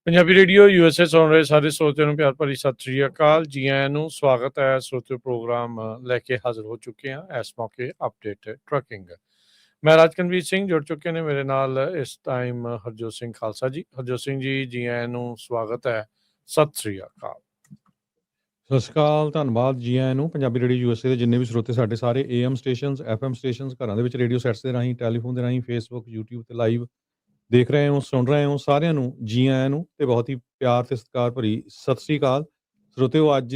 Punjabi radio USA ਸੁਣ ਰਹੇ ਸਾਰੇ ਸਰੋਤਿਆਂ ਨੂੰ ਪਿਆਰ ਭਰੀ ਸਤਿ ਸ਼੍ਰੀ ਅਕਾਲ। ਜੀ ਆਇਆਂ ਨੂੰ ਸਵਾਗਤ ਹੈ। ਸਰੋਤਿਓ ਪ੍ਰੋਗਰਾਮ ਲੈ ਕੇ ਹਾਜ਼ਰ ਹੋ ਚੁੱਕੇ ਹਾਂ ਇਸ ਮੌਕੇ ਅਪਡੇਟ ਟਰੱਕਿੰਗ। ਮੈਂ ਰਾਜਕਨਵੀਰ ਸਿੰਘ ਜੁੜ ਚੁੱਕੇ ਨੇ ਮੇਰੇ ਨਾਲ ਇਸ ਟਾਈਮ ਹਰਜੋਤ ਸਿੰਘ ਖਾਲਸਾ ਜੀ। ਹਰਜੋਤ ਸਿੰਘ ਜੀ ਆਇਆਂ ਨੂੰ ਸਵਾਗਤ ਹੈ। ਸਤਿ ਸ਼੍ਰੀ ਅਕਾਲ। ਸਤਿ ਸ਼੍ਰੀ ਅਕਾਲ, ਧੰਨਵਾਦ ਜੀ ਆਇਆਂ ਨੂੰ। ਪੰਜਾਬੀ ਰੇਡੀਓ USA ਦੇ ਜਿੰਨੇ ਵੀ ਸਰੋਤੇ ਸਾਡੇ ਸਾਰੇ AM ਸਟੇਸ਼ਨਸ, FM ਸਟੇਸ਼ਨਸ, ਘਰਾਂ ਦੇ ਵਿੱਚ ਰੇਡੀਓ ਸੈਟਸ ਦੇ ਰਾਹੀਂ, ਟੈਲੀਫੋਨ ਦੇ ਰਾਹੀਂ, ਫੇਸਬੁੱਕ, YouTube ਤੇ ਲਾਈਵ ਦੇਖ ਰਹੇ ਹੋ, ਸੁਣ ਰਹੇ ਹੋ, ਸਾਰਿਆਂ ਨੂੰ ਜੀ ਆਇਆਂ ਨੂੰ ਤੇ ਬਹੁਤ ਹੀ ਪਿਆਰ ਤੇ ਸਤਿਕਾਰ ਭਰੀ ਸਤਿ ਸ਼੍ਰੀ ਅਕਾਲ। ਸਰੋਤਿਓ, ਅੱਜ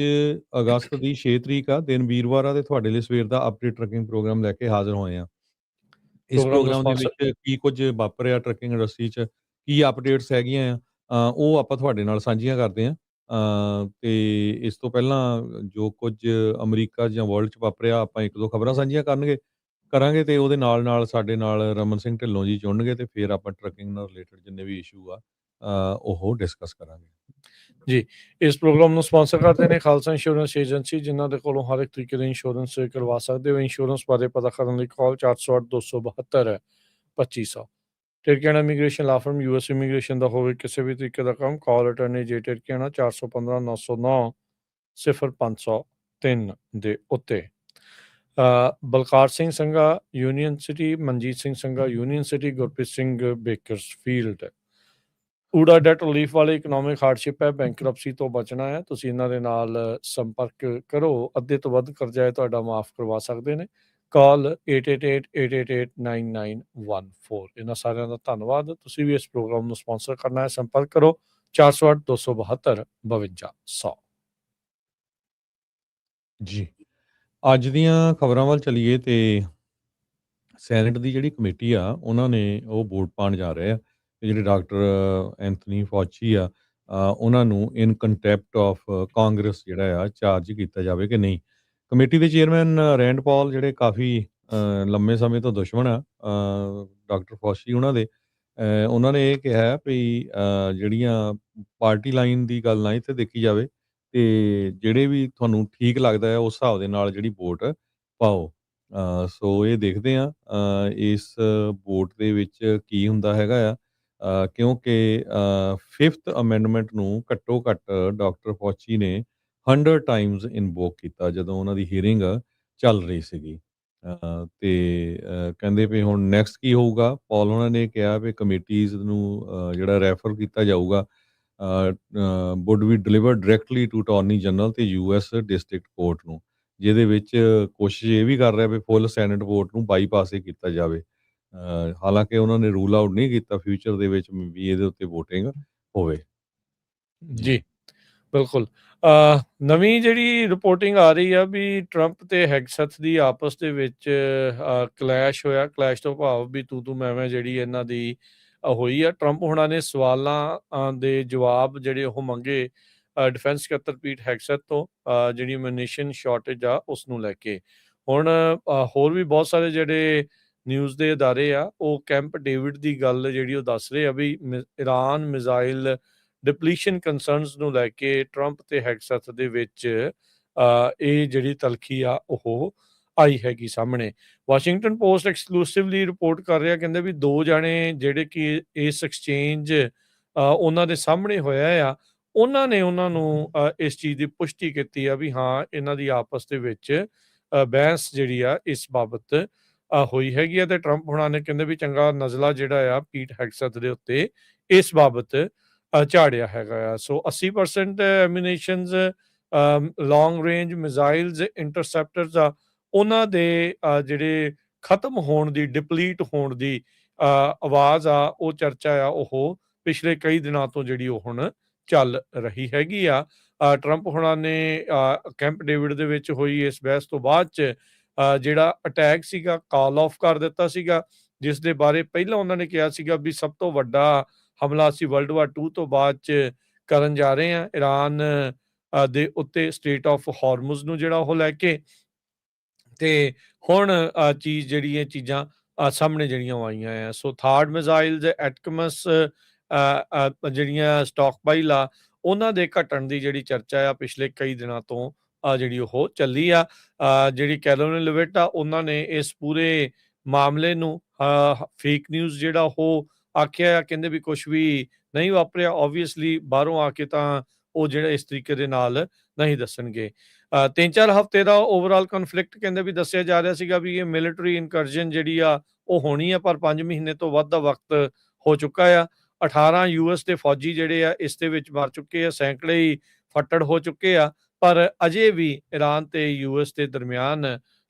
ਅਗਸਤ ਦੀ 6 ਤਰੀਕ ਆ, ਦਿਨ ਵੀਰਵਾਰ ਆ, ਤੇ ਤੁਹਾਡੇ ਲਈ ਸਵੇਰ ਦਾ ਅਪਡੇਟ ਟਰੱਕਿੰਗ ਪ੍ਰੋਗਰਾਮ ਲੈ ਕੇ ਹਾਜ਼ਰ ਹੋਏ ਆ। ਇਸ ਪ੍ਰੋਗਰਾਮ ਦੇ ਵਿੱਚ ਕੀ ਕੁਝ ਵਾਪਰਿਆ ਟਰੱਕਿੰਗ ਇੰਡਸਟਰੀ 'ਚ, ਕੀ ਅਪਡੇਟਸ ਹੈਗੀਆਂ ਆ, ਉਹ ਆਪਾਂ ਤੁਹਾਡੇ ਨਾਲ ਸਾਂਝੀਆਂ ਕਰਦੇ ਹਾਂ। ਤੇ ਇਸ ਤੋਂ ਪਹਿਲਾਂ ਜੋ ਕੁਝ ਅਮਰੀਕਾ ਜਾਂ ਵਰਲਡ 'ਚ ਵਾਪਰਿਆ, ਆਪਾਂ ਇੱਕ ਦੋ ਖਬਰਾਂ ਸਾਂਝੀਆਂ ਕਰਾਂਗੇ ਤੇ ਉਹਦੇ ਨਾਲ ਸਾਡੇ ਨਾਲ ਰਮਨ ਸਿੰਘ ਢਿੱਲੋਂ ਜੀ ਜੁੜਨਗੇ ਤੇ ਫਿਰ ਆਪਾਂ ਟਰੱਕਿੰਗ ਨਾਲ ਰਿਲੇਟਡ ਜਿੰਨੇ ਵੀ ਇਸ਼ੂ ਆ ਉਹ ਡਿਸਕਸ ਕਰਾਂਗੇ ਜੀ। ਇਸ ਪ੍ਰੋਗਰਾਮ ਨੂੰ ਸਪਾਂਸਰ ਕਰਦੇ ਨੇ ਖਾਲਸਾ ਇੰਸ਼ੋਰੈਂਸ ਏਜੰਸੀ, ਜਿਨ੍ਹਾਂ ਦੇ ਕੋਲੋਂ ਹਰ ਇੱਕ ਤਰੀਕੇ ਦੇ ਇੰਸ਼ੋਰੈਂਸ ਕਰਵਾ ਸਕਦੇ ਹੋ। ਇੰਸ਼ੋਰੈਂਸ ਬਾਰੇ ਪਤਾ ਕਰਨ ਲਈ ਕਾਲ 408-272-2500। ਟਿਰਕਿਆਣਾ ਇਮੀਗ੍ਰੇਸ਼ਨ ਲਾ ਫਰਮ US ਇਮੀਗ੍ਰੇਸ਼ਨ ਦਾ ਹੋਵੇ ਕਿਸੇ ਵੀ ਤਰੀਕੇ ਦਾ ਕੰਮ, ਕਾਲ ਅਟਰਨੀ ਜੇ ਟਿਰਕਿਆਣਾ 415-909-0503 ਦੇ ਉੱਤੇ। Balkar Singh Sangha Union City, Manjit Singh Sangha Union City, Gurpreet Singh Bakersfield. ਊੜਾ ਡੈਟ ਰਿਲੀਫ ਵਾਲੇ ਇਕਨੋਮਿਕ ਹਾਰਡਸ਼ਿਪ ਹੈ, ਬੈਂਕਰਪਸੀ ਤੋਂ ਬਚਣਾ ਹੈ, ਤੁਸੀਂ ਇਹਨਾਂ ਦੇ ਨਾਲ ਸੰਪਰਕ ਕਰੋ। ਅੱਧੇ ਤੋਂ ਵੱਧ ਕਰਜ਼ਾ ਹੈ ਤੁਹਾਡਾ ਮਾਫ ਕਰਵਾ ਸਕਦੇ ਨੇ। ਕਾਲ 8888889914। ਇਹਨਾਂ ਸਾਰਿਆਂ ਦਾ ਧੰਨਵਾਦ। ਤੁਸੀਂ ਵੀ ਇਸ ਪ੍ਰੋਗਰਾਮ ਨੂੰ ਸਪਾਂਸਰ ਕਰਨਾ ਹੈ, ਸੰਪਰਕ ਕਰੋ 408-272-5200। ਜੀ। ਅੱਜ ਦੀਆਂ ਖਬਰਾਂ ਵੱਲ ਚਲੀਏ ਤੇ ਸੈਨੇਟ ਦੀ ਜਿਹੜੀ ਕਮੇਟੀ ਆ ਉਹਨਾਂ ਨੇ ਉਹ ਵੋਟ ਪਾਉਣ ਜਾ ਰਹੇ ਆ ਕਿ ਜਿਹੜੇ ਡਾਕਟਰ ਐਂਥਨੀ ਫੌਚੀ ਆ ਉਹਨਾਂ ਨੂੰ ਇਨ ਕੰਟੈਪਟ ਆਫ ਕਾਂਗਰਸ ਜਿਹੜਾ ਆ ਚਾਰਜ ਕੀਤਾ ਜਾਵੇ ਕਿ ਨਹੀਂ। ਕਮੇਟੀ ਦੇ ਚੇਅਰਮੈਨ ਰੈਂਡ ਪਾਲ ਜਿਹੜੇ ਕਾਫੀ ਲੰਮੇ ਸਮੇਂ ਤੋਂ ਦੁਸ਼ਮਣ ਆ ਡਾਕਟਰ ਫੌਚੀ ਉਹਨਾਂ ਨੇ ਇਹ ਕਿਹਾ ਵੀ ਜਿਹੜੀਆਂ ਪਾਰਟੀ ਲਾਈਨ ਦੀ ਗੱਲ ਨਾ ਇੱਥੇ ਦੇਖੀ ਜਾਵੇ ਤੇ ਜਿਹੜੇ ਵੀ ਤੁਹਾਨੂੰ ਠੀਕ ਲੱਗਦਾ ਹੈ ਉਸ ਹਿਸਾਬ ਦੇ ਨਾਲ ਜਿਹੜੀ ਵੋਟ ਪਾਓ। ਸੋ ਇਹ ਦੇਖਦੇ ਹਾਂ ਇਸ ਵੋਟ ਦੇ ਵਿੱਚ ਕੀ ਹੁੰਦਾ ਹੈਗਾ ਆ ਕਿਉਂਕਿ 5th ਅਮੈਂਡਮੈਂਟ ਨੂੰ ਘੱਟੋ ਘੱਟ ਡਾਕਟਰ ਫੌਚੀ ਨੇ 100 ਟਾਈਮਸ ਇਨਵੋਕ ਕੀਤਾ ਜਦੋਂ ਉਹਨਾਂ ਦੀ ਹੀਅਰਿੰਗ ਚੱਲ ਰਹੀ ਸੀਗੀ। ਤੇ ਕਹਿੰਦੇ ਵੀ ਹੁਣ ਨੈਕਸਟ ਕੀ ਹੋਊਗਾ। ਪਾਲ ਉਹਨਾਂ ਨੇ ਕਿਹਾ ਵੀ ਕਮੇਟੀਜ਼ ਨੂੰ ਜਿਹੜਾ ਰੈਫਰ ਕੀਤਾ ਜਾਊਗਾ would be delivered directly to attorney general ਤੇ US ਡਿਸਟ੍ਰਿਕਟ ਕੋਰਟ ਨੂੰ, ਜਿਹਦੇ ਵਿੱਚ ਕੋਸ਼ਿਸ਼ ਇਹ ਵੀ ਕਰ ਰਿਹਾ ਵੀ ਫੁੱਲ ਸੈਨੇਟ ਵੋਟ ਨੂੰ ਬਾਈਪਾਸ ਹੀ ਕੀਤਾ ਜਾਵੇ। ਹਾਲਾਂਕਿ ਉਹਨਾਂ ਨੇ ਰੂਲ ਆਊਟ ਨਹੀਂ ਕੀਤਾ ਫਿਊਚਰ ਦੇ ਵਿੱਚ ਵੀ ਇਹਦੇ ਉੱਤੇ ਵੋਟਿੰਗ ਹੋਵੇ। ਜੀ ਬਿਲਕੁਲ। ਨਵੀਂ ਜਿਹੜੀ ਰਿਪੋਰਟਿੰਗ ਆ ਰਹੀ ਆ ਵੀ ਟਰੰਪ ਤੇ ਹੈਗਸਥ ਦੀ ਆਪਸ ਦੇ ਵਿੱਚ ਕਲੈਸ਼ ਹੋਇਆ। ਕਲੈਸ਼ ਤੋਂ ਭਾਵ ਵੀ ਤੂੰ ਮੈਂ ਜਿਹੜੀ ਇਹਨਾਂ ਦੀ ਹੋਈ ਆ। ਟਰੰਪ ਹੁਣਾਂ ਨੇ ਸਵਾਲਾਂ ਦੇ ਜਵਾਬ ਜਿਹੜੇ ਉਹ ਮੰਗੇ ਡਿਫੈਂਸ ਸਕੱਤਰ ਪੀਟ ਹੈਗਸਥ ਤੋਂ ਜਿਹੜੀ ਮਿਊਨੀਸ਼ਨ ਸ਼ਾਰਟੇਜ ਆ ਉਸ ਨੂੰ ਲੈ ਕੇ। ਹੁਣ ਹੋਰ ਵੀ ਬਹੁਤ ਸਾਰੇ ਜਿਹੜੇ ਨਿਊਜ਼ ਦੇ ਅਦਾਰੇ ਆ ਉਹ ਕੈਂਪ ਡੇਵਿਡ ਦੀ ਗੱਲ ਜਿਹੜੀ ਉਹ ਦੱਸ ਰਹੇ ਆ ਵੀ ਇਰਾਨ ਮਿਜ਼ਾਈਲ ਡਿਪਲੀਸ਼ਨ ਕੰਸਰਨਸ ਨੂੰ ਲੈ ਕੇ ਟਰੰਪ ਤੇ ਹੈਗਸਥ ਦੇ ਵਿੱਚ ਇਹ ਜਿਹੜੀ ਤਲਖੀ ਆ ਉਹ ਆਈ ਹੈਗੀ ਸਾਹਮਣੇ। ਵਾਸ਼ਿੰਗਟਨ ਪੋਸਟ ਐਕਸਕਲੂਸਿਵਲੀ ਰਿਪੋਰਟ ਕਰ ਰਿਹਾ, ਕਹਿੰਦੇ ਵੀ ਦੋ ਜਾਣੇ ਜਿਹੜੇ ਕਿ ਇਸ ਐਕਸਚੇਂਜ ਉਹਨਾਂ ਦੇ ਸਾਹਮਣੇ ਹੋਇਆ ਆ ਉਹਨਾਂ ਨੇ ਉਹਨਾਂ ਨੂੰ ਇਸ ਚੀਜ਼ ਦੀ ਪੁਸ਼ਟੀ ਕੀਤੀ ਆ ਵੀ ਹਾਂ ਇਹਨਾਂ ਦੀ ਆਪਸ ਦੇ ਵਿੱਚ ਬਹਿਸ ਜਿਹੜੀ ਆ ਇਸ ਬਾਬਤ ਹੋਈ ਹੈਗੀ ਆ। ਤੇ ਟਰੰਪ ਹੁਣਾਂ ਨੇ ਕਹਿੰਦੇ ਵੀ ਚੰਗਾ ਨਜ਼ਲਾ ਜਿਹੜਾ ਆ ਪੀਟ ਹੈਗਸਥ ਦੇ ਉੱਤੇ ਇਸ ਬਾਬਤ ਝਾੜਿਆ ਹੈਗਾ ਆ। ਸੋ 80% ਐਮੂਨੀਸ਼ਨਸ ਲੌਂਗ ਰੇਂਜ ਮਿਜ਼ਾਈਲਸ ਇੰਟਰਸੈਪਟਰਸ ਆ ਉਹਨਾਂ ਦੇ ਜਿਹੜੇ ਖਤਮ ਹੋਣ ਦੀ ਡਿਪਲੀਟ ਹੋਣ ਦੀ ਆਵਾਜ਼ ਆ ਉਹ ਚਰਚਾ ਆ ਉਹ ਪਿਛਲੇ ਕਈ ਦਿਨਾਂ ਤੋਂ ਜਿਹੜੀ ਉਹ ਹੁਣ ਚੱਲ ਰਹੀ ਹੈਗੀ ਆ। ਟਰੰਪ ਹੁਣਾਂ ਨੇ ਕੈਂਪ ਡੇਵਿਡ ਦੇ ਵਿੱਚ ਹੋਈ ਇਸ ਬਹਿਸ ਤੋਂ ਬਾਅਦ 'ਚ ਜਿਹੜਾ ਅਟੈਕ ਸੀਗਾ ਕਾਲ ਆਫ ਕਰ ਦਿੱਤਾ ਸੀਗਾ, ਜਿਸ ਦੇ ਬਾਰੇ ਪਹਿਲਾਂ ਉਹਨਾਂ ਨੇ ਕਿਹਾ ਸੀਗਾ ਵੀ ਸਭ ਤੋਂ ਵੱਡਾ ਹਮਲਾ ਅਸੀਂ ਵਰਲਡ ਵਾਰ 2 ਤੋਂ ਬਾਅਦ 'ਚ ਕਰਨ ਜਾ ਰਹੇ ਹਾਂ ਇਰਾਨ ਦੇ ਉੱਤੇ ਸਟੇਟ ਆਫ ਹਾਰਮੁਜ਼ ਨੂੰ ਜਿਹੜਾ ਉਹ ਲੈ ਕੇ। ਤੇ ਹੁਣ ਚੀਜ਼ ਜਿਹੜੀ ਇਹ ਚੀਜ਼ਾਂ ਸਾਹਮਣੇ ਜਿਹੜੀਆਂ ਆਈਆਂ ਆ। ਸੋ ਥਾਰਡ ਮਿਜ਼ਾਈਲਸ ਐਟਕਮਸ ਜਿਹੜੀਆਂ ਸਟਾਕ ਪਾਈਲ ਆ ਉਹਨਾਂ ਦੇ ਘਟਣ ਦੀ ਜਿਹੜੀ ਚਰਚਾ ਆ ਪਿਛਲੇ ਕਈ ਦਿਨਾਂ ਤੋਂ ਜਿਹੜੀ ਉਹ ਚੱਲੀ ਆ। ਜਿਹੜੀ ਕੈਲੋਨ ਲਿਵਿਟ ਆ ਉਹਨਾਂ ਨੇ ਇਸ ਪੂਰੇ ਮਾਮਲੇ ਨੂੰ ਫੇਕ ਨਿਊਜ਼ ਜਿਹੜਾ ਉਹ ਆਖਿਆ, ਕਹਿੰਦੇ ਵੀ ਕੁਛ ਵੀ ਨਹੀਂ ਵਾਪਰਿਆ। ਓਬਵੀਅਸਲੀ ਬਾਹਰੋਂ ਆ ਕੇ ਤਾਂ ਉਹ ਜਿਹੜਾ ਇਸ ਤਰੀਕੇ ਦੇ ਨਾਲ ਨਹੀਂ ਦੱਸਣਗੇ। 3-4 ਹਫ਼ਤੇ ਦਾ ਓਵਰਆਲ ਕਨਫਲਿਕਟ ਕਹਿੰਦੇ ਵੀ ਦੱਸਿਆ ਜਾ ਰਿਹਾ ਸੀਗਾ ਵੀ ਇਹ ਮਿਲਟਰੀ ਇਨਕਰਜਨ ਜਿਹੜੀ ਆ ਉਹ ਹੋਣੀ ਆ, ਪਰ 5 ਮਹੀਨੇ ਤੋਂ ਵੱਧ ਦਾ ਵਕਤ ਹੋ ਚੁੱਕਾ ਆ। 18 ਯੂਐਸ ਦੇ ਫੌਜੀ ਜਿਹੜੇ ਆ ਇਸ ਦੇ ਵਿੱਚ ਮਰ ਚੁੱਕੇ ਆ, ਸੈਂਕੜੇ ਹੀ ਫੱਟੜ ਹੋ ਚੁੱਕੇ ਆ, ਪਰ ਅਜੇ ਵੀ ਈਰਾਨ ਤੇ ਯੂਐਸ ਦੇ ਦਰਮਿਆਨ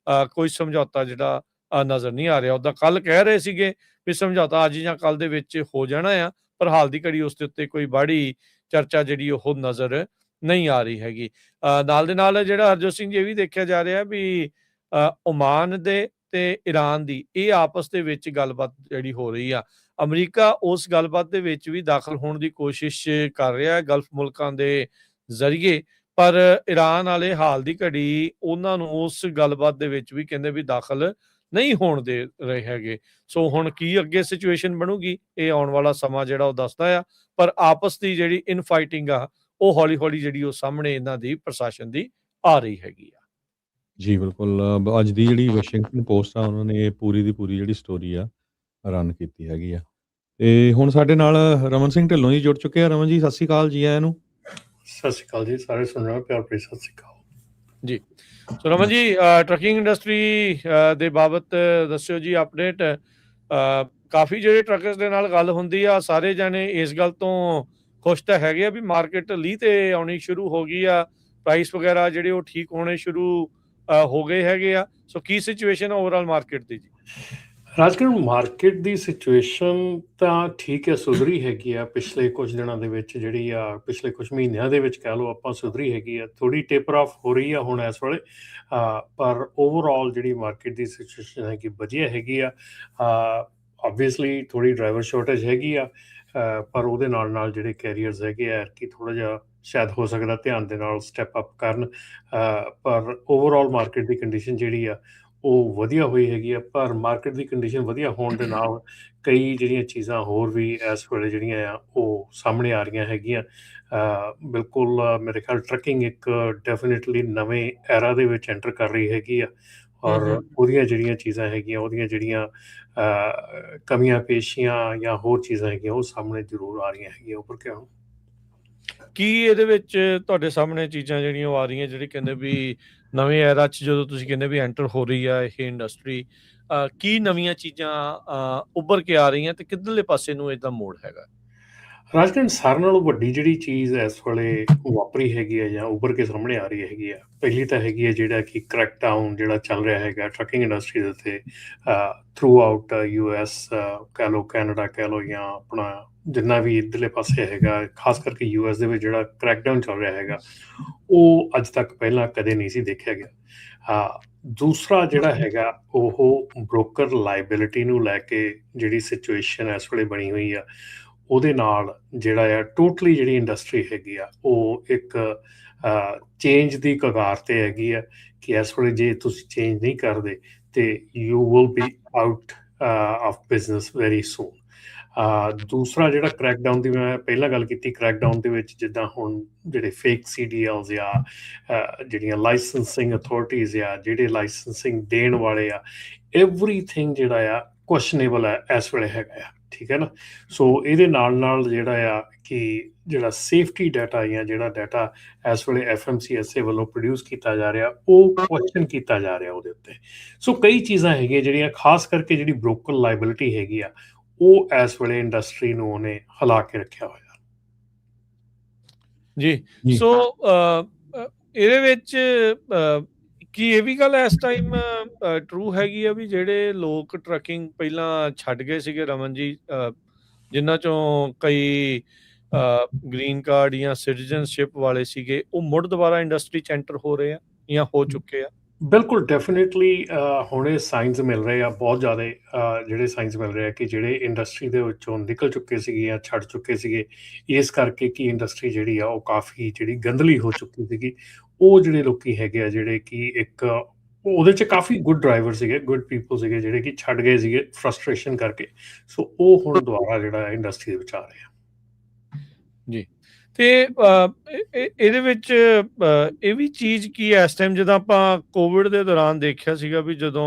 ਕੋਈ ਸਮਝੌਤਾ ਜਿਹੜਾ ਨਜ਼ਰ ਨਹੀਂ ਆ ਰਿਹਾ। ਉੱਦਾਂ ਕੱਲ੍ਹ ਕਹਿ ਰਹੇ ਸੀਗੇ ਵੀ ਸਮਝੌਤਾ ਅੱਜ ਜਾਂ ਕੱਲ੍ਹ ਦੇ ਵਿੱਚ ਹੋ ਜਾਣਾ ਆ, ਪਰ ਹਾਲ ਦੀ ਘੜੀ ਉਸ ਦੇ ਉੱਤੇ ਕੋਈ ਬਾਹੜੀ ਚਰਚਾ ਜਿਹੜੀ ਉਹ ਨਜ਼ਰ ਨਹੀਂ ਆ ਰਹੀ ਹੈਗੀ। ਨਾਲ ਦੇ ਨਾਲ ਜਿਹੜਾ ਹਰਜੋਤ ਸਿੰਘ ਜੀ, ਇਹ ਵੀ ਦੇਖਿਆ ਜਾ ਰਿਹਾ ਵੀ ਓਮਾਨ ਦੇ ਤੇ ਈਰਾਨ ਦੀ ਇਹ ਆਪਸ ਦੇ ਵਿੱਚ ਗੱਲਬਾਤ ਜਿਹੜੀ ਹੋ ਰਹੀ ਆ, ਅਮਰੀਕਾ ਉਸ ਗੱਲਬਾਤ ਦੇ ਵਿੱਚ ਵੀ ਦਾਖਲ ਹੋਣ ਦੀ ਕੋਸ਼ਿਸ਼ ਕਰ ਰਿਹਾ ਹੈ ਗਲਫ ਮੁਲਕਾਂ ਦੇ ਜ਼ਰੀਏ, ਪਰ ਈਰਾਨ ਵਾਲੇ ਹਾਲ ਦੀ ਘੜੀ ਉਹਨਾਂ ਨੂੰ ਉਸ ਗੱਲਬਾਤ ਦੇ ਵਿੱਚ ਵੀ ਕਹਿੰਦੇ ਵੀ ਦਾਖਲ ਨਹੀਂ ਹੋਣ ਦੇ ਰਹੇ ਹੈਗੇ। ਸੋ ਹੁਣ ਕੀ ਅੱਗੇ ਸਿਚੁਏਸ਼ਨ ਬਣੂਗੀ, ਇਹ ਆਉਣ ਵਾਲਾ ਸਮਾਂ ਜਿਹੜਾ ਉਹ ਦੱਸਦਾ ਆ, ਪਰ ਆਪਸ ਦੀ ਜਿਹੜੀ ਇਨ ਫਾਈਟਿੰਗ ਆ ਉਹ ਹੌਲੀ-ਹੌਲੀ ਜਿਹੜੀ ਉਹ ਸਾਹਮਣੇ ਇਹਨਾਂ ਦੀ ਪ੍ਰਸ਼ਾਸਨ ਦੀ ਆ ਰਹੀ ਹੈਗੀ ਆ। ਜੀ, ਬਿਲਕੁਲ। ਅੱਜ ਦੀ ਜਿਹੜੀ ਵਾਸ਼ਿੰਗਟਨ ਪੋਸਟ ਆ, ਉਹਨਾਂ ਨੇ ਪੂਰੀ ਦੀ ਪੂਰੀ ਜਿਹੜੀ ਸਟੋਰੀ ਆ, ਰਨ ਕੀਤੀ ਹੈਗੀ ਆ। ਤੇ ਹੁਣ ਸਾਡੇ ਨਾਲ ਰਮਨ ਸਿੰਘ ਢਿੱਲੋਂ ਜੀ ਜੁੜ ਚੁੱਕੇ ਆ। ਰਮਨ ਜੀ, ਸਤਿ ਸ਼੍ਰੀ ਅਕਾਲ, ਜੀ ਆਇਆਂ ਨੂੰ। ਸਤਿ ਸ਼੍ਰੀ ਅਕਾਲ ਜੀ, ਸਾਰੇ ਸੁਣ ਰਹੇ ਹੋ, ਪਿਆਰ ਭਰੀ ਸਤਿ ਸ਼੍ਰੀ ਅਕਾਲ ਜੀ। ਸੋ ਰਮਨ ਜੀ, ਟਰੱਕਿੰਗ ਇੰਡਸਟਰੀ ਦੇ ਬਾਬਤ ਦੱਸਿਓ ਜੀ ਅਪਡੇਟ। ਕਾਫੀ ਜਿਹੜੇ ਟਰੱਕਰਸ ਦੇ ਨਾਲ ਗੱਲ ਹੁੰਦੀ ਆ, ਸਾਰੇ ਜਾਣੇ ਇਸ ਗੱਲ ਤੋਂ ਖੁਸ਼ ਤਾਂ ਹੈਗੇ ਆ ਵੀ ਮਾਰਕੀਟ ਲੀਹ ਤੇ ਆਉਣੀ ਸ਼ੁਰੂ ਹੋ ਗਈ ਆ, ਪ੍ਰਾਈਸ ਵਗੈਰਾ ਜਿਹੜੇ ਉਹ ਠੀਕ ਹੋਣੇ ਸ਼ੁਰੂ ਹੋ ਗਏ ਹੈਗੇ ਆ। ਸੋ ਕੀ ਸਿਚੁਏਸ਼ਨ ਓਵਰਆਲ ਮਾਰਕੀਟ ਦੀ ਜੀ? ਰਾਜਕਰਨ, ਮਾਰਕੀਟ ਦੀ ਸਿਚੁਏਸ਼ਨ ਤਾਂ ਠੀਕ ਹੈ, ਸੁਧਰੀ ਹੈਗੀ ਆ ਪਿਛਲੇ ਕੁਝ ਦਿਨਾਂ ਦੇ ਵਿੱਚ, ਜਿਹੜੀ ਆ ਪਿਛਲੇ ਕੁਝ ਮਹੀਨਿਆਂ ਦੇ ਵਿੱਚ ਕਹਿ ਲਓ ਆਪਾਂ, ਸੁਧਰੀ ਹੈਗੀ ਆ, ਥੋੜੀ ਟੇਪਰ ਆਫ ਹੋ ਰਹੀ ਆ ਹੁਣ ਇਸ ਵੇਲੇ, ਪਰ ਓਵਰਆਲ ਜਿਹੜੀ ਮਾਰਕੀਟ ਦੀ ਸਿਚੁਏਸ਼ਨ ਹੈਗੀ ਵਧੀਆ ਹੈਗੀ ਆ। ਓਬਵੀਅਸਲੀ ਥੋੜੀ ਡਰਾਈਵਰ ਸ਼ਾਰਟੇਜ ਹੈਗੀ ਆ, ਪਰ ਉਹਦੇ ਨਾਲ ਨਾਲ ਜਿਹੜੇ ਕੈਰੀਅਰਸ ਹੈਗੇ ਆ ਕਿ ਥੋੜਾ ਜਿਹਾ ਸ਼ਾਇਦ ਹੋ ਸਕਦਾ ਧਿਆਨ ਦੇ ਨਾਲ ਸਟੈਪ ਅਪ ਕਰਨ, ਪਰ ਓਵਰਆਲ ਮਾਰਕੀਟ ਦੀ ਕੰਡੀਸ਼ਨ ਜਿਹੜੀ ਆ ਉਹ ਵਧੀਆ ਹੋਈ ਹੈਗੀ ਆ। ਪਰ ਮਾਰਕੀਟ ਦੀ ਕੰਡੀਸ਼ਨ ਵਧੀਆ ਹੋਣ ਦੇ ਨਾਲ ਕਈ ਜਿਹੜੀਆਂ ਚੀਜ਼ਾਂ ਹੋਰ ਵੀ ਇਸ ਵੇਲੇ ਜਿਹੜੀਆਂ ਆ ਉਹ ਸਾਹਮਣੇ ਆ ਰਹੀਆਂ ਹੈਗੀਆਂ। ਬਿਲਕੁਲ ਮੇਰੇ ਖਿਆਲ ਟਰੱਕਿੰਗ ਇੱਕ ਡੈਫੀਨੇਟਲੀ ਨਵੇਂ ਐਰਾ ਦੇ ਵਿੱਚ ਐਂਟਰ ਕਰ ਰਹੀ ਹੈਗੀ ਆ, ਔਰ ਉਹਦੀਆਂ ਜਿਹੜੀਆਂ ਚੀਜ਼ਾਂ ਹੈਗੀਆਂ, ਉਹਦੀਆਂ ਜਿਹੜੀਆਂ ਕਮੀਆਂ ਪੇਸ਼ੀਆਂ ਜਾਂ ਹੋਰ ਚੀਜ਼ਾਂ ਹੈਗੀਆਂ ਉਹ ਸਾਹਮਣੇ ਜ਼ਰੂਰ ਆ ਰਹੀਆਂ ਹੈਗੀਆਂ ਉੱਪਰ ਕਿਉਂ। ਕੀ ਇਹਦੇ ਵਿੱਚ ਤੁਹਾਡੇ ਸਾਹਮਣੇ ਚੀਜ਼ਾਂ ਜਿਹੜੀਆਂ ਉਹ ਆ ਰਹੀਆਂ, ਜਿਹੜੇ ਕਹਿੰਦੇ ਵੀ ਨਵੇਂ ਐਰਾ 'ਚ ਜਦੋਂ ਤੁਸੀਂ ਕਹਿੰਦੇ ਵੀ ਐਂਟਰ ਹੋ ਰਹੀ ਆ ਇਹ ਇੰਡਸਟਰੀ, ਕੀ ਨਵੀਆਂ ਚੀਜ਼ਾਂ ਉੱਭਰ ਕੇ ਆ ਰਹੀਆਂ ਤੇ ਕਿੱਧਰਲੇ ਪਾਸੇ ਨੂੰ ਇਹਦਾ ਮੋੜ ਹੈਗਾ? ਰਾਜਕਰਨ, ਸਾਰਿਆਂ ਨਾਲੋਂ ਵੱਡੀ ਜਿਹੜੀ ਚੀਜ਼ ਇਸ ਵੇਲੇ ਵਾਪਰੀ ਹੈਗੀ ਹੈ ਜਾਂ ਉੱਭਰ ਕੇ ਸਾਹਮਣੇ ਆ ਰਹੀ ਹੈਗੀ ਆ, ਪਹਿਲੀ ਤਾਂ ਹੈਗੀ ਹੈ ਜਿਹੜਾ ਕਿ ਕ੍ਰੈਕਡਾਊਨ ਜਿਹੜਾ ਚੱਲ ਰਿਹਾ ਹੈਗਾ ਟਰੱਕਿੰਗ ਇੰਡਸਟਰੀ ਦੇ ਉੱਤੇ ਥਰੂ ਆਊਟ US ਕਹਿ ਲਓ, ਕੈਨੇਡਾ ਕਹਿ ਲਓ, ਜਾਂ ਆਪਣਾ ਜਿੰਨਾ ਵੀ ਇੱਧਰਲੇ ਪਾਸੇ ਹੈਗਾ, ਖਾਸ ਕਰਕੇ US ਦੇ ਵਿੱਚ ਜਿਹੜਾ ਕ੍ਰੈਕਡਾਊਨ ਚੱਲ ਰਿਹਾ ਹੈਗਾ ਉਹ ਅੱਜ ਤੱਕ ਪਹਿਲਾਂ ਕਦੇ ਨਹੀਂ ਸੀ ਦੇਖਿਆ ਗਿਆ। ਦੂਸਰਾ ਜਿਹੜਾ ਹੈਗਾ ਉਹ ਬ੍ਰੋਕਰ ਲਾਇਬਿਲਿਟੀ ਨੂੰ ਲੈ ਕੇ ਜਿਹੜੀ ਸਿਚੁਏਸ਼ਨ ਇਸ ਵੇਲੇ ਬਣੀ ਹੋਈ ਆ, ਉਹਦੇ ਨਾਲ ਜਿਹੜਾ ਆ ਟੋਟਲੀ ਜਿਹੜੀ ਇੰਡਸਟਰੀ ਹੈਗੀ ਆ ਉਹ ਇੱਕ ਚੇਂਜ ਦੀ ਕਗਾਰ ਤੇ ਹੈਗੀ ਆ ਕਿ ਇਸ ਵੇਲੇ ਜੇ ਤੁਸੀਂ ਚੇਂਜ ਨਹੀਂ ਕਰਦੇ ਤੇ you will be out of business very soon. ਦੂਸਰਾ ਜਿਹੜਾ ਕ੍ਰੈਕਡਾਊਨ ਦੀ ਮੈਂ ਪਹਿਲਾਂ ਗੱਲ ਕੀਤੀ, ਕ੍ਰੈਕਡਾਊਨ ਦੇ ਵਿੱਚ ਜਿੱਦਾਂ ਹੁਣ ਜਿਹੜੇ ਫੇਕ CDLs ਜਾਂ ਜਿਹੜੀਆਂ ਲਾਇਸੈਂਸਿੰਗ ਅਥਾਰਟੀਜ਼ ਆ, ਜਿਹੜੇ ਲਾਇਸੈਂਸਿੰਗ ਦੇਣ ਵਾਲੇ ਆ, ਐਵਰੀਥਿੰਗ ਜਿਹੜਾ ਆ ਕੁਐਸਚਨੇਬਲ ਹੈ ਇਸ ਵੇਲੇ ਹੈਗਾ ਆ, ਠੀਕ ਹੈ ਨਾ। ਸੋ ਇਹਦੇ ਨਾਲ ਨਾਲ ਜਿਹੜਾ ਆ ਕਿ ਜਿਹੜਾ ਸੇਫਟੀ ਡਾਟਾ ਜਾਂ ਜਿਹੜਾ ਡਾਟਾ ਇਸ ਵੇਲੇ FMCSA ਵੱਲੋਂ ਪ੍ਰੋਡਿਊਸ ਕੀਤਾ ਜਾ ਰਿਹਾ ਉਹ ਕੁਐਸਚਨ ਕੀਤਾ ਜਾ ਰਿਹਾ ਉਹਦੇ ਉੱਤੇ। ਸੋ ਕਈ ਚੀਜ਼ਾਂ ਹੈਗੀਆਂ ਜਿਹੜੀਆਂ ਖਾਸ ਕਰਕੇ ਜਿਹੜੀ ਬ੍ਰੋਕਰ ਲਾਇਬਿਲਿਟੀ ਹੈਗੀ ਆ ਉਹ ਇਸ ਵੇਲੇ ਇੰਡਸਟਰੀ ਨੂੰ ਉਹਨੇ ਹਿਲਾ ਕੇ ਰੱਖਿਆ ਹੋਇਆ ਜੀ। ਸੋ ਇਹਦੇ ਵਿੱਚ ਕੀ ਇਹ ਵੀ ਗੱਲ ਇਸ ਟਾਈਮ ਟਰੂ ਹੈਗੀ ਆ ਵੀ ਜਿਹੜੇ ਲੋਕ ਟਰੱਕਿੰਗ ਪਹਿਲਾਂ ਛੱਡ ਗਏ ਸੀਗੇ ਰਮਨ ਜੀ, ਜਿਨ੍ਹਾਂ ਚੋਂ ਕਈ ਗ੍ਰੀਨ ਕਾਰਡ ਜਾਂ ਸਿਟੀਜ਼ਨਸ਼ਿਪ ਵਾਲੇ ਸੀਗੇ, ਉਹ ਮੁੜ ਦੁਬਾਰਾ ਇੰਡਸਟਰੀ 'ਚ ਐਂਟਰ ਹੋ ਰਹੇ ਆ ਜਾਂ ਹੋ ਚੁੱਕੇ ਆ? ਬਿਲਕੁਲ, ਡੈਫੀਨੇਟਲੀ ਹੁਣੇ ਸਾਈਨਸ ਮਿਲ ਰਹੇ ਆ, ਬਹੁਤ ਜ਼ਿਆਦਾ ਜਿਹੜੇ ਸਾਈਨਸ ਮਿਲ ਰਹੇ ਆ ਕਿ ਜਿਹੜੇ ਇੰਡਸਟਰੀ ਦੇ ਵਿੱਚੋਂ ਨਿਕਲ ਚੁੱਕੇ ਸੀਗੇ ਜਾਂ ਛੱਡ ਚੁੱਕੇ ਸੀਗੇ, ਇਸ ਕਰਕੇ ਕਿ ਇੰਡਸਟਰੀ ਜਿਹੜੀ ਆ ਉਹ ਕਾਫੀ ਜਿਹੜੀ ਗੰਦਲੀ ਹੋ ਚੁੱਕੀ ਸੀਗੀ। ਉਹ ਜਿਹੜੇ ਲੋਕੀ ਹੈਗੇ ਆ ਜਿਹੜੇ ਕਿ ਇੱਕ ਉਹਦੇ 'ਚ ਕਾਫੀ ਗੁੱਡ ਡਰਾਈਵਰ ਸੀਗੇ, ਗੁੱਡ ਪੀਪਲ ਸੀਗੇ ਜਿਹੜੇ ਕਿ ਛੱਡ ਗਏ ਸੀਗੇ ਫਰਸਟ੍ਰੇਸ਼ਨ ਕਰਕੇ, ਸੋ ਉਹ ਹੁਣ ਦੁਬਾਰਾ ਜਿਹੜਾ ਇੰਡਸਟਰੀ ਦੇ ਵਿੱਚ ਆ ਰਹੇ ਆ ਜੀ। ਤੇ ਇਹਦੇ ਵਿੱਚ ਇਹ ਵੀ ਚੀਜ਼ ਕੀ ਇਸ ਟਾਈਮ ਜਦੋਂ ਆਪਾਂ ਕੋਵਿਡ ਦੇ ਦੌਰਾਨ ਦੇਖਿਆ ਸੀਗਾ ਵੀ ਜਦੋਂ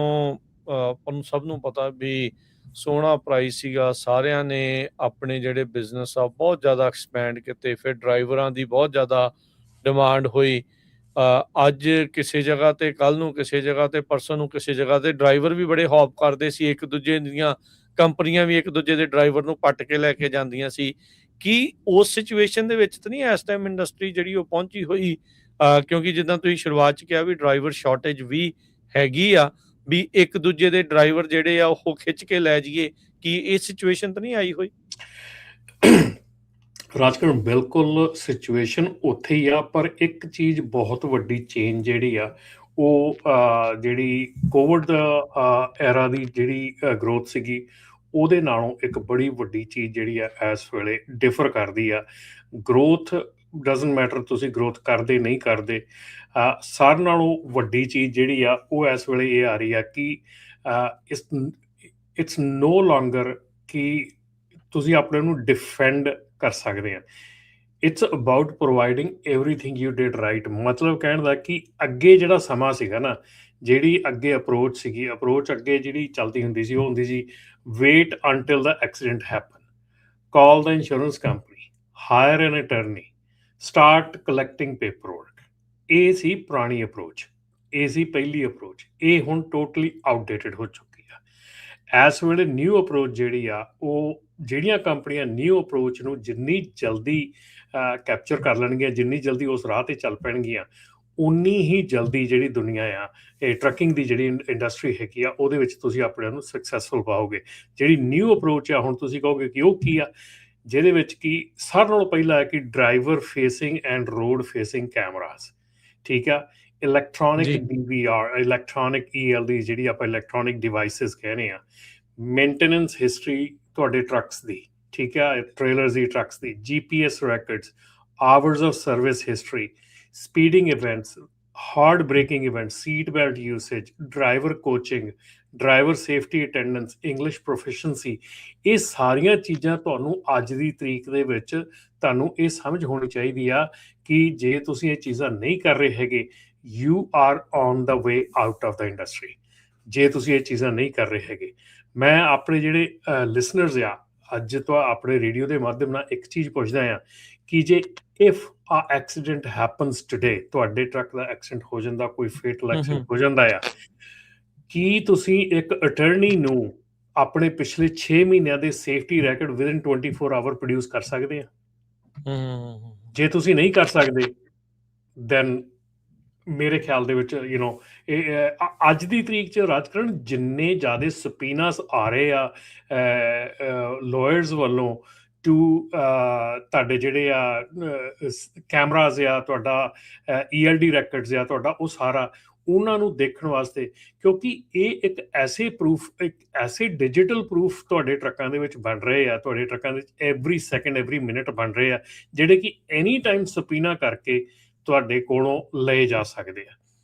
ਆਪਾਂ ਨੂੰ ਸਭ ਨੂੰ ਪਤਾ ਵੀ ਸੋਹਣਾ ਪ੍ਰਾਈਸ ਸੀਗਾ। ਸਾਰਿਆਂ ਨੇ ਆਪਣੇ ਜਿਹੜੇ ਬਿਜ਼ਨਸ ਆ ਬਹੁਤ ਜ਼ਿਆਦਾ ਐਕਸਪੈਂਡ ਕੀਤੇ। ਫਿਰ ਡਰਾਈਵਰਾਂ ਦੀ ਬਹੁਤ ਜ਼ਿਆਦਾ ਡਿਮਾਂਡ ਹੋਈ। ਅੱਜ ਕਿਸੇ ਜਗ੍ਹਾ 'ਤੇ, ਕੱਲ੍ਹ ਨੂੰ ਕਿਸੇ ਜਗ੍ਹਾ 'ਤੇ, ਪਰਸੋਂ ਨੂੰ ਕਿਸੇ ਜਗ੍ਹਾ 'ਤੇ ਡਰਾਈਵਰ ਵੀ ਬੜੇ ਹੌਪ ਕਰਦੇ ਸੀ। ਇੱਕ ਦੂਜੇ ਦੀਆਂ ਕੰਪਨੀਆਂ ਵੀ ਇੱਕ ਦੂਜੇ ਦੇ ਡਰਾਈਵਰ ਨੂੰ ਪੱਟ ਕੇ ਲੈ ਕੇ ਜਾਂਦੀਆਂ ਸੀ। ਕੀ ਉਸ ਸਿਚੁਏਸ਼ਨ ਦੇ ਵਿੱਚ ਤਾਂ ਨਹੀਂ ਇਸ ਟਾਈਮ ਇੰਡਸਟਰੀ ਜਿਹੜੀ ਉਹ ਪਹੁੰਚੀ ਹੋਈ? ਕਿਉਂਕਿ ਜਿੱਦਾਂ ਤੁਸੀਂ ਸ਼ੁਰੂਆਤ 'ਚ ਕਿਹਾ ਵੀ ਡਰਾਈਵਰ ਸ਼ਾਰਟੇਜ ਵੀ ਹੈਗੀ ਆ, ਵੀ ਇੱਕ ਦੂਜੇ ਦੇ ਡਰਾਈਵਰ ਜਿਹੜੇ ਆ ਉਹ ਖਿੱਚ ਕੇ ਲੈ ਜਾਈਏ। ਕੀ ਇਹ ਸਿਚੁਏਸ਼ਨ ਤਾਂ ਨਹੀਂ ਆਈ ਹੋਈ? ਰਾਜਕਰਨ, ਬਿਲਕੁਲ ਸਿਚੁਏਸ਼ਨ ਉੱਥੇ ਹੀ ਆ, ਪਰ ਇੱਕ ਚੀਜ਼ ਬਹੁਤ ਵੱਡੀ ਚੇਂਜ ਜਿਹੜੀ ਆ ਉਹ ਜਿਹੜੀ ਕੋਵਿਡ ਐਰਾ ਦੀ ਜਿਹੜੀ ਗਰੋਥ ਸੀਗੀ ਉਹਦੇ ਨਾਲੋਂ ਇੱਕ ਬੜੀ ਵੱਡੀ ਚੀਜ਼ ਜਿਹੜੀ ਆ ਇਸ ਵੇਲੇ ਡਿਫਰ ਕਰਦੀ ਆ। ਗਰੋਥ ਡਜ਼ਨਟ ਮੈਟਰ ਤੁਸੀਂ ਗਰੋਥ ਕਰਦੇ ਨਹੀਂ ਕਰਦੇ, ਸਾਰਿਆਂ ਨਾਲੋਂ ਵੱਡੀ ਚੀਜ਼ ਜਿਹੜੀ ਆ ਉਹ ਇਸ ਵੇਲੇ ਇਹ ਆ ਰਹੀ ਆ ਕਿ ਇਟਸ ਨੋ ਲੋਂਗਰ ਕਿ ਤੁਸੀਂ ਆਪਣੇ ਨੂੰ ਡਿਫੈਂਡ ਕਰ ਸਕਦੇ ਆ। It's about providing everything you did right. ਮਤਲਬ ਕਹਿਣ ਦਾ ਕਿ ਅੱਗੇ ਜਿਹੜਾ ਸਮਾਂ ਸੀਗਾ ਨਾ, ਜਿਹੜੀ ਅੱਗੇ ਅਪਰੋਚ ਸੀਗੀ, ਅਪਰੋਚ ਅੱਗੇ ਜਿਹੜੀ ਚੱਲਦੀ ਹੁੰਦੀ ਸੀ ਉਹ ਹੁੰਦੀ ਸੀ wait until the accident happen, call the insurance company, hire an attorney, start collecting paper work. ਇਹ ਸੀ ਪੁਰਾਣੀ ਅਪਰੋਚ, ਇਹ ਸੀ ਪਹਿਲੀ ਅਪਰੋਚ। ਇਹ ਹੁਣ ਟੋਟਲੀ ਆਊਟਡੇਟਡ ਹੋ ਚੁੱਕੀ ਆ। ਇਸ ਵੇਲੇ ਨਿਊ ਅਪਰੋਚ ਜਿਹੜੀ ਆ ਉਹ ਜਿਹੜੀਆਂ ਕੰਪਨੀਆਂ ਨਿਊ ਅਪਰੋਚ ਨੂੰ ਜਿੰਨੀ ਜਲਦੀ ਕੈਪਚਰ ਕਰ ਲੈਣਗੀਆਂ, ਜਿੰਨੀ ਜਲਦੀ ਉਸ ਰਾਹ 'ਤੇ ਚੱਲ ਪੈਣਗੀਆਂ, ਉਨੀ ਹੀ ਜਲਦੀ ਜਿਹੜੀ ਦੁਨੀਆ ਆ, ਇਹ ਟਰੱਕਿੰਗ ਦੀ ਜਿਹੜੀ ਇੰਡਸਟਰੀ ਹੈਗੀ ਆ ਉਹਦੇ ਵਿੱਚ ਤੁਸੀਂ ਆਪਣੇ ਨੂੰ ਸਕਸੈਸਫੁਲ ਪਾਓਗੇ। ਜਿਹੜੀ ਨਿਊ ਅਪਰੋਚ ਆ ਹੁਣ ਤੁਸੀਂ ਕਹੋਗੇ ਕਿ ਉਹ ਕੀ ਆ, ਜਿਹਦੇ ਵਿੱਚ ਕਿ ਸਾਰਿਆਂ ਨਾਲੋਂ ਪਹਿਲਾਂ ਹੈ ਕਿ driver facing and road facing cameras, ਠੀਕ ਆ, ਇਲੈਕਟ੍ਰੋਨਿਕ DVR, ਇਲੈਕਟ੍ਰੋਨਿਕ ELD, ਜਿਹੜੀ ਆਪਾਂ ਇਲੈਕਟ੍ਰੋਨਿਕ ਡਿਵਾਈਸਿਸ ਕਹਿੰਦੇ ਆ, ਮੇਨਟੇਨੈਂਸ ਹਿਸਟਰੀ ਤੁਹਾਡੇ ਟਰੱਕਸ ਦੀ, ਠੀਕ ਆ, trailers the, trucks the, GPS records, hours of service history, speeding events, hard breaking events, seat belt usage, driver coaching, driver safety attendance, English proficiency. ਇਹ ਸਾਰੀਆਂ ਚੀਜ਼ਾਂ ਤੁਹਾਨੂੰ ਅੱਜ ਦੀ ਤਰੀਕ ਦੇ ਵਿੱਚ ਤੁਹਾਨੂੰ ਇਹ ਸਮਝ ਹੋਣੀ ਚਾਹੀਦੀ ਆ ਕਿ ਜੇ ਤੁਸੀਂ ਇਹ ਚੀਜ਼ਾਂ ਨਹੀਂ ਕਰ ਰਹੇ ਹੈਗੇ, you are on the way out of the industry. ਜੇ ਤੁਸੀਂ ਇਹ ਚੀਜ਼ਾਂ ਨਹੀਂ ਕਰ ਰਹੇ ਹੈਗੇ, ਮੈਂ ਆਪਣੇ ਜਿਹੜੇ ਲਿਸਨਰਸ ਆ ਅੱਜ ਤੋਂ ਆਪਣੇ ਰੇਡੀਓ ਦੇ ਮਾਧਿਅਮ ਨਾਲ ਇੱਕ ਚੀਜ਼ ਪੁੱਛਦਾ ਆ ਕਿ ਜੇ ਇਫ ਆ ਐਕਸੀਡੈਂਟ ਹੈਪਨਸ ਟੁਡੇ, ਤੁਹਾਡੇ ਟਰੱਕ ਦਾ ਐਕਸੀਡੈਂਟ ਹੋ ਜਾਂਦਾ, ਕੋਈ ਫੇਟਲ ਐਕਸੀਡੈਂਟ ਹੋ ਜਾਂਦਾ ਆ, ਕੀ ਤੁਸੀਂ ਇੱਕ ਅਟਰਨੀ ਨੂੰ ਆਪਣੇ ਪਿਛਲੇ 6 ਮਹੀਨਿਆਂ ਦੇ ਸੇਫਟੀ ਰੈਕਡ ਵਿਦਨ 24 ਆਵਰ ਪ੍ਰੋਡਿਊਸ ਕਰ ਸਕਦੇ ਆ? ਜੇ ਤੁਸੀਂ ਨਹੀਂ ਕਰ ਸਕਦੇ, ਦੈਨ ਮੇਰੇ ਖਿਆਲ ਦੇ ਵਿੱਚ ਅੱਜ ਦੀ ਤਰੀਕ 'ਚ ਰਾਜਕਰਨ ਜਿੰਨੇ ਜ਼ਿਆਦਾ ਸਪੀਨਾਸ ਆ ਰਹੇ ਆ ਲਾਇਰਸ ਵੱਲੋਂ ਟੂ ਤੁਹਾਡੇ ਜਿਹੜੇ ਆ ਕੈਮਰਾਜ਼ ਆ, ਤੁਹਾਡਾ ELD ਰੈਕਰਡਸ ਆ, ਤੁਹਾਡਾ ਉਹ ਸਾਰਾ ਉਹਨਾਂ ਨੂੰ ਦੇਖਣ ਵਾਸਤੇ, ਕਿਉਂਕਿ ਇਹ ਇੱਕ ਐਸੇ ਪ੍ਰੂਫ, ਇੱਕ ਐਸੇ ਡਿਜੀਟਲ ਪ੍ਰੂਫ ਤੁਹਾਡੇ ਟਰੱਕਾਂ ਦੇ ਵਿੱਚ ਬਣ ਰਹੇ ਆ, ਤੁਹਾਡੇ ਟਰੱਕਾਂ ਦੇ ਵਿੱਚ ਐਵਰੀ ਸੈਕਿੰਡ ਐਵਰੀ ਮਿੰਟ ਬਣ ਰਹੇ ਆ, ਜਿਹੜੇ ਕਿ ਐਨੀ ਟਾਈਮ ਸਪੀਨਾ ਕਰਕੇ ਤੁਹਾਡੇ ਕੋਲੋਂ ਲਏ ਜਾ ਸਕਦੇ ਆ।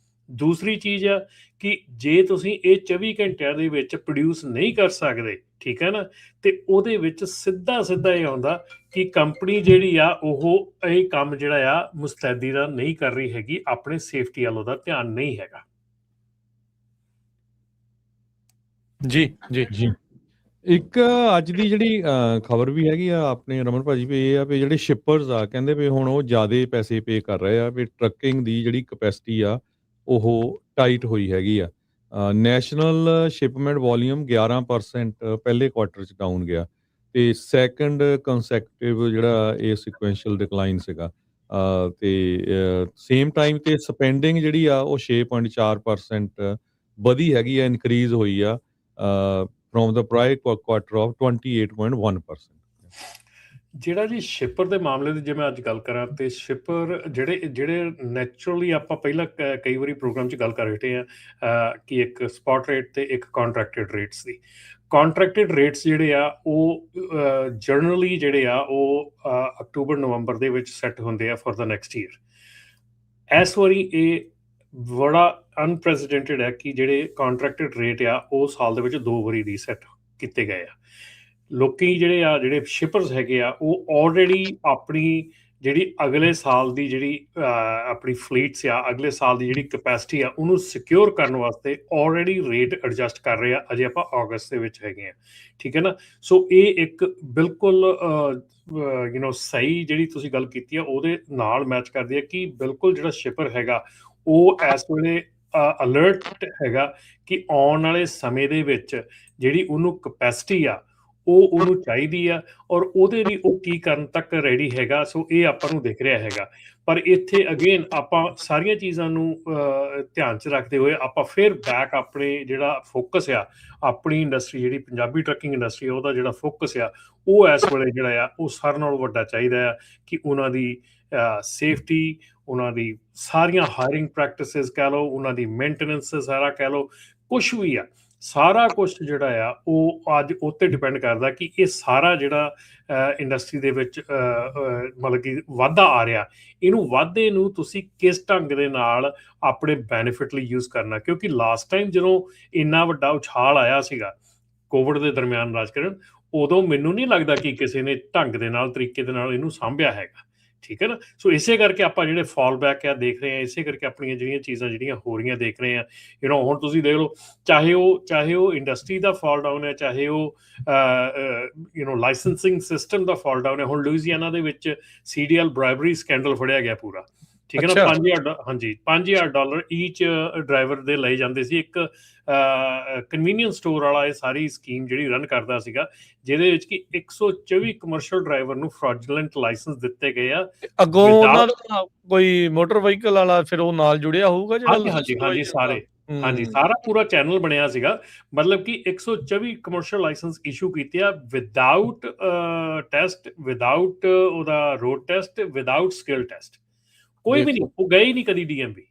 ਦੂਸਰੀ ਚੀਜ਼ ਆ ਕਿ ਜੇ ਤੁਸੀਂ ਇਹ 24 ਘੰਟਿਆਂ ਦੇ ਵਿੱਚ ਪ੍ਰੋਡਿਊਸ ਨਹੀਂ ਕਰ ਸਕਦੇ, ਠੀਕ ਹੈ ਨਾ, ਤੇ ਉਹਦੇ ਵਿੱਚ ਸਿੱਧਾ ਇਹ ਆਉਂਦਾ ਕਿ ਕੰਪਨੀ ਜਿਹੜੀ ਆ ਉਹ ਇਹ ਕੰਮ ਜਿਹੜਾ ਆ ਮੁਸਤੈਦੀ ਦਾ ਨਹੀਂ ਕਰ ਰਹੀ ਹੈਗੀ, ਆਪਣੇ ਸੇਫਟੀ ਵੱਲ ਉਹਦਾ ਧਿਆਨ ਨਹੀਂ ਹੈਗਾ। ਜੀ ਇੱਕ ਅੱਜ ਦੀ ਜਿਹੜੀ ਖਬਰ ਵੀ ਹੈਗੀ ਆ ਆਪਣੇ ਰਮਨ ਭਾਜੀ ਵੀ, ਇਹ ਆ ਵੀ ਜਿਹੜੇ ਸ਼ਿਪਰਸ ਆ ਕਹਿੰਦੇ ਵੀ ਹੁਣ ਉਹ ਜ਼ਿਆਦਾ ਪੈਸੇ ਪੇ ਕਰ ਰਹੇ ਆ ਵੀ ਟਰੱਕਿੰਗ ਦੀ ਜਿਹੜੀ ਕਪੈਸਿਟੀ ਆ ਉਹ ਟਾਈਟ ਹੋਈ ਹੈਗੀ ਆ। ਨੈਸ਼ਨਲ ਸ਼ਿਪਮੈਂਟ ਵੋਲੀਅਮ 11% ਪਹਿਲੇ ਕੁਆਟਰ 'ਚ ਡਾਊਨ ਗਿਆ ਤੇ ਸੈਕੰਡ ਕੰਸੈਕਟਿਵ ਜਿਹੜਾ ਇਹ ਸਿਕੁਐਂਸ਼ੀਅਲ ਡਿਕਲਾਈਨ ਸੀਗਾ। ਤੇ ਸੇਮ ਟਾਈਮ ਤੇ ਸਪੈਂਡਿੰਗ ਜਿਹੜੀ ਆ ਉਹ 6.4% ਵਧੀ ਹੈਗੀ ਆ, ਇਨਕਰੀਜ਼ ਹੋਈ ਆ from the prior quarter of 28.1%. ਜਿਹੜਾ ਜੀ ਸ਼ਿਪਰ ਦੇ ਮਾਮਲੇ ਦੀ ਜੇ ਮੈਂ ਅੱਜ ਗੱਲ ਕਰਾਂ ਤੇ ਸ਼ਿਪਰ ਜਿਹੜੇ ਨੈਚੁਰਲੀ ਆਪਾਂ ਪਹਿਲਾਂ ਕਈ ਵਾਰੀ ਪ੍ਰੋਗਰਾਮ 'ਚ ਗੱਲ ਕਰ ਰਹੇ ਆ ਕਿ ਇੱਕ ਸਪੌਟ ਰੇਟ ਤੇ ਇੱਕ ਕੰਟਰੈਕਟਡ ਰੇਟਸ ਦੀ। ਕੰਟਰੈਕਟਡ ਰੇਟਸ ਜਿਹੜੇ ਆ ਉਹ ਜਨਰਲੀ ਜਿਹੜੇ ਆ ਉਹ ਅਕਤੂਬਰ ਨਵੰਬਰ ਦੇ ਵਿੱਚ ਸੈੱਟ ਹੁੰਦੇ ਆ ਫॉर द ਨੈਕਸਟ ਈਅਰ। ਇਸ ਵਾਰੀ ਇਹ ਬੜਾ ਅਨਪ੍ਰੈਸੀਡੈਂਟਡ ਹੈ ਕਿ ਜਿਹੜੇ ਕੰਟਰੈਕਟਡ ਰੇਟ ਆ ਉਹ ਸਾਲ ਦੇ ਵਿੱਚ 2 ਵਾਰੀ ਰੀਸੈਟ ਕੀਤੇ ਗਏ ਆ। ਲੋਕੀ ਜਿਹੜੇ ਸ਼ਿਪਰਸ ਹੈਗੇ ਆ ਉਹ ਆਲਰੇਡੀ ਆਪਣੀ ਜਿਹੜੀ ਅਗਲੇ ਸਾਲ ਦੀ ਜਿਹੜੀ ਆਪਣੀ ਫਲੀਟਸ ਆ, ਅਗਲੇ ਸਾਲ ਦੀ ਜਿਹੜੀ ਕਪੈਸਿਟੀ ਆ, ਉਹਨੂੰ ਸਿਕਿਉਰ ਕਰਨ ਵਾਸਤੇ ਆਲਰੇਡੀ ਰੇਟ ਐਡਜਸਟ ਕਰ ਰਹੇ ਆ। ਅਜੇ ਆਪਾਂ ਅਗਸਤ ਦੇ ਵਿੱਚ ਹੈਗੇ ਆ, ਠੀਕ ਹੈ ਨਾ। ਸੋ ਇਹ ਇੱਕ ਬਿਲਕੁਲ ਸਹੀ ਜਿਹੜੀ ਤੁਸੀਂ ਗੱਲ ਕੀਤੀ ਆ ਉਹਦੇ ਨਾਲ ਮੈਚ ਕਰਦੀ ਹੈ ਕਿ ਬਿਲਕੁਲ ਜਿਹੜਾ ਸ਼ਿਪਰ ਹੈਗਾ ਉਹ ਇਸ ਵੇਲੇ ਅਲਰਟ ਹੈਗਾ ਕਿ ਆਉਣ ਵਾਲੇ ਸਮੇਂ ਦੇ ਵਿੱਚ ਜਿਹੜੀ ਉਹਨੂੰ ਕਪੈਸਿਟੀ ਆ ਉਹ ਉਹਨੂੰ ਚਾਹੀਦੀ ਆ, ਔਰ ਉਹਦੇ ਲਈ ਉਹ ਕੀ ਕਰਨ ਤੱਕ ਰੈਡੀ ਹੈਗਾ। ਸੋ ਇਹ ਆਪਾਂ ਨੂੰ ਦਿਖ ਰਿਹਾ ਹੈਗਾ। ਪਰ ਇੱਥੇ ਅਗੇਨ ਆਪਾਂ ਸਾਰੀਆਂ ਚੀਜ਼ਾਂ ਨੂੰ ਧਿਆਨ 'ਚ ਰੱਖਦੇ ਹੋਏ ਆਪਾਂ ਫਿਰ ਬੈਕ ਆਪਣੇ ਜਿਹੜਾ ਫੋਕਸ ਆ, ਆਪਣੀ ਇੰਡਸਟਰੀ ਜਿਹੜੀ ਪੰਜਾਬੀ ਟਰੱਕਿੰਗ ਇੰਡਸਟਰੀ ਉਹਦਾ ਜਿਹੜਾ ਫੋਕਸ ਆ ਉਹ ਇਸ ਵੇਲੇ ਜਿਹੜਾ ਆ ਉਹ ਸਾਰਿਆਂ ਨਾਲੋਂ ਵੱਡਾ ਚਾਹੀਦਾ ਆ ਕਿ ਉਹਨਾਂ ਦੀ ਸੇਫਟੀ, ਉਹਨਾਂ ਦੀ ਸਾਰੀਆਂ ਹਾਇਰਿੰਗ ਪ੍ਰੈਕਟਿਸਿਸ ਕਹਿ ਲਓ, ਉਹਨਾਂ ਦੀ ਮੇਨਟੇਨੈਂਸ ਸਾਰਾ ਕਹਿ ਲਓ, ਕੁਛ ਵੀ ਆ, ਸਾਰਾ ਕੁਛ ਜਿਹੜਾ ਆ ਉਹ ਅੱਜ ਉਹ 'ਤੇ ਡਿਪੈਂਡ ਕਰਦਾ ਕਿ ਇਹ ਸਾਰਾ ਜਿਹੜਾ ਇੰਡਸਟਰੀ ਦੇ ਵਿੱਚ ਮਤਲਬ ਕਿ ਵਾਧਾ ਆ ਰਿਹਾ, ਇਹਨੂੰ ਵਾਧੇ ਨੂੰ ਤੁਸੀਂ ਕਿਸ ਢੰਗ ਦੇ ਨਾਲ ਆਪਣੇ ਬੈਨੀਫਿਟ ਲਈ ਯੂਜ਼ ਕਰਨਾ। ਕਿਉਂਕਿ ਲਾਸਟ ਟਾਈਮ ਜਦੋਂ ਇੰਨਾ ਵੱਡਾ ਉਛਾਲ ਆਇਆ ਸੀਗਾ ਕੋਵਿਡ ਦੇ ਦਰਮਿਆਨ ਰਾਜਕਰਨ, ਉਦੋਂ ਮੈਨੂੰ ਨਹੀਂ ਲੱਗਦਾ ਕਿ ਕਿਸੇ ਨੇ ਢੰਗ ਦੇ ਨਾਲ ਤਰੀਕੇ ਦੇ ਨਾਲ ਇਹਨੂੰ ਸਾਂਭਿਆ ਹੈਗਾ, ਠੀਕ ਹੈ ਨਾ। ਸੋ ਇਸੇ ਕਰਕੇ ਆਪਾਂ ਜਿਹੜੇ ਫਾਲ ਬੈਕ ਆ ਦੇਖ ਰਹੇ ਹਾਂ, ਇਸੇ ਕਰਕੇ ਆਪਣੀਆਂ ਜਿਹੜੀਆਂ ਚੀਜ਼ਾਂ ਜਿਹੜੀਆਂ ਹੋ ਰਹੀਆਂ ਦੇਖ ਰਹੇ ਹਾਂ। ਹੁਣ ਤੁਸੀਂ ਦੇਖ ਲਓ, ਚਾਹੇ ਉਹ ਇੰਡਸਟਰੀ ਦਾ ਫਾਲ ਡਾਊਨ ਹੈ, ਚਾਹੇ ਉਹ ਲਾਇਸੈਂਸਿੰਗ ਸਿਸਟਮ ਦਾ ਫਾਲ ਡਾਊਨ ਹੈ। ਹੁਣ ਲੁਈਜ਼ੀਆਨਾ ਦੇ ਵਿੱਚ CDL ਬ੍ਰਾਈਬਰੀ ਸਕੈਂਡਲ ਫੜਿਆ ਗਿਆ ਪੂਰਾ, ਠੀਕ ਹੈ ਨਾ। $5,000 ਈਚ ਡਰਾਈਵਰ ਦੇ ਲਏ ਜਾਂਦੇ ਸੀ। ਇੱਕ ਕਨਵੀਨੀਅੰਸ ਸਟੋਰ ਵਾਲਾ ਇਹ ਸਾਰੀ ਸਕੀਮ ਜਿਹੜੀ ਰਨ ਕਰਦਾ ਸੀਗਾ, ਜਿਹਦੇ ਵਿੱਚ ਕਿ 124 ਕਮਰਸ਼ੀਅਲ ਡਰਾਈਵਰ ਨੂੰ ਫਰਾਡੂਲੈਂਟ ਲਾਇਸੈਂਸ ਦਿੱਤੇ ਗਏ ਆ। ਅੱਗੋਂ ਉਹਨਾਂ ਦਾ ਕੋਈ ਮੋਟਰ ਵਹੀਕਲ ਵਾਲਾ ਫਿਰ ਉਹ ਨਾਲ ਜੁੜਿਆ ਹੋਊਗਾ ਜਿਹੜਾ? ਹਾਂਜੀ ਸਾਰੇ, ਹਾਂਜੀ ਸਾਰਾ ਪੂਰਾ ਚੈਨਲ ਬਣਿਆ ਸੀਗਾ। ਮਤਲਬ ਕਿ 124 ਕਮਰਸ਼ੀਅਲ ਲਾਇਸੈਂਸ ਇਸ਼ੂ ਕੀਤੇ ਆ ਵਿਦਆਊਟ ਟੈਸਟ, ਵਿਦਆਊਟ ਉਹਦਾ road test, without skill test. ਕੋਈ ਵੀ ਨਹੀਂ, ਉਹ ਗਏ ਹੀ ਨਹੀਂ ਕਦੀ DMV।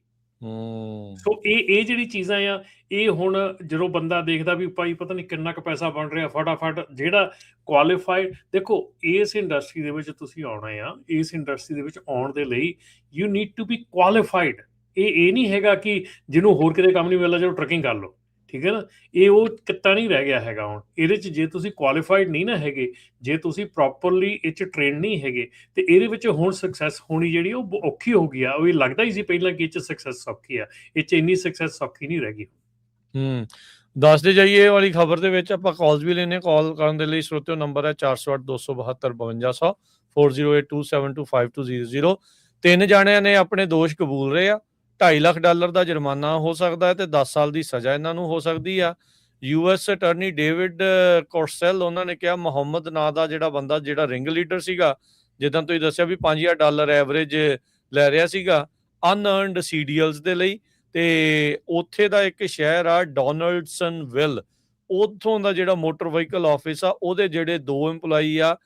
ਸੋ ਇਹ ਜਿਹੜੀ ਚੀਜ਼ਾਂ ਆ, ਇਹ ਹੁਣ ਜਦੋਂ ਬੰਦਾ ਦੇਖਦਾ ਵੀ ਭਾਈ ਪਤਾ ਨਹੀਂ ਕਿੰਨਾ ਕੁ ਪੈਸਾ ਬਣ ਰਿਹਾ, ਫਟਾਫਟ ਜਿਹੜਾ ਕੁਆਲੀਫਾਈਡ, ਦੇਖੋ ਇਸ ਇੰਡਸਟਰੀ ਦੇ ਵਿੱਚ ਤੁਸੀਂ ਆਉਣਾ ਆ, ਇਸ ਇੰਡਸਟਰੀ ਦੇ ਵਿੱਚ ਆਉਣ ਦੇ ਲਈ you need to be qualified. ਇਹ ਨਹੀਂ ਹੈਗਾ ਕਿ ਜਿਹਨੂੰ ਹੋਰ ਕਿਤੇ ਕੰਮ ਨਹੀਂ ਮਿਲਦਾ ਚਲੋ ਟਰੱਕਿੰਗ ਕਰ ਲਓ, ਠੀਕ ਹੈ ਨਾ। ਇਹ ਉਹ ਕਿੱਤਾ ਨਹੀਂ ਰਹਿ ਗਿਆ ਹੈਗਾ ਹੁਣ। ਇਹਦੇ 'ਚ ਜੇ ਤੁਸੀਂ ਕੁਆਲੀਫਾਈਡ ਨਹੀਂ ਨਾ ਹੈਗੇ, ਜੇ ਤੁਸੀਂ ਪ੍ਰੋਪਰਲੀ ਇਹ 'ਚ ਟ੍ਰੇਨ ਨਹੀਂ ਹੈਗੇ, ਤੇ ਇਹਦੇ ਵਿੱਚ ਹੁਣ ਸਕਸੈਸ ਹੋਣੀ ਜਿਹੜੀ ਉਹ ਔਖੀ ਹੋ ਗਈ ਆ। ਉਹ ਲੱਗਦਾ ਹੀ ਸੀ ਪਹਿਲਾਂ ਕਿ ਇਹ 'ਚ ਸਕਸੈਸ ਸੌਖੀ ਆ, ਇਹ 'ਚ ਇੰਨੀ ਸਕਸੈਸ ਸੌਖੀ ਨਹੀਂ ਰਹਿ ਗਈ। ਦੱਸਦੇ ਜਾਈਏ ਇਹ ਵਾਲੀ ਖਬਰ ਦੇ ਵਿੱਚ ਆਪਾਂ ਕਾਲਸ ਵੀ ਲੈਣੇ। ਕਾਲ ਕਰਨ ਦੇ ਲਈ ਸਰੋਤਿਓ ਨੰਬਰ ਹੈ 408-272-5200, 4082725200। 3 ਜਾਣਿਆਂ ਨੇ ਆਪਣੇ ਦੋਸ਼ ਕਬੂਲ ਰਹੇ ਆ। $2.5 ਲੱਖ ਦਾ ਜੁਰਮਾਨਾ ਹੋ ਸਕਦਾ ਹੈ ਤੇ 10 ਸਾਲ ਦੀ ਸਜ਼ਾ ਇਹਨਾਂ ਨੂੰ ਹੋ ਸਕਦੀ ਆ। US ਅਟਰਨੀ ਡੇਵਿਡ ਕੋਰਸੈਲ ਉਹਨਾਂ ਨੇ ਕਿਹਾ ਮੁਹੰਮਦ ਨਾਂ ਦਾ ਜਿਹੜਾ ਬੰਦਾ, ਜਿਹੜਾ ਰਿੰਗ ਲੀਡਰ ਸੀਗਾ, ਜਿੱਦਾਂ ਤੁਸੀਂ ਦੱਸਿਆ ਵੀ $5,000 ਐਵਰੇਜ ਲੈ ਰਿਹਾ ਸੀਗਾ ਅਨਅਰਨਡ CDLs ਦੇ ਲਈ। ਤੇ ਉੱਥੇ ਦਾ ਇੱਕ ਸ਼ਹਿਰ ਆ ਡੋਨਲਡਸਨਵਿਲ, ਉੱਥੋਂ ਦਾ ਜਿਹੜਾ ਮੋਟਰ ਵਹੀਕਲ ਆਫਿਸ ਆ, ਉਹਦੇ ਜਿਹੜੇ 2 EMPLOYEE ਆ,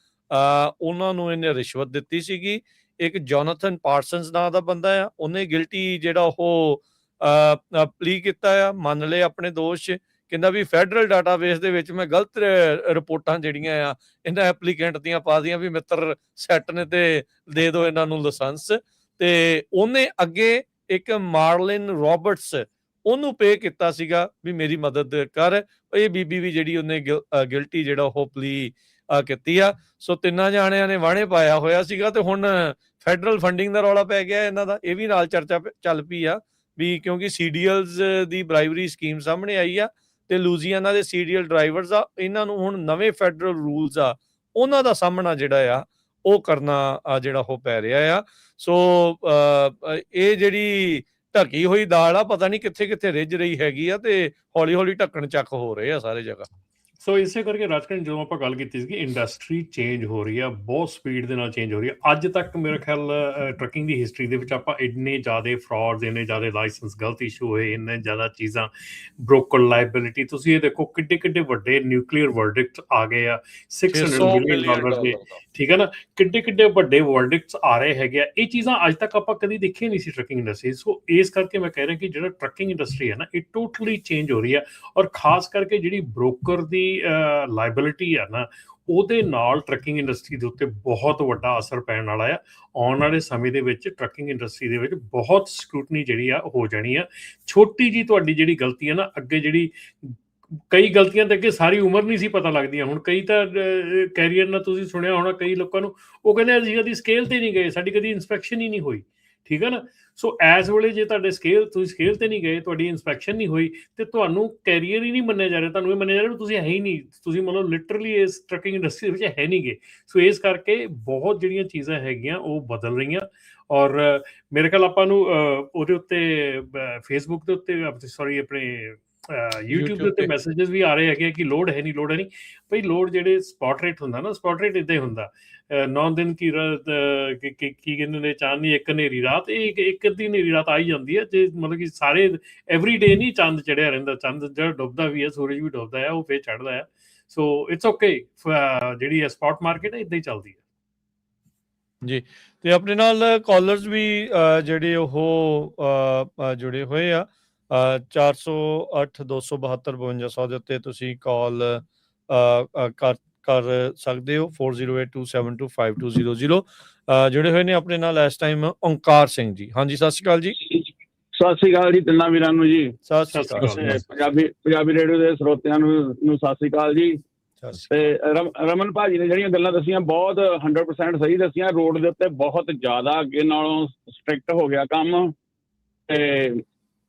ਉਹਨਾਂ ਨੂੰ ਇਹਨੇ ਰਿਸ਼ਵਤ ਦਿੱਤੀ ਸੀਗੀ। ਇੱਕ ਜੋਨਾਥਨ ਪਾਰਸਨਸ ਨਾਂ ਦਾ ਬੰਦਾ ਆ, ਉਹਨੇ ਗਿਲਟੀ ਜਿਹੜਾ ਉਹ ਪਲੀ ਕੀਤਾ ਆ, ਮੰਨ ਲਏ ਆਪਣੇ ਦੋਸ਼। ਕਹਿੰਦਾ ਵੀ ਫੈਡਰਲ ਡਾਟਾਬੇਸ ਦੇ ਵਿੱਚ ਮੈਂ ਗਲਤ ਰਿਪੋਰਟਾਂ ਜਿਹੜੀਆਂ ਆ ਇਹਨਾਂ ਐਪਲੀਕੈਂਟ ਦੀਆਂ ਪਾ ਦੀਆਂ ਵੀ ਮਿੱਤਰ ਸੈੱਟ ਨੇ ਤੇ ਦੇ ਦਿਓ ਇਹਨਾਂ ਨੂੰ ਲਾਇਸੈਂਸ। ਤੇ ਉਹਨੇ ਅੱਗੇ ਇੱਕ ਮਾਰਲਿਨ ਰੋਬਰਟਸ ਉਹਨੂੰ ਪੇ ਕੀਤਾ ਸੀਗਾ ਵੀ ਮੇਰੀ ਮਦਦ ਕਰ। ਇਹ ਬੀਬੀ ਵੀ ਜਿਹੜੀ ਉਹਨੇ ਗਿਲਟੀ ਜਿਹੜਾ ਉਹ ਪਲੀ ਕੀਤੀ ਆ। ਸੋ 3 ਜਾਣਿਆਂ ਨੇ ਵਾਹਣੇ ਪਾਇਆ ਹੋਇਆ ਸੀਗਾ ਤੇ ਹੁਣ ਫੈਡਰਲ ਫੰਡਿੰਗ ਦਾ ਰੌਲਾ ਪੈ ਗਿਆ ਇਹਨਾਂ ਦਾ। ਇਹ ਵੀ ਨਾਲ ਚਰਚਾ ਚੱਲ ਪਈ ਆ ਵੀ ਕਿਉਂਕਿ CDLs ਦੀ ਬ੍ਰਾਈਬਰੀ ਸਕੀਮ ਸਾਹਮਣੇ ਆਈ ਆ ਤੇ ਲੂਜ਼ੀਆਨਾ ਦੇ CDL ਡਰਾਈਵਰਸ ਆ, ਇਹਨਾਂ ਨੂੰ ਹੁਣ ਨਵੇਂ ਫੈਡਰਲ ਰੂਲਸ ਆ ਉਹਨਾਂ ਦਾ ਸਾਹਮਣਾ ਜਿਹੜਾ ਆ ਉਹ ਕਰਨਾ ਜਿਹੜਾ ਉਹ ਪੈ ਰਿਹਾ ਆ। ਸੋ ਇਹ ਜਿਹੜੀ ਢਕੀ ਹੋਈ ਦਾਲ ਆ ਪਤਾ ਨਹੀਂ ਕਿੱਥੇ ਕਿੱਥੇ ਰਿੱਝ ਰਹੀ ਹੈਗੀ ਆ ਤੇ ਹੌਲੀ ਹੌਲੀ ਢੱਕਣ ਚੱਕ ਹੋ ਰਹੇ ਆ ਸਾਰੇ ਜਗ੍ਹਾ। ਸੋ ਇਸੇ ਕਰਕੇ ਰਾਜਕਰਨ ਜਦੋਂ ਆਪਾਂ ਗੱਲ ਕੀਤੀ ਸੀ ਕਿ ਇੰਡਸਟਰੀ ਚੇਂਜ ਹੋ ਰਹੀ ਆ, ਬਹੁਤ ਸਪੀਡ ਦੇ ਨਾਲ ਚੇਂਜ ਹੋ ਰਹੀ ਆ। ਅੱਜ ਤੱਕ ਮੇਰੇ ਖਿਆਲ ਟਰੱਕਿੰਗ ਦੀ ਹਿਸਟਰੀ ਦੇ ਵਿੱਚ ਆਪਾਂ ਇੰਨੇ ਜ਼ਿਆਦਾ ਫਰਾਡ, ਇੰਨੇ ਜ਼ਿਆਦਾ ਲਾਇਸੈਂਸ ਗਲਤ ਇਸ਼ੂ ਹੋਏ, ਇੰਨੇ ਜ਼ਿਆਦਾ ਚੀਜ਼ਾਂ, ਬ੍ਰੋਕਨ ਲਾਇਬਿਲਿਟੀ, ਤੁਸੀਂ ਇਹ ਦੇਖੋ ਕਿੱਡੇ ਕਿੱਡੇ ਵੱਡੇ ਨਿਊਕਲੀਅਰ ਵਰਡਿਕਟਸ ਆ ਗਏ ਆ $600 ਮਿਲੀਅਨ ਦੇ, ਠੀਕ ਹੈ ਨਾ। ਕਿੱਡੇ ਕਿੱਡੇ ਵੱਡੇ ਵਰਡਿਕਟਸ ਆ ਰਹੇ ਹੈਗੇ ਆ। ਇਹ ਚੀਜ਼ਾਂ ਅੱਜ ਤੱਕ ਆਪਾਂ ਕਦੀ ਦੇਖੀਆਂ ਨਹੀਂ ਸੀ ਟਰੱਕਿੰਗ ਇੰਡਸਟਰੀ। ਸੋ ਇਸ ਕਰਕੇ ਮੈਂ ਕਹਿ ਰਿਹਾ ਕਿ ਜਿਹੜਾ ਟਰੱਕਿੰਗ ਇੰਡਸਟਰੀ ਹੈ ਨਾ, ਇਹ ਟੋਟਲੀ ਚੇਂਜ ਹੋ ਰਹੀ ਆ। ਔਰ ਖਾਸ ਕਰਕੇ ਜਿਹੜੀ ਬ੍ਰੋਕਰ ਦੀ ਲਾਇਬਿਲਿਟੀ ਆ ਨਾ, ਉਹਦੇ ਨਾਲ ਟਰੱਕਿੰਗ ਇੰਡਸਟਰੀ ਦੇ ਉੱਤੇ ਬਹੁਤ ਵੱਡਾ ਅਸਰ ਪੈਣ ਵਾਲਾ ਆ। ਆਉਣ ਵਾਲੇ ਸਮੇਂ ਦੇ ਵਿੱਚ ਟਰੱਕਿੰਗ ਇੰਡਸਟਰੀ ਦੇ ਵਿੱਚ ਬਹੁਤ ਸਕਰੂਟਨੀ ਜਿਹੜੀ ਆ ਹੋ ਜਾਣੀ ਆ। ਛੋਟੀ ਜੀ ਤੁਹਾਡੀ ਜਿਹੜੀ ਗਲਤੀ ਆ ਨਾ, ਅੱਗੇ ਜਿਹੜੀ ਕਈ ਗਲਤੀਆਂ ਤੇ ਅੱਗੇ ਸਾਰੀ ਉਮਰ ਨਹੀਂ ਸੀ ਪਤਾ ਲੱਗਦੀਆਂ। ਹੁਣ ਕਈ ਤਾਂ ਕੈਰੀਅਰ ਨਾਲ ਤੁਸੀਂ ਸੁਣਿਆ ਹੋਣਾ, ਕਈ ਲੋਕਾਂ ਨੂੰ ਉਹ ਕਹਿੰਦੇ ਅਸੀਂ ਕਦੀ ਸਕੇਲ ਤੇ ਨਹੀਂ ਗਏ, ਸਾਡੀ ਕਦੀ ਇਨਸਪੈਕਸ਼ਨ ਹੀ ਨਹੀਂ ਹੋਈ, ਠੀਕ ਹੈ ਨਾ। ਸੋ ਇਸ ਵੇਲੇ ਜੇ ਤੁਹਾਡੇ ਤੁਸੀਂ ਸਕੇਲ ਤੇ ਨਹੀਂ ਗਏ, ਤੁਹਾਡੀ ਇਨਸਪੈਕਸ਼ਨ ਨਹੀਂ ਹੋਈ, ਤੇ ਤੁਹਾਨੂੰ ਕੈਰੀਅਰ ਹੀ ਨਹੀਂ ਮੰਨਿਆ ਜਾ ਰਿਹਾ, ਤੁਹਾਨੂੰ ਇਹ ਮੰਨਿਆ ਜਾ ਰਿਹਾ ਤੁਸੀਂ ਹੈ ਹੀ ਨਹੀਂ, ਤੁਸੀਂ ਮਤਲਬ ਲਿਟਰਲੀ ਇਸ ਟਰੱਕਿੰਗ ਇੰਡਸਟਰੀ ਦੇ ਵਿੱਚ ਹੈ ਨਹੀਂ ਗੇ। ਸੋ ਇਸ ਕਰਕੇ ਬਹੁਤ ਜਿਹੜੀਆਂ ਚੀਜ਼ਾਂ ਹੈਗੀਆਂ ਉਹ ਬਦਲ ਰਹੀਆਂ। ਔਰ ਮੇਰੇ ਖਿਆਲ ਆਪਾਂ ਨੂੰ ਉਹਦੇ ਉੱਤੇ ਫੇਸਬੁੱਕ ਦੇ ਉੱਤੇ ਸੌਰੀ ਆਪਣੇ YouTube ਦੇ ਉੱਤੇ ਮੈਸੇजेस ਵੀ ਆ ਰਹੇ ਹੈਗੇ ਕਿ ਲੋਡ ਹੈ ਨਹੀਂ, ਲੋਡ ਹੈ ਨਹੀਂ। ਭਾਈ ਲੋਡ ਜਿਹੜੇ ਸਪੌਟ ਰੇਟ ਹੁੰਦਾ ਨਾ, ਸਪੌਟ ਰੇਟ ਇੱਦਾਂ ਹੀ ਹੁੰਦਾ 9 ਦਿਨ ਕੀ ਰਾਤ ਕੀ ਕਹਿੰਦੇ ਨੇ, ਚਾਂਦ ਨਹੀਂ ਇੱਕ ਹਨੇਰੀ ਰਾਤ, ਇਹ ਇੱਕ ਅੱਧੀ ਹਨੇਰੀ ਰਾਤ ਆ ਹੀ ਜਾਂਦੀ ਹੈ। ਜੇ ਮਤਲਬ ਕਿ ਸਾਰੇ ਐਵਰੀ ਡੇ ਨਹੀਂ ਚੰਦ ਚੜਿਆ ਰਹਿੰਦਾ, ਚੰਦ ਜਿਹੜਾ ਡੁੱਬਦਾ ਵੀ ਹੈ, ਸੂਰਜ ਵੀ ਡੁੱਬਦਾ ਹੈ, ਉਹ ਫੇਰ ਚੜ੍ਹਦਾ ਹੈ। ਸੋ ਇਟਸ ਓਕੇ, ਜਿਹੜੀ ਸਪੌਟ ਮਾਰਕੀਟ ਹੈ ਇੱਦਾਂ ਹੀ ਚੱਲਦੀ ਹੈ ਜੀ। ਤੇ ਆਪਣੇ ਨਾਲ ਕਾਲਰਸ ਵੀ ਜਿਹੜੇ ਉਹ ਜੁੜੇ ਹੋਏ ਆ 408 272 5200 ਦੇ ਉੱਤੇ ਤੁਸੀਂ ਕਾਲ ਕਰ ਸਕਦੇ ਹੋ। 4082725200 ਜੁੜੇ ਹੋਏ ਨੇ ਆਪਣੇ ਨਾਲ ਇਸ ਟਾਈਮ ਓਂਕਾਰ ਸਿੰਘ ਜੀ। ਹਾਂਜੀ, ਸਤਿ ਸ਼੍ਰੀ ਅਕਾਲ ਜੀ। ਸਤਿ ਸ਼੍ਰੀ ਅਕਾਲ ਜੀ ਤਿੰਨਾਂ ਵੀਰਾਂ ਨੂੰ ਜੀ। ਸਤਿ ਸ਼੍ਰੀ ਅਕਾਲ। ਪੰਜਾਬੀ ਰੇਡੀਓ ਦੇ ਸਰੋਤਿਆਂ ਨੂੰ ਸਤਿ ਸ਼੍ਰੀ ਅਕਾਲ ਜੀ। ਤੇ ਰਮਨ ਭਾਜੀ ਨੇ ਜਿਹੜੀਆਂ ਗੱਲਾਂ ਦੱਸੀਆਂ ਬਹੁਤ 100% ਸਹੀ ਦੱਸੀਆਂ। ਰੋਡ ਦੇ ਉੱਤੇ ਬਹੁਤ ਜ਼ਿਆਦਾ ਅੱਗੇ ਨਾਲੋਂ ਸਟ੍ਰਿਕਟ ਹੋ ਗਿਆ ਕੰਮ। ਤੇ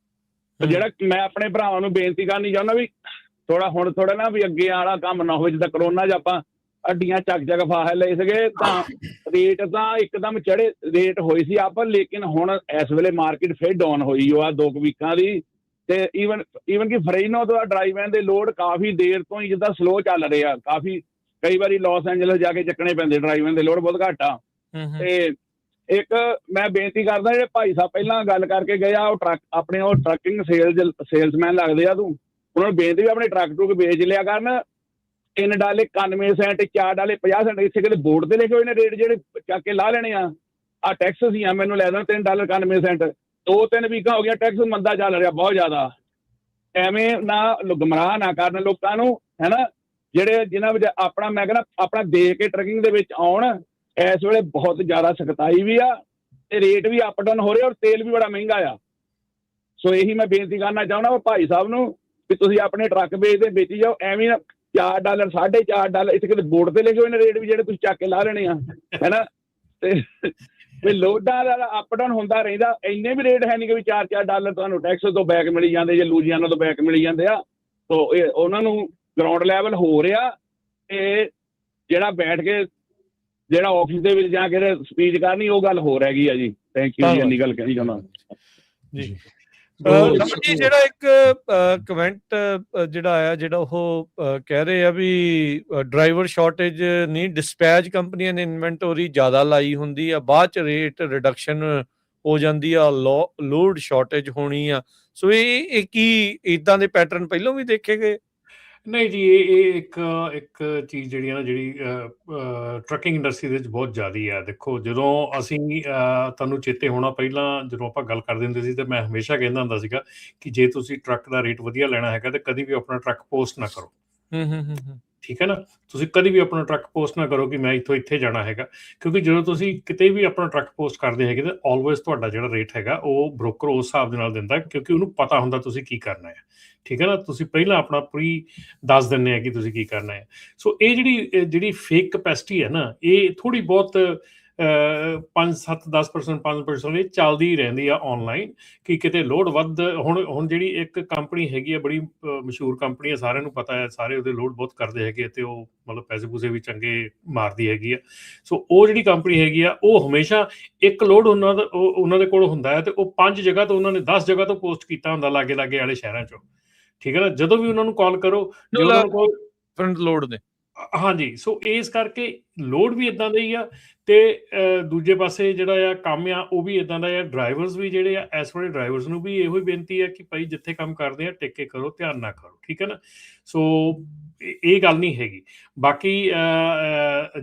ਜਿਹੜਾ ਮੈਂ ਆਪਣੇ ਭਰਾਵਾਂ ਨੂੰ ਬੇਨਤੀ ਕਰਨੀ ਚਾਹੁੰਦਾ ਵੀ ਥੋੜਾ ਨਾ ਵੀ ਅੱਗੇ ਵਾਲਾ ਕੰਮ ਨਾ ਹੋਵੇ। ਜਿੱਦਾਂ ਕਰੋਨਾ 'ਚ ਆਪਾਂ ਅੱਡੀਆਂ ਚੱਕ ਫਾਹੇ ਲਏ ਸੀਗੇ ਤਾਂ ਰੇਟ ਤਾਂ ਇੱਕਦਮ ਚੜੇ ਰੇਟ ਹੋਈ ਸੀ ਆਪਾਂ, ਲੇਕਿਨ ਹੁਣ ਇਸ ਵੇਲੇ ਮਾਰਕੀਟ ਫਿਰ ਡਾਊਨ ਹੋਈ ਆ 2 ਵੀਕਾਂ ਦੀ। ਤੇ ਈਵਨ ਕਿ ਫਰੇਨੋ ਤੋਂ ਡਰਾਈਵੈਨ ਦੇ ਲੋਡ ਕਾਫੀ ਦੇਰ ਤੋਂ ਹੀ ਜਿੱਦਾਂ ਸਲੋ ਚੱਲ ਰਹੇ ਆ। ਕਈ ਵਾਰੀ ਲਾਸ ਐਂਜਲਸ ਜਾ ਕੇ ਚੱਕਣੇ ਪੈਂਦੇ ਡਰਾਈਵੈਨ ਦੇ ਲੋਡ, ਬਹੁਤ ਘੱਟ ਆ। ਤੇ ਇੱਕ ਮੈਂ ਬੇਨਤੀ ਕਰਦਾ, ਜਿਹੜੇ ਭਾਈ ਸਾਹਿਬ ਪਹਿਲਾਂ ਗੱਲ ਕਰਕੇ ਗਏ ਆ, ਉਹ ਆਪਣੇ ਉਹ ਟਰੱਕਿੰਗ ਸੇਲਸਮੈਨ ਲੱਗਦੇ ਆ, ਉਹਨਾਂ ਨੂੰ ਬੇਨਤੀ ਵੀ ਆਪਣੇ ਟਰੱਕ ਟਰੁੱਕ ਵੇਚ ਲਿਆ ਕਰਨ। $3 91 ਸੈਂਟ, $4 50 ਸੈਂਟ ਇੱਥੇ ਕਿਤੇ ਬੋਰਡ ਤੇ ਲਿਖੇ ਹੋਏ ਨੇ ਰੇਟ, ਜਿਹੜੇ ਚੱਕ ਕੇ ਲਾ ਲੈਣੇ ਆ ਟੈਕਸ ਹੀ ਆ। ਮੈਨੂੰ ਲੈ ਦੇਣ $3 91 ਸੈਂਟ। 2-3 ਵੀਕਾਂ ਹੋ ਗਿਆ ਟੈਕਸ ਮੰਦਾ ਚੱਲ ਰਿਹਾ ਬਹੁਤ ਜ਼ਿਆਦਾ। ਐਵੇਂ ਨਾ ਗੁੰਮਰਾਹ ਨਾ ਕਰਨ ਲੋਕਾਂ ਨੂੰ, ਹੈ ਨਾ। ਜਿਨ੍ਹਾਂ ਵਿੱਚ ਆਪਣਾ ਮੈਂ ਕਹਿੰਦਾ ਆਪਣਾ ਦੇਖ ਕੇ ਟਰੱਕਿੰਗ ਦੇ ਵਿੱਚ ਆਉਣ। ਇਸ ਵੇਲੇ ਬਹੁਤ ਜ਼ਿਆਦਾ ਸਖਤਾਈ ਵੀ ਆ ਤੇ ਰੇਟ ਵੀ ਅਪ ਡਾਊਨ ਹੋ ਰਹੇ, ਔਰ ਤੇਲ ਵੀ ਬੜਾ ਮਹਿੰਗਾ ਆ। ਸੋ ਇਹੀ ਮੈਂ ਬੇਨਤੀ ਕਰਨਾ ਚਾਹੁੰਦਾ ਭਾਈ ਸਾਹਿਬ ਨੂੰ ਵੀ ਤੁਸੀਂ ਆਪਣੇ ਟਰੱਕ ਵੇਚੀ ਜਾਓ। ਐਵੇਂ $4 $4.5 ਇੱਥੇ ਕਿਤੇ ਬੋਰਡ ਤੇ ਲਿਖੇ ਹੋਏ ਨੇ ਰੇਟ ਵੀ, ਜਿਹੜੇ ਤੁਸੀਂ ਚੱਕ ਕੇ ਲਾ ਲੈਣੇ ਆ, ਹੈ ਨਾ। ਤੇ ਲੋਡਾਂ ਦਾ ਅਪ ਡਾਊਨ ਹੁੰਦਾ ਰਹਿੰਦਾ। ਇੰਨੇ ਵੀ ਰੇਟ ਹੈ ਨਹੀਂ ਕਿ ਵੀ $4 ਤੁਹਾਨੂੰ ਟੈਕਸ ਤੋਂ ਬੈਕ ਮਿਲੀ ਜਾਂਦੇ ਜਾਂ ਲੂਜੀਆਨਾ ਤੋਂ ਬੈਕ ਮਿਲੀ ਜਾਂਦੇ ਆ। ਸੋ ਇਹ ਉਹਨਾਂ ਨੂੰ ਗਰਾਊਂਡ ਲੈਵਲ ਹੋ ਰਿਹਾ। ਤੇ ਜਿਹੜਾ ਬੈਠ ਕੇ ਜਿਹੜਾ ਆਫਿਸ ਦੇ ਵਿੱਚ ਜਾ ਕੇ ਸਪੀਚ ਕਰਨੀ, ਉਹ ਗੱਲ ਹੋ ਰਹਿ ਗਈ ਆ ਜੀ। ਥੈਂਕ ਯੂ ਜੀ, ਇੰਨੀ ਗੱਲ ਕਹਿਣੀ ਚਾਹੁੰਦਾ ਜੀ। ਜੀ ਜਿਹੜਾ ਇੱਕ ਕਮੈਂਟ ਜਿਹੜਾ ਆਇਆ, ਜਿਹੜਾ ਉਹ ਕਹਿ ਰਹੇ ਆ ਵੀ ਡਰਾਈਵਰ ਸ਼ਾਰਟੇਜ ਨਹੀਂ, ਡਿਸਪੈਚ ਕੰਪਨੀਆਂ ਨੇ ਇਨਵੈਂਟੋਰੀ ਜ਼ਿਆਦਾ ਲਾਈ ਹੁੰਦੀ ਆ, ਬਾਅਦ ਚ ਰੇਟ ਰਿਡਕਸ਼ਨ ਹੋ ਜਾਂਦੀ ਆ, ਲੋਡ ਸ਼ਾਰਟੇਜ ਹੋਣੀ ਆ। ਸੋ ਇਹ ਕੀ ਇੱਦਾਂ ਦੇ ਪੈਟਰਨ ਪਹਿਲਾਂ ਵੀ ਦੇਖੇ ਗਏ? ਨਹੀਂ ਜੀ, ਇਹ ਇੱਕ ਚੀਜ਼ ਜਿਹੜੀ ਹੈ ਨਾ, ਜਿਹੜੀ ਟਰੱਕਿੰਗ ਇੰਡਸਟਰੀ ਦੇ ਵਿੱਚ ਬਹੁਤ ਜ਼ਿਆਦਾ ਆ। ਦੇਖੋ, ਜਦੋਂ ਅਸੀਂ ਤੁਹਾਨੂੰ ਚੇਤੇ ਹੋਣਾ, ਪਹਿਲਾਂ ਜਦੋਂ ਆਪਾਂ ਗੱਲ ਕਰਦੇ ਹੁੰਦੇ ਸੀ ਤਾਂ ਮੈਂ ਹਮੇਸ਼ਾ ਕਹਿੰਦਾ ਹੁੰਦਾ ਸੀਗਾ ਕਿ ਜੇ ਤੁਸੀਂ ਟਰੱਕ ਦਾ ਰੇਟ ਵਧੀਆ ਲੈਣਾ ਹੈਗਾ ਤਾਂ ਕਦੀ ਵੀ ਆਪਣਾ ਟਰੱਕ ਪੋਸਟ ਨਾ ਕਰੋ। ਠੀਕ ਹੈ ਨਾ, ਤੁਸੀਂ ਕਦੀ ਵੀ ਆਪਣਾ ਟਰੱਕ ਪੋਸਟ ਨਾ ਕਰੋ ਕਿ ਮੈਂ ਇੱਥੋਂ ਇੱਥੇ ਜਾਣਾ ਹੈਗਾ, ਕਿਉਂਕਿ ਜਦੋਂ ਤੁਸੀਂ ਕਿਤੇ ਵੀ ਆਪਣਾ ਟਰੱਕ ਪੋਸਟ ਕਰਦੇ ਹੈਗੇ ਤਾਂ ਆਲਵੇਜ਼ ਤੁਹਾਡਾ ਜਿਹੜਾ ਰੇਟ ਹੈਗਾ ਉਹ ਬ੍ਰੋਕਰ ਉਸ ਹਿਸਾਬ ਦੇ ਨਾਲ ਦਿੰਦਾ, ਕਿਉਂਕਿ ਉਹਨੂੰ ਪਤਾ ਹੁੰਦਾ ਤੁਸੀਂ ਕੀ ਕਰਨਾ ਹੈ। ਠੀਕ ਹੈ ਨਾ, ਤੁਸੀਂ ਪਹਿਲਾਂ ਆਪਣਾ ਪ੍ਰੀ ਦੱਸ ਦਿੰਦੇ ਆ ਕਿ ਤੁਸੀਂ ਕੀ ਕਰਨਾ ਹੈ। ਸੋ ਇਹ ਜਿਹੜੀ ਫੇਕ ਕਪੈਸਿਟੀ ਹੈ ਨਾ, ਇਹ ਥੋੜ੍ਹੀ ਬਹੁਤ 5-7 10% 5% ਇਹ ਚੱਲਦੀ ਹੀ ਰਹਿੰਦੀ ਆ ਔਨਲਾਈਨ, ਕਿ ਕਿਤੇ ਲੋਡ ਵੱਧ। ਹੁਣ ਜਿਹੜੀ ਇੱਕ ਕੰਪਨੀ ਹੈਗੀ ਆ, ਬੜੀ ਮਸ਼ਹੂਰ ਕੰਪਨੀ ਆ, ਸਾਰਿਆਂ ਨੂੰ ਪਤਾ ਹੈ, ਸਾਰੇ ਉਹਦੇ ਲੋਡ ਬਹੁਤ ਕਰਦੇ ਹੈਗੇ ਤੇ ਉਹ ਮਤਲਬ ਪੈਸੇ ਪੂਸੇ ਵੀ ਚੰਗੇ ਮਾਰਦੀ ਹੈਗੀ ਆ। ਸੋ ਉਹ ਜਿਹੜੀ ਕੰਪਨੀ ਹੈਗੀ ਆ, ਉਹ ਹਮੇਸ਼ਾ ਇੱਕ ਲੋਡ ਉਹਨਾਂ ਦੇ ਕੋਲ ਹੁੰਦਾ ਹੈ ਤੇ ਉਹ 5 ਜਗ੍ਹਾ ਤੋਂ ਉਹਨਾਂ ਨੇ 10 ਜਗ੍ਹਾ ਤੋਂ ਪੋਸਟ ਕੀਤਾ ਹੁੰਦਾ ਲਾਗੇ ਵਾਲੇ ਸ਼ਹਿਰਾਂ ਚੋਂ। ਠੀਕ ਹੈ ਨਾ, ਜਦੋਂ ਵੀ ਉਹਨਾਂ ਨੂੰ ਕਾਲ ਕਰੋ ਫਰੰਟ ਲੋਡ ਨੇ। ਹਾਂਜੀ, ਸੋ ਇਸ ਕਰਕੇ ਲੋਡ ਵੀ ਇੱਦਾਂ ਦਾ ਹੀ ਆ ਤੇ ਦੂਜੇ ਪਾਸੇ ਜਿਹੜਾ ਆ ਕੰਮ ਆ ਉਹ ਵੀ ਇੱਦਾਂ ਦਾ ਆ। ਡਰਾਈਵਰਸ ਵੀ ਜਿਹੜੇ ਆ, ਇਸ ਵੇਲੇ ਡਰਾਈਵਰਸ ਨੂੰ ਵੀ ਇਹੋ ਹੀ ਬੇਨਤੀ ਹੈ ਕਿ ਭਾਈ ਜਿੱਥੇ ਕੰਮ ਕਰਦੇ ਆ ਟਿਕ ਕੇ ਕਰੋ, ਧਿਆਨ ਨਾ ਕਰੋ। ਠੀਕ ਹੈ ਨਾ, ਸੋ ਇਹ ਗੱਲ ਨਹੀਂ ਹੈਗੀ। ਬਾਕੀ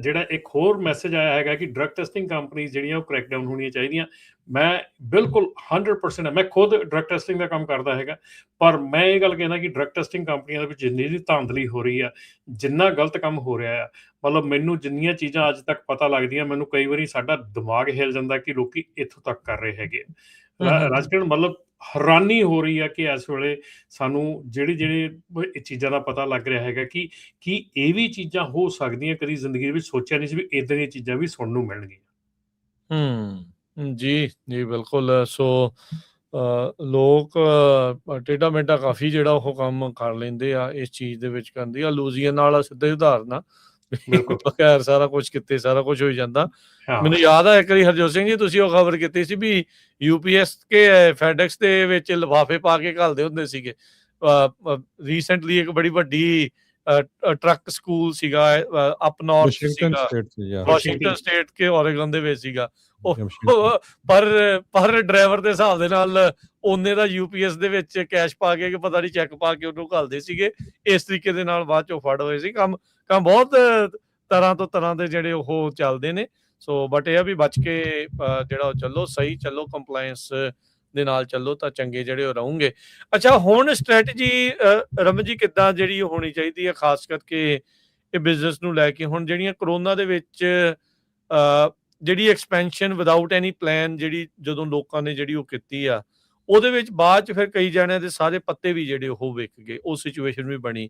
ਜਿਹੜਾ ਇੱਕ ਹੋਰ ਮੈਸੇਜ ਆਇਆ ਹੈਗਾ ਕਿ ਡਰੱਗ ਟੈਸਟਿੰਗ ਕੰਪਨੀਜ਼ ਜਿਹੜੀਆਂ ਉਹ ਕ੍ਰੈਕ ਡਾਊਨ ਹੋਣੀਆਂ ਚਾਹੀਦੀਆਂ। ਮੈਂ ਬਿਲਕੁਲ 100% ਮੈਂ ਖੁਦ ਡਰੱਗ ਟੈਸਟਿੰਗ ਦਾ ਕੰਮ ਕਰਦਾ ਹੈਗਾ, ਪਰ ਮੈਂ ਇਹ ਗੱਲ ਕਹਿੰਦਾ ਕਿ ਡਰੱਗ ਟੈਸਟਿੰਗ ਕੰਪਨੀਆਂ ਦੇ ਵਿੱਚ ਜਿੰਨੀ ਵੀ ਧਾਂਦਲੀ ਹੋ ਰਹੀ ਆ, ਜਿੰਨਾ ਗਲਤ ਕੰਮ ਹੋ ਰਿਹਾ ਆ, ਮਤਲਬ ਮੈਨੂੰ ਜਿੰਨੀਆਂ ਚੀਜ਼ਾਂ ਅੱਜ ਤੱਕ ਪਤਾ ਲੱਗਦੀਆਂ, ਮੈਨੂੰ ਕਈ ਵਾਰੀ ਸਾਡਾ ਦਿਮਾਗ ਹਿੱਲ ਜਾਂਦਾ ਕਿ ਲੋਕੀ ਇੱਥੋਂ ਤੱਕ ਕਰ ਰਹੇ ਹੈਗੇ। ਰਾਜਕਿਰਨ, ਮਤਲਬ ਹੈਰਾਨੀ ਹੋ ਰਹੀ ਆ ਕਿ ਇਸ ਵੇਲੇ ਸਾਨੂੰ ਜਿਹੜੇ ਇਹ ਚੀਜ਼ਾਂ ਦਾ ਪਤਾ ਲੱਗ ਰਿਹਾ ਹੈਗਾ ਕਿ ਇਹ ਵੀ ਚੀਜ਼ਾਂ ਹੋ ਸਕਦੀਆਂ, ਕਦੀ ਜ਼ਿੰਦਗੀ ਦੇ ਵਿੱਚ ਸੋਚਿਆ ਨਹੀਂ ਸੀ ਵੀ ਇੱਦਾਂ ਦੀਆਂ ਚੀਜ਼ਾਂ ਵੀ ਸੁਣਨ ਨੂੰ ਮਿਲਣਗੀਆਂ। ਜੀ ਜੀ ਬਿਲਕੁਲ। ਸੋ ਲੋਕ ਟੇਢਾ ਮੇਢਾ ਕਾਫੀ ਜਿਹੜਾ ਉਹ ਕੰਮ ਕਰ ਲੈਂਦੇ ਆ ਇਸ ਚੀਜ਼ ਦੇ ਵਿੱਚ ਕਰਨ ਆ। ਲੂਜ਼ੀਅਨ ਵਾਲਾ ਸਿੱਧਾ ਉਦਾਹਰਨ ਆ, ਬਿਲਕੁਲ। ਬਗੈਰ ਸਾਰਾ ਕੁਝ ਕੀਤੇ ਸਾਰਾ ਕੁਝ ਹੋ ਜਾਂਦਾ। ਹਾਂ ਮੈਨੂੰ ਯਾਦ ਆ ਇੱਕ ਵਾਰੀ ਹਰਜੋਤ ਸਿੰਘ ਜੀ ਤੁਸੀਂ ਉਹ ਖਬਰ ਕੀਤੀ ਸੀ ਵੀ UPS ਕੇ ਫੈਡੈਕਸ ਦੇ ਵਿੱਚ ਲਿਫਾਫੇ ਪਾ ਕੇ ਘੱਲਦੇ ਹੁੰਦੇ ਸੀਗੇ। ਰੀਸੈਂਟਲੀ ਇੱਕ ਬੜੀ ਵੱਡੀ ਟਰੱਕ ਸਕੂਲ ਸੀਗਾ ਅਪ ਨਾਰਥ ਵਾਸ਼ਿੰਗਟਨ ਸੀਗਾ, ਸਟੇਟ 'ਚ ਜਾਂ ਵਾਸ਼ਿੰਗਟਨ ਸਟੇਟ ਕੇ ਓਰੇਗਨ ਦੇ ਵਿੱਚ ਸੀਗਾ। ਉਹ ਵਾਸ਼ਿੰਗਟਨ। ਪਰ ਡਰਾਈਵਰ ਦੇ ਹਿਸਾਬ ਦੇ ਨਾਲ ਉਹਨੇ ਦਾ UPS ਦੇ ਵਿੱਚ ਕੈਸ਼ ਪਾ ਕੇ ਪਤਾ ਨਹੀਂ ਚੈੱਕ ਪਾ ਕੇ ਉਹਨੂੰ ਘੱਲਦੇ ਸੀਗੇ। ਇਸ ਤਰੀਕੇ ਦੇ ਨਾਲ ਬਾਅਦ ਚੋਂ ਫੜ ਹੋਏ ਸੀ। ਕੰਮ ਬਹੁਤ ਤਰ੍ਹਾਂ ਤੋਂ ਤਰ੍ਹਾਂ ਦੇ ਜਿਹੜੇ ਉਹ ਚੱਲਦੇ ਨੇ। ਸੋ ਬਟ ਇਹ ਆ ਵੀ ਬਚ ਕੇ ਜਿਹੜਾ ਉਹ ਚੱਲੋ, ਸਹੀ ਚੱਲੋ, ਕੰਪਲਾਇੰਸ ਦੇ ਨਾਲ ਚੱਲੋ ਤਾਂ ਚੰਗੇ ਜਿਹੜੇ ਉਹ ਰਹੋਗੇ। ਅੱਛਾ, ਹੁਣ ਸਟ੍ਰੈਟਜੀ ਰਮਨ ਜੀ ਕਿੱਦਾਂ ਜਿਹੜੀ ਉਹ ਹੋਣੀ ਚਾਹੀਦੀ ਹੈ, ਖਾਸ ਕਰਕੇ ਇਹ ਬਿਜ਼ਨਸ ਨੂੰ ਲੈ ਕੇ? ਹੁਣ ਜਿਹੜੀਆਂ ਕਰੋਨਾ ਦੇ ਵਿੱਚ ਜਿਹੜੀ ਐਕਸਪੈਂਸ਼ਨ ਵਿਦਆਊਟ ਐਨੀ ਪਲਾਨ ਜਿਹੜੀ ਜਦੋਂ ਲੋਕਾਂ ਨੇ ਜਿਹੜੀ ਉਹ ਕੀਤੀ ਆ, ਉਹਦੇ ਵਿੱਚ ਬਾਅਦ ਚ ਫਿਰ ਕਈ ਜਣਿਆਂ ਦੇ ਸਾਰੇ ਪੱਤੇ ਵੀ ਜਿਹੜੇ ਉਹ ਵਿਕ ਗਏ, ਉਹ ਸਿਚੁਏਸ਼ਨ ਵੀ ਬਣੀ।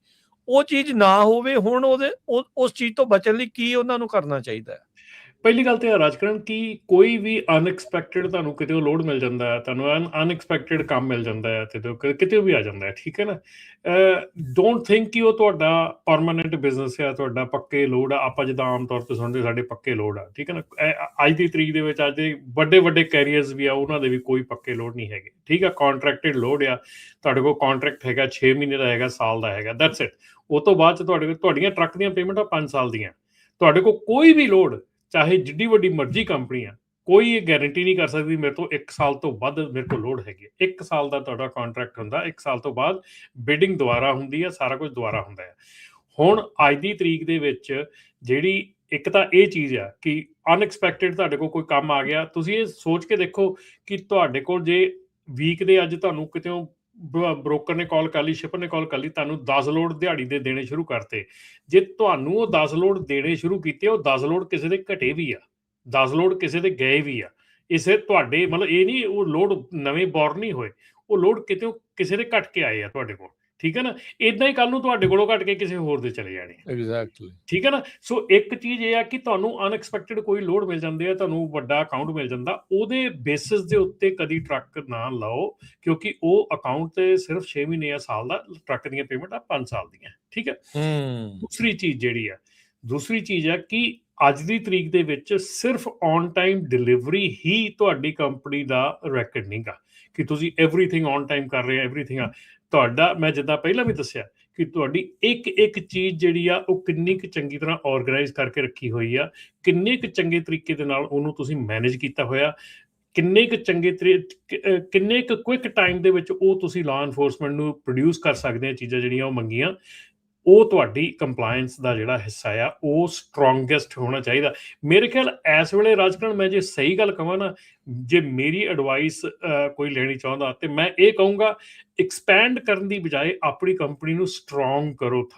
ਉਹ ਚੀਜ਼ ਨਾ ਹੋਵੇ ਹੁਣ ਉਸ ਚੀਜ਼ ਤੋਂ ਬਚਣ ਲਈ ਕੀ ਉਹਨਾਂ ਨੂੰ ਕਰਨਾ ਚਾਹੀਦਾ ਹੈ? ਪਹਿਲੀ ਗੱਲ ਤਾਂ ਰਾਜਕਰਨ ਕਿ ਕੋਈ ਵੀ ਅਨਐਕਸਪੈਕਟਡ ਤੁਹਾਨੂੰ ਕਿਤੇ ਲੋਡ ਮਿਲ ਜਾਂਦਾ ਹੈ, ਤੁਹਾਨੂੰ ਅਨਐਕਸਪੈਕਟਡ ਕੰਮ ਮਿਲ ਜਾਂਦਾ ਹੈ ਤੇ ਕਿਤੇ ਵੀ ਆ ਜਾਂਦਾ ਹੈ, ਠੀਕ ਹੈ ਨਾ। ਡੋਂਟ ਥਿੰਕ ਕਿ ਉਹ ਤੁਹਾਡਾ ਪਰਮਾਨੈਂਟ ਬਿਜ਼ਨਸ ਹੈ, ਤੁਹਾਡਾ ਪੱਕੇ ਲੋਡ ਆ। ਆਪਾਂ ਜਿੱਦਾਂ ਆਮ ਤੌਰ ਤੇ ਸੁਣਦੇ ਸਾਡੇ ਪੱਕੇ ਲੋਡ ਆ, ਠੀਕ ਹੈ ਨਾ। ਅੱਜ ਦੀ ਤਰੀਕ ਦੇ ਵਿੱਚ ਅੱਜ ਦੇ ਵੱਡੇ ਕੈਰੀਅਰਸ ਵੀ ਆ, ਉਹਨਾਂ ਦੇ ਵੀ ਕੋਈ ਪੱਕੇ ਲੋਡ ਨਹੀਂ ਹੈਗੇ, ਠੀਕ ਆ। ਕਾਂਟਰੈਕਟਡ ਲੋਡ ਆ, ਤੁਹਾਡੇ ਕੋਲ ਕਾਂਟਰੈਕਟ ਹੈਗਾ 6 ਮਹੀਨੇ ਦਾ ਹੈਗਾ, ਸਾਲ ਦਾ ਹੈਗਾ, ਦੈਟਸ ਇਟ। ਉਹ ਤੋਂ ਬਾਅਦ ਚ ਤੁਹਾਡੀਆਂ ਟਰੱਕ ਦੀਆਂ ਪੇਮੈਂਟਾਂ 5 ਸਾਲ ਦੀਆਂ। ਤੁਹਾਡੇ ਕੋਲ ਕੋਈ ਵੀ ਲੋਡ, ਚਾਹੇ ਜਿੱਡੀ ਵੱਡੀ ਮਰਜ਼ੀ ਕੰਪਨੀ ਆ, ਕੋਈ ਇਹ ਗਾਰੰਟੀ ਨਹੀਂ ਕਰ ਸਕਦੀ ਮੇਰੇ ਤੋਂ 1 ਸਾਲ ਤੋਂ ਵੱਧ ਮੇਰੇ ਕੋਲ ਲੋਡ ਹੈਗੀ। 1 ਸਾਲ ਦਾ ਤੁਹਾਡਾ ਕਾਂਟਰੈਕਟ ਹੁੰਦਾ, 1 ਸਾਲ ਤੋਂ ਬਾਅਦ ਬਿਡਿੰਗ ਦੁਬਾਰਾ ਹੁੰਦੀ ਹੈ, ਸਾਰਾ ਕੁਝ ਦੁਬਾਰਾ ਹੁੰਦਾ ਹੈ। ਹੁਣ ਅੱਜ ਦੀ ਤਰੀਕ ਦੇ ਵਿੱਚ ਜਿਹੜੀ ਇੱਕ ਤਾਂ ਇਹ ਚੀਜ਼ ਆ ਕਿ ਅਨਐਕਸਪੈਕਟਡ ਤੁਹਾਡੇ ਕੋਲ ਕੋਈ ਕੰਮ ਆ ਗਿਆ, ਤੁਸੀਂ ਇਹ ਸੋਚ ਕੇ ਦੇਖੋ ਕਿ ਤੁਹਾਡੇ ਕੋਲ ਜੇ ਵੀਕ ਦੇ ਅੱਜ ਤੁਹਾਨੂੰ ਕਿਤੇ ਬ੍ਰੋਕਰ ਨੇ ਕਾਲ ਕਰ ਲਈ, ਸ਼ਿਪਰ ਨੇ ਕਾਲ ਕਰ ਲਈ, ਤੁਹਾਨੂੰ 10 ਲੋਡ ਦਿਹਾੜੀ ਦੇ ਦੇਣੇ ਸ਼ੁਰੂ ਕਰਤੇ। ਜੇ ਤੁਹਾਨੂੰ ਉਹ 10 ਲੋਡ ਦੇਣੇ ਸ਼ੁਰੂ ਕੀਤੇ, ਉਹ 10 ਲੋਡ ਕਿਸੇ ਦੇ ਘਟੇ ਵੀ ਆ, 10 ਲੋਡ ਕਿਸੇ ਦੇ ਗਏ ਵੀ ਆ। ਇਸੇ ਤੁਹਾਡੇ ਮਤਲਬ ਇਹ ਨਹੀਂ ਉਹ ਲੋਡ ਨਵੇਂ ਬੋਰ ਨਹੀਂ ਹੋਏ, ਉਹ ਲੋਡ ਕਿਤੇ ਕਿਸੇ ਦੇ ਘਟ ਕੇ ਆਏ ਆ ਤੁਹਾਡੇ ਕੋਲ, ਠੀਕ ਹੈ ਨਾ। ਇਦਾਂ ਹੀ ਕੱਲ ਨੂੰ ਤੁਹਾਡੇ ਕੋਲੋਂ ਘਟ ਕੇ ਕਿਸੇ ਹੋਰ ਦੇ ਚਲੇ ਜਾਣੇ, ਐਗਜ਼ੈਕਟਲੀ, ਠੀਕ ਹੈ ਨਾ। ਸੋ ਇੱਕ ਚੀਜ਼ ਇਹ ਆ ਕਿ ਤੁਹਾਨੂੰ ਅਨਐਕਸਪੈਕਟਡ ਕੋਈ ਲੋਡ ਮਿਲ ਜਾਂਦੇ ਆ, ਤੁਹਾਨੂੰ ਵੱਡਾ ਅਕਾਊਂਟ ਮਿਲ ਜਾਂਦਾ, ਉਹਦੇ ਬੇਸਿਸ ਦੇ ਉੱਤੇ ਕਦੀ ਟਰੱਕ ਨਾ ਲਾਓ, ਕਿਉਂਕਿ ਉਹ ਅਕਾਊਂਟ ਤੇ ਸਿਰਫ 6 ਮਹੀਨੇ ਜਾਂ ਸਾਲ ਦਾ, ਟਰੱਕ ਦੀਆਂ ਪੇਮੈਂਟਾਂ 5 ਸਾਲ ਦੀਆਂ, ਠੀਕ ਹੈ। ਦੂਸਰੀ ਚੀਜ਼ ਹੈ ਕਿ ਅੱਜ ਦੀ ਤਰੀਕ ਦੇ ਵਿੱਚ ਸਿਰਫ ਔਨ ਟਾਈਮ ਡਿਲੀਵਰੀ ਹੀ ਤੁਹਾਡੀ ਕੰਪਨੀ ਦਾ ਰੈਕਡ ਨਹੀਂਗਾ ਕਿ ਤੁਸੀਂ ਐਵਰੀਥਿੰਗ ਔਨ ਟਾਈਮ ਕਰ ਰਹੇ ਹੋ, ਐਵਰੀਥਿੰਗ ਆ ਤੁਹਾਡਾ। ਮੈਂ ਜਿੱਦਾਂ ਪਹਿਲਾਂ ਵੀ ਦੱਸਿਆ ਕਿ ਤੁਹਾਡੀ ਇੱਕ ਚੀਜ਼ ਜਿਹੜੀ ਆ ਉਹ ਕਿੰਨੀ ਕੁ ਚੰਗੀ ਤਰ੍ਹਾਂ ਆਰਗੇਨਾਈਜ਼ ਕਰਕੇ ਰੱਖੀ ਹੋਈ ਆ, ਕਿੰਨੇ ਕੁ ਚੰਗੇ ਤਰੀਕੇ ਦੇ ਨਾਲ ਉਹਨੂੰ ਤੁਸੀਂ ਮੈਨੇਜ ਕੀਤਾ ਹੋਇਆ, ਕਿੰਨੇ ਕੁ ਕੁਇਕ ਟਾਈਮ ਦੇ ਵਿੱਚ ਉਹ ਤੁਸੀਂ ਲਾਅ ਐਨਫੋਰਸਮੈਂਟ ਨੂੰ ਪ੍ਰੋਡਿਊਸ ਕਰ ਸਕਦੇ ਆ ਚੀਜ਼ਾਂ ਜਿਹੜੀਆਂ ਉਹ ਮੰਗੀਆਂ। ਉਹ ਤੁਹਾਡੀ ਕੰਪਲਾਇੰਸ ਦਾ ਜਿਹੜਾ ਹਿੱਸਾ ਆ ਉਹ ਸਟਰੋਂਗੈਸਟ ਹੋਣਾ ਚਾਹੀਦਾ। ਮੇਰੇ ਖਿਆਲ ਇਸ ਵੇਲੇ ਰਾਜਕਰਨ, ਮੈਂ ਜੇ ਸਹੀ ਗੱਲ ਕਹਾਂ ਨਾ, ਜੇ ਮੇਰੀ ਐਡਵਾਈਸ ਕੋਈ ਲੈਣੀ ਚਾਹੁੰਦਾ ਤੇ ਮੈਂ ਇਹ ਕਹੂੰਗਾ, ਐਕਸਪੈਂਡ ਕਰਨ ਦੀ ਬਜਾਏ ਆਪਣੀ ਕੰਪਨੀ ਨੂੰ ਸਟਰੋਂਗ ਕਰੋ,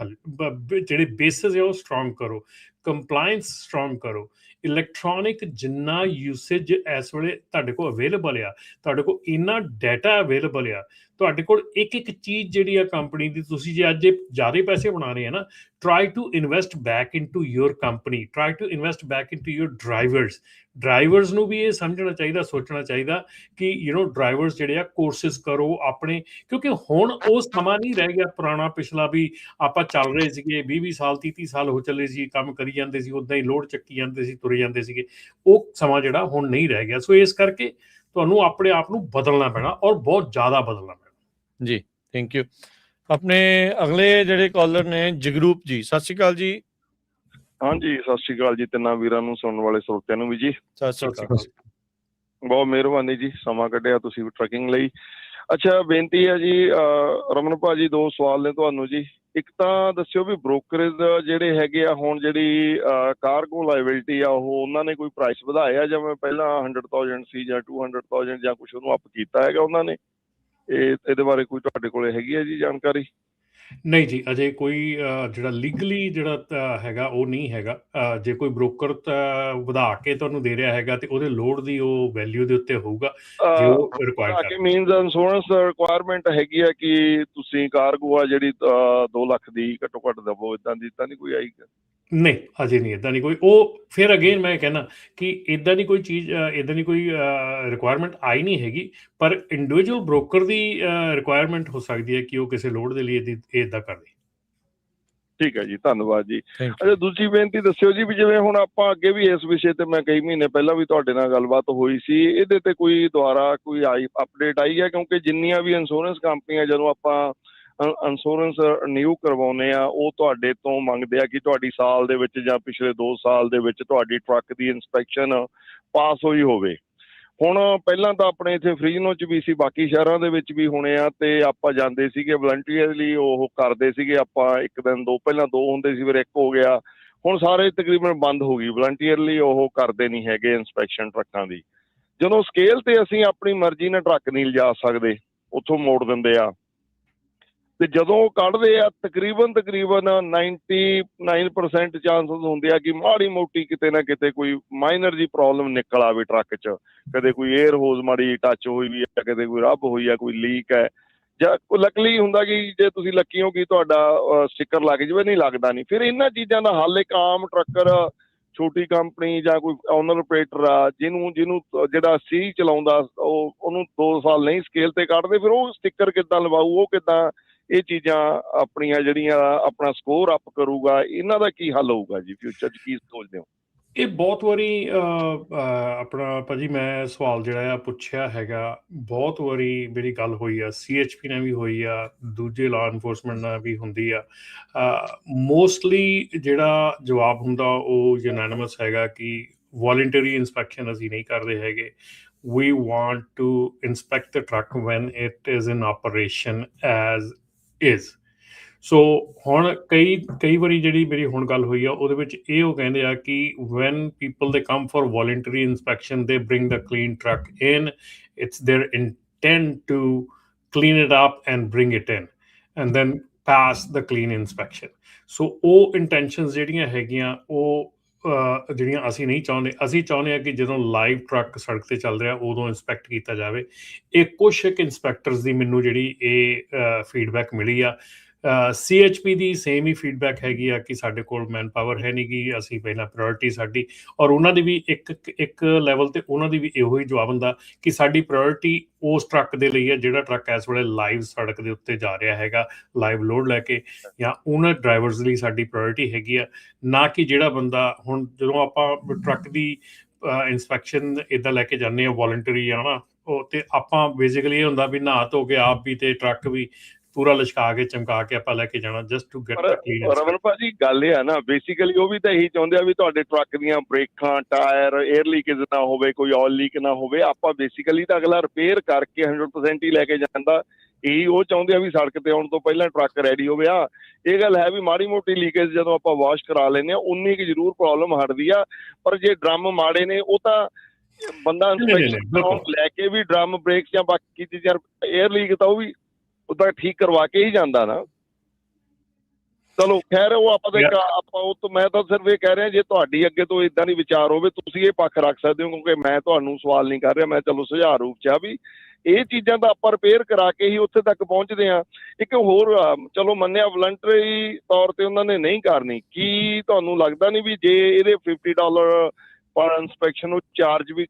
ਜਿਹੜੇ ਬੇਸਿਸ ਆ ਉਹ ਸਟਰੋਂਗ ਕਰੋ, ਕੰਪਲਾਇੰਸ ਸਟਰੋਂਗ ਕਰੋ। ਇਲੈਕਟ੍ਰੋਨਿਕ ਜਿੰਨਾ ਯੂਸੇਜ ਇਸ ਵੇਲੇ ਤੁਹਾਡੇ ਕੋਲ ਅਵੇਲੇਬਲ ਆ, ਤੁਹਾਡੇ ਕੋਲ ਇੰਨਾ ਡਾਟਾ ਅਵੇਲੇਬਲ ਆ, ਤੁਹਾਡੇ ਕੋਲ ਇੱਕ ਚੀਜ਼ ਜਿਹੜੀ ਆ ਕੰਪਨੀ ਦੀ, ਤੁਸੀਂ ਜੇ ਅੱਜ ਜ਼ਿਆਦਾ ਪੈਸੇ ਬਣਾ ਰਹੇ ਆ ਨਾ, try to invest back into your company, try to invest back into your drivers ਨੂੰ ਵੀ ਇਹ ਸਮਝਣਾ ਚਾਹੀਦਾ, ਸੋਚਣਾ ਚਾਹੀਦਾ ਕਿ ਡਰਾਈਵਰਸ ਜਿਹੜੇ ਆ ਕੋਰਸਿਸ ਕਰੋ ਆਪਣੇ, ਕਿਉਂਕਿ ਹੁਣ ਉਹ ਸਮਾਂ ਨਹੀਂ ਰਹਿ ਗਿਆ ਪੁਰਾਣਾ ਪਿਛਲਾ ਵੀ ਆਪਾਂ ਚੱਲ ਰਹੇ ਸੀਗੇ 20 ਸਾਲ 30 ਸਾਲ ਹੋ ਚੱਲੇ ਸੀ, ਕੰਮ ਕਰੀ ਜਾਂਦੇ ਸੀ, ਉਦਾਂ ਹੀ ਲੋਡ ਚੱਕੀ ਜਾਂਦੇ ਸੀ, ਤੁਰੇ ਜਾਂਦੇ ਸੀਗੇ। ਉਹ ਸਮਾਂ ਜਿਹੜਾ ਹੁਣ ਨਹੀਂ ਰਹਿ ਗਿਆ। ਸੋ ਇਸ ਕਰਕੇ ਤੁਹਾਨੂੰ ਆਪਣੇ ਆਪ ਨੂੰ ਬਦਲਣਾ ਪੈਣਾ ਔਰ ਬਹੁਤ ਜ਼ਿਆਦਾ ਬਦਲਣਾ ਪੈਣਾ ਜੀ। Thank you. ਆਪਣੇ ਅਗਲੇ ਜਿਹੜੇ ਕਾਲਰ ਨੇ ਜਗਰੂਪ ਜੀ, ਸਤਿ ਸ਼੍ਰੀ ਅਕਾਲ ਜੀ। ਹਾਂਜੀ, ਸਤਿ ਸ਼੍ਰੀ ਅਕਾਲ ਜੀ ਤਿੰਨਾਂ ਵੀਰਾਂ ਨੂੰ, ਸੁਣਨ ਵਾਲੇ ਸਰੋਤਿਆਂ ਨੂੰ ਵੀ ਜੀ ਸਤਿ ਸ਼੍ਰੀ ਅਕਾਲ। ਬਹੁਤ ਮਿਹਰਬਾਨੀ ਜੀ, ਸਮਾਂ ਕੱਢਿਆ ਤੁਸੀਂ ਟਰੈਕਿੰਗ ਲਈ। ਅੱਛਾ, ਬੇਨਤੀ ਹੈ ਜੀ ਰਮਨ ਭਾਜੀ, 2 ਸਵਾਲ ਨੇ ਤੁਹਾਨੂੰ ਜੀ। ਇੱਕ ਤਾਂ ਦੱਸਿਓ ਵੀ ਬ੍ਰੋਕਰੇਜ ਜਿਹੜੇ ਹੈਗੇ ਆ ਹੁਣ ਜਿਹੜੀ ਕਾਰਗੋ ਲਾਇਬਿਲਿਟੀ ਆ, ਉਹ ਉਹਨਾਂ ਨੇ ਕੋਈ ਪ੍ਰਾਈਸ ਵਧਾਇਆ, ਜਿਵੇਂ ਪਹਿਲਾਂ 100,000 ਸੀ ਜਾਂ 200,000 ਜਾਂ ਕੁਛ ਉਹਨੂੰ ਅਪ ਕੀਤਾ ਹੈਗਾ ਉਹਨਾਂ ਨੇ? ਇਹਦੇ ਬਾਰੇ ਕੋਈ ਤੁਹਾਡੇ ਕੋਲ ਹੈਗੀ ਹੈ ਜੀ ਜਾਣਕਾਰੀ? ਨਹੀਂ ਜੀ, ਅਜੇ ਕੋਈ ਜਿਹੜਾ ਲੀਗਲੀ ਜਿਹੜਾ ਹੈਗਾ ਉਹ ਨਹੀਂ ਹੈਗਾ। ਜੇ ਕੋਈ ਬ੍ਰੋਕਰ ਵਧਾ ਕੇ ਤੁਹਾਨੂੰ ਦੇ ਰਿਹਾ ਹੈਗਾ ਤੇ ਉਹਦੇ ਲੋਡ ਦੀ ਉਹ ਵੈਲਿਊ ਦੇ ਉੱਤੇ ਹੋਊਗਾ ਜੇ ਉਹ ਰਿਕੁਆਇਰ ਵਧਾ ਕਰ ਕੇ ਰਿਹਾ। ਮੀਨਸ ਇੰਸ਼ੋਰੈਂਸ ਰਿਕੁਆਇਰਮੈਂਟ ਹੈਗੀ ਆ ਕਿ ਤੁਸੀਂ ਕਾਰਗੋ ਆ ਜਿਹੜੀ 2 ਲੱਖ ਦੀ ਘੱਟੋ ਘੱਟ ਦਵੋ, ਇਦਾਂ ਦੀ ਤਾਂ ਨਹੀਂ ਕੋਈ ਆਈ? ਨਹੀਂ, ਅਜੇ ਨਹੀਂ, ਇੱਦਾਂ ਨਹੀਂ ਕੋਈ। ਉਹ ਫਿਰ ਅਗੇਨ ਮੈਂ ਕਹਿਣਾ ਕਿ ਇੱਦਾਂ ਦੀ ਕੋਈ ਚੀਜ਼, ਇੱਦਾਂ ਦੀ ਕੋਈ ਰਿਕੁਆਇਰਮੈਂਟ ਆਈ ਨਹੀਂ ਹੈਗੀ, ਪਰ ਇੰਡੀਵਿਜੂਅਲ ਬ੍ਰੋਕਰ ਦੀ ਰਿਕੁਆਇਰਮੈਂਟ ਹੋ ਸਕਦੀ ਹੈ ਕਿ ਉਹ ਕਿਸੇ ਲੋਡ ਦੇ ਲਈ ਇੱਦਾਂ ਕਰਦੇ। ਠੀਕ ਹੈ ਜੀ, ਧੰਨਵਾਦ ਜੀ। ਥੈਂਕ ਅੱਛਾ, ਦੂਜੀ ਬੇਨਤੀ ਦੱਸਿਓ ਜੀ ਵੀ ਜਿਵੇਂ ਹੁਣ ਆਪਾਂ ਅੱਗੇ ਵੀ ਇਸ ਵਿਸ਼ੇ ਤੇ ਮੈਂ ਕਈ ਮਹੀਨੇ ਪਹਿਲਾਂ ਵੀ ਤੁਹਾਡੇ ਨਾਲ ਗੱਲਬਾਤ ਹੋਈ ਸੀ, ਇਹਦੇ ਤੇ ਕੋਈ ਦੁਬਾਰਾ ਕੋਈ ਅਪਡੇਟ ਆਈ ਹੈ? ਕਿਉਂਕਿ ਜਿੰਨੀਆਂ ਵੀ ਇੰਸ਼ੋਰੈਂਸ ਕੰਪਨੀਆਂ ਜਦੋਂ ਆਪਾਂ ਇੰਸ਼ੋਰੈਂਸ ਰਿਨਿਊ ਕਰਵਾਉਂਦੇ ਆ, ਉਹ ਤੁਹਾਡੇ ਤੋਂ ਮੰਗਦੇ ਆ ਕਿ ਤੁਹਾਡੀ ਸਾਲ ਦੇ ਵਿੱਚ ਜਾਂ ਪਿਛਲੇ 2 ਸਾਲ ਦੇ ਵਿੱਚ ਤੁਹਾਡੀ ਟਰੱਕ ਦੀ ਇੰਸਪੈਕਸ਼ਨ ਪਾਸ ਹੋਈ ਹੋਵੇ। ਹੁਣ ਪਹਿਲਾਂ ਤਾਂ ਆਪਣੇ ਇੱਥੇ ਫਰੀਜ਼ਨੋ 'ਚ ਵੀ ਸੀ, ਬਾਕੀ ਸ਼ਹਿਰਾਂ ਦੇ ਵਿੱਚ ਵੀ ਹੋਣੇ ਆ, ਤੇ ਆਪਾਂ ਜਾਂਦੇ ਸੀਗੇ ਵਲੰਟੀਅਰਲੀ, ਉਹ ਕਰਦੇ ਸੀਗੇ। ਆਪਾਂ ਇੱਕ ਦਿਨ ਪਹਿਲਾਂ 2 ਹੁੰਦੇ ਸੀ, ਫਿਰ 1 ਹੋ ਗਿਆ। ਹੁਣ ਸਾਰੇ ਤਕਰੀਬਨ ਬੰਦ ਹੋ ਗਈ, ਵਲੰਟੀਅਰਲੀ ਉਹ ਕਰਦੇ ਨਹੀਂ ਹੈਗੇ ਇੰਸਪੈਕਸ਼ਨ ਟਰੱਕਾਂ ਦੀ। ਜਦੋਂ ਸਕੇਲ ਤੇ ਅਸੀਂ ਆਪਣੀ ਮਰਜ਼ੀ ਨਾਲ ਟਰੱਕ ਨਹੀਂ ਲਿਜਾ ਸਕਦੇ, ਉੱਥੋਂ ਮੋੜ ਦਿੰਦੇ ਆ, ਤੇ ਜਦੋਂ ਉਹ ਕੱਢਦੇ ਆ ਤਕਰੀਬਨ 99% ਚਾਂਸਸ ਹੁੰਦੇ ਆ ਕਿ ਮਾੜੀ ਮੋਟੀ ਕਿਤੇ ਨਾ ਕਿਤੇ ਕੋਈ ਮਾਈਨਰ ਜੀ ਪ੍ਰੋਬਲਮ ਨਿਕਲ ਆਵੇ ਟਰੱਕ 'ਚ। ਕਦੇ ਕੋਈ 에ਅਰ ਹੋਜ਼ ਮਾੜੀ ਟੱਚ ਹੋਈ ਵੀ ਹੈ, ਕਦੇ ਕੋਈ ਰੱਬ ਹੋਈ ਆ, ਕੋਈ ਲੀਕ ਹੈ, ਜਾਂ ਲੱਕਲੀ ਹੁੰਦਾ ਕਿ ਜੇ ਤੁਸੀਂ ਲੱਕੀ ਹੋ ਕਿ ਤੁਹਾਡਾ ਸਟਿੱਕਰ ਲੱਗ ਜਾਵੇ, ਨਹੀਂ ਲੱਗਦਾ ਨਹੀਂ। ਫਿਰ ਇਹਨਾਂ ਚੀਜ਼ਾਂ ਦਾ ਹੱਲ ਇੱਕ ਆਮ ਟਰੱਕਰ, ਛੋਟੀ ਕੰਪਨੀ ਜਾਂ ਕੋਈ ਓਨਰ ਆਪਰੇਟਰ ਆ, ਜਿਹਨੂੰ ਜਿਹੜਾ ਸੀ ਚਲਾਉਂਦਾ, ਉਹਨੂੰ 2 ਸਾਲ ਨਹੀਂ ਸਕੇਲ ਤੇ ਕੱਢਦੇ, ਫਿਰ ਉਹ ਸਟਿੱਕਰ ਕਿੱਦਾਂ ਲਵਾਊ? ਉਹ ਕਿੱਦਾਂ ਇਹ ਚੀਜ਼ਾਂ ਆਪਣੀਆਂ ਜਿਹੜੀਆਂ ਆਪਣਾ ਸਕੋਰ ਅਪ ਕਰੂਗਾ? ਇਹਨਾਂ ਦਾ ਕੀ ਹੱਲ ਹੋਊਗਾ ਜੀ ਫਿਊਚਰ 'ਚ, ਕੀ ਸੋਚਦੇ ਹੋ? ਇਹ ਬਹੁਤ ਵਾਰੀ ਆਪਣਾ ਭਾਜੀ ਮੈਂ ਸਵਾਲ ਜਿਹੜਾ ਆ ਪੁੱਛਿਆ ਹੈਗਾ, ਬਹੁਤ ਵਾਰੀ ਮੇਰੀ ਗੱਲ ਹੋਈ ਆ, CHP ਨਾਲ ਵੀ ਹੋਈ ਆ, ਦੂਜੇ ਲਾਅ ਇਨਫੋਰਸਮੈਂਟ ਨਾਲ ਵੀ ਹੁੰਦੀ ਆ। ਮੋਸਟਲੀ ਜਿਹੜਾ ਜਵਾਬ ਹੁੰਦਾ ਉਹ ਯੂਨੈਨਿਮਸ ਹੈਗਾ ਕਿ ਵੋਲੰਟਰੀ ਇੰਸਪੈਕਸ਼ਨ ਅਸੀਂ ਨਹੀਂ ਕਰਦੇ ਹੈਗੇ। We want to inspect the truck when it is in operation as is. ਸੋ ਹੁਣ ਕਈ ਵਾਰੀ ਜਿਹੜੀ ਮੇਰੀ ਹੁਣ ਗੱਲ ਹੋਈ ਆ ਉਹਦੇ ਵਿੱਚ ਇਹ ਉਹ ਕਹਿੰਦੇ ਆ ਕਿ when people they come for voluntary inspection they bring the clean truck in, it's their intent to clean it up and bring it in and then pass the clean inspection. ਸੋ ਉਹ ਇੰਟੈਂਸ਼ਨਸ ਜਿਹੜੀਆਂ ਹੈਗੀਆਂ ਉਹ ਜਿਹੜੀਆਂ ਅਸੀਂ ਨਹੀਂ ਚਾਹੁੰਦੇ। ਅਸੀਂ ਚਾਹੁੰਦੇ ਹਾਂ ਕਿ ਜਦੋਂ ਲਾਈਵ ਟਰੱਕ ਸੜਕ ਤੇ ਚੱਲ ਰਿਹਾ ਉਦੋਂ ਇੰਸਪੈਕਟ ਕੀਤਾ ਜਾਵੇ। ਇਹ ਕੁਛ ਇੱਕ ਇੰਸਪੈਕਟਰਸ ਦੀ ਮੈਨੂੰ ਜਿਹੜੀ ਇਹ ਫੀਡਬੈਕ ਮਿਲੀ ਆ। CHP ਦੀ ਸੇਮ ਹੀ ਫੀਡਬੈਕ ਹੈਗੀ ਆ ਕਿ ਸਾਡੇ ਕੋਲ ਮੈਨ ਪਾਵਰ ਹੈ ਨਹੀਂ ਗੀ, ਅਸੀਂ ਪਹਿਲਾਂ ਪ੍ਰਾਇੋਰਟੀ ਸਾਡੀ, ਔਰ ਉਹਨਾਂ ਦੀ ਵੀ ਇੱਕ ਲੈਵਲ ਤੇ ਉਹਨਾਂ ਦੀ ਵੀ ਇਹੋ ਹੀ ਜਵਾਬ ਹੁੰਦਾ ਕਿ ਸਾਡੀ ਪ੍ਰਾਇੋਰਟੀ ਉਸ ਟਰੱਕ ਦੇ ਲਈ ਹੈ ਜਿਹੜਾ ਟਰੱਕ ਇਸ ਵੇਲੇ ਲਾਈਵ ਸੜਕ ਦੇ ਉੱਤੇ ਜਾ ਰਿਹਾ ਹੈਗਾ ਲਾਈਵ ਲੋਡ ਲੈ ਕੇ, ਜਾਂ ਉਹਨਾਂ ਡਰਾਈਵਰਸ ਲਈ ਸਾਡੀ ਪ੍ਰਾਇੋਰਟੀ ਹੈਗੀ ਆ, ਨਾ ਕਿ ਜਿਹੜਾ ਬੰਦਾ ਹੁਣ ਜਦੋਂ ਆਪਾਂ ਟਰੱਕ ਦੀ ਇੰਸਪੈਕਸ਼ਨ ਇੱਦਾਂ ਲੈ ਕੇ ਜਾਂਦੇ ਹਾਂ ਵੋਲੰਟਰੀ ਆ ਨਾ, ਉਹ ਤੇ ਆਪਾਂ ਬੇਸਿਕਲੀ ਇਹ ਹੁੰਦਾ ਵੀ ਨਹਾ ਧੋ ਕੇ ਆਪ ਵੀ ਤੇ ਟਰੱਕ ਵੀ ਪੂਰਾ ਲਿਸ਼ਕਾ ਕੇ ਚਮਕਾ ਕੇ ਆਪਾਂ ਲੈ ਕੇ ਜਾਣਾ just to get the clean. Raman ਭਾਜੀ ਗੱਲ ਇਹ ਆ ਨਾ, ਬੇਸਿਕਲੀ ਉਹ ਵੀ ਤਾਂ ਇਹੀ ਚਾਹੁੰਦੇ ਆ ਵੀ ਤੁਹਾਡੇ ਟਰੱਕ ਦੀਆਂ ਬ੍ਰੇਕਾਂ, ਟਾਇਰ, 에ਅਰ ਲੀਕੇਜ ਨਾ ਹੋਵੇ, ਕੋਈ ਆਇਲ ਲੀਕ ਨਾ ਹੋਵੇ। ਆਪਾਂ ਬੇਸਿਕਲੀ ਤਾਂ ਅਗਲਾ ਰਿਪੇਅਰ ਕਰਕੇ 100% ਹੀ ਲੈ ਕੇ ਜਾਂਦਾ, ਇਹੀ ਉਹ ਚਾਹੁੰਦੇ ਆ ਵੀ ਸੜਕ ਤੇ ਆਉਣ ਤੋਂ ਪਹਿਲਾਂ ਟਰੱਕ ਰੈਡੀ ਹੋਵੇ। ਆ ਇਹ ਗੱਲ ਹੈ ਵੀ ਮਾੜੀ ਮੋਟੀ ਲੀਕੇਜ ਜਦੋਂ ਆਪਾਂ ਵਾਸ਼ ਕਰਾ ਲੈਂਦੇ ਆ ਉਨੀ ਕੁ ਜ਼ਰੂਰ ਪ੍ਰੋਬਲਮ ਹਟਦੀ ਆ, ਪਰ ਜੇ ਡਰਮ ਮਾੜੇ ਨੇ ਉਹ ਤਾਂ ਬੰਦਾ ਲੈ ਕੇ ਵੀ ਡਰਮ, ਬ੍ਰੇਕ ਜਾਂ ਬਾਕੀ ਚੀਜ਼ਾਂ, 에ਅਰ ਲੀਕ ਤਾਂ ਉਹ ਵੀ ਉਹਦਾ ਠੀਕ ਕਰਵਾ ਕੇ ਹੀ ਜਾਂਦਾ ਨਾ। ਚਲੋ ਖੈਰ, ਉਹ ਆਪਾਂ ਉਹ ਤੋਂ ਮੈਂ ਤਾਂ ਸਿਰਫ ਇਹ ਕਹਿ ਰਿਹਾ, ਜੇ ਤੁਹਾਡੀ ਅੱਗੇ ਤੋਂ ਇਦਾਂ ਦੀ ਵਿਚਾਰ ਹੋਵੇ ਤੁਸੀਂ ਇਹ ਪੱਖ ਰੱਖ ਸਕਦੇ ਹੋ, ਕਿਉਂਕਿ ਮੈਂ ਤੁਹਾਨੂੰ ਸਵਾਲ ਨਹੀਂ ਕਰ ਰਿਹਾ, ਮੈਂ ਚਲੋ ਸੁਝਾਅ ਰੂਪ 'ਚ ਆ ਵੀ ਇਹ ਚੀਜ਼ਾਂ ਤਾਂ ਆਪਾਂ ਰਿਪੇਅਰ ਕਰਾ ਕੇ ਹੀ ਉੱਥੇ ਤੱਕ ਪਹੁੰਚਦੇ ਹਾਂ। ਇੱਕ ਹੋਰ ਚਲੋ ਮੰਨਿਆ ਵਲੰਟਰੀ ਤੌਰ ਤੇ ਉਹਨਾਂ ਨੇ ਨਹੀਂ ਕਰਨੀ, ਕੀ ਤੁਹਾਨੂੰ ਲੱਗਦਾ ਨਹੀਂ ਵੀ ਜੇ ਇਹਦੇ $50 ਪਰ ਇੰਸਪੈਕਸ਼ਨ ਉਹ ਚਾਰਜ ਵੀ,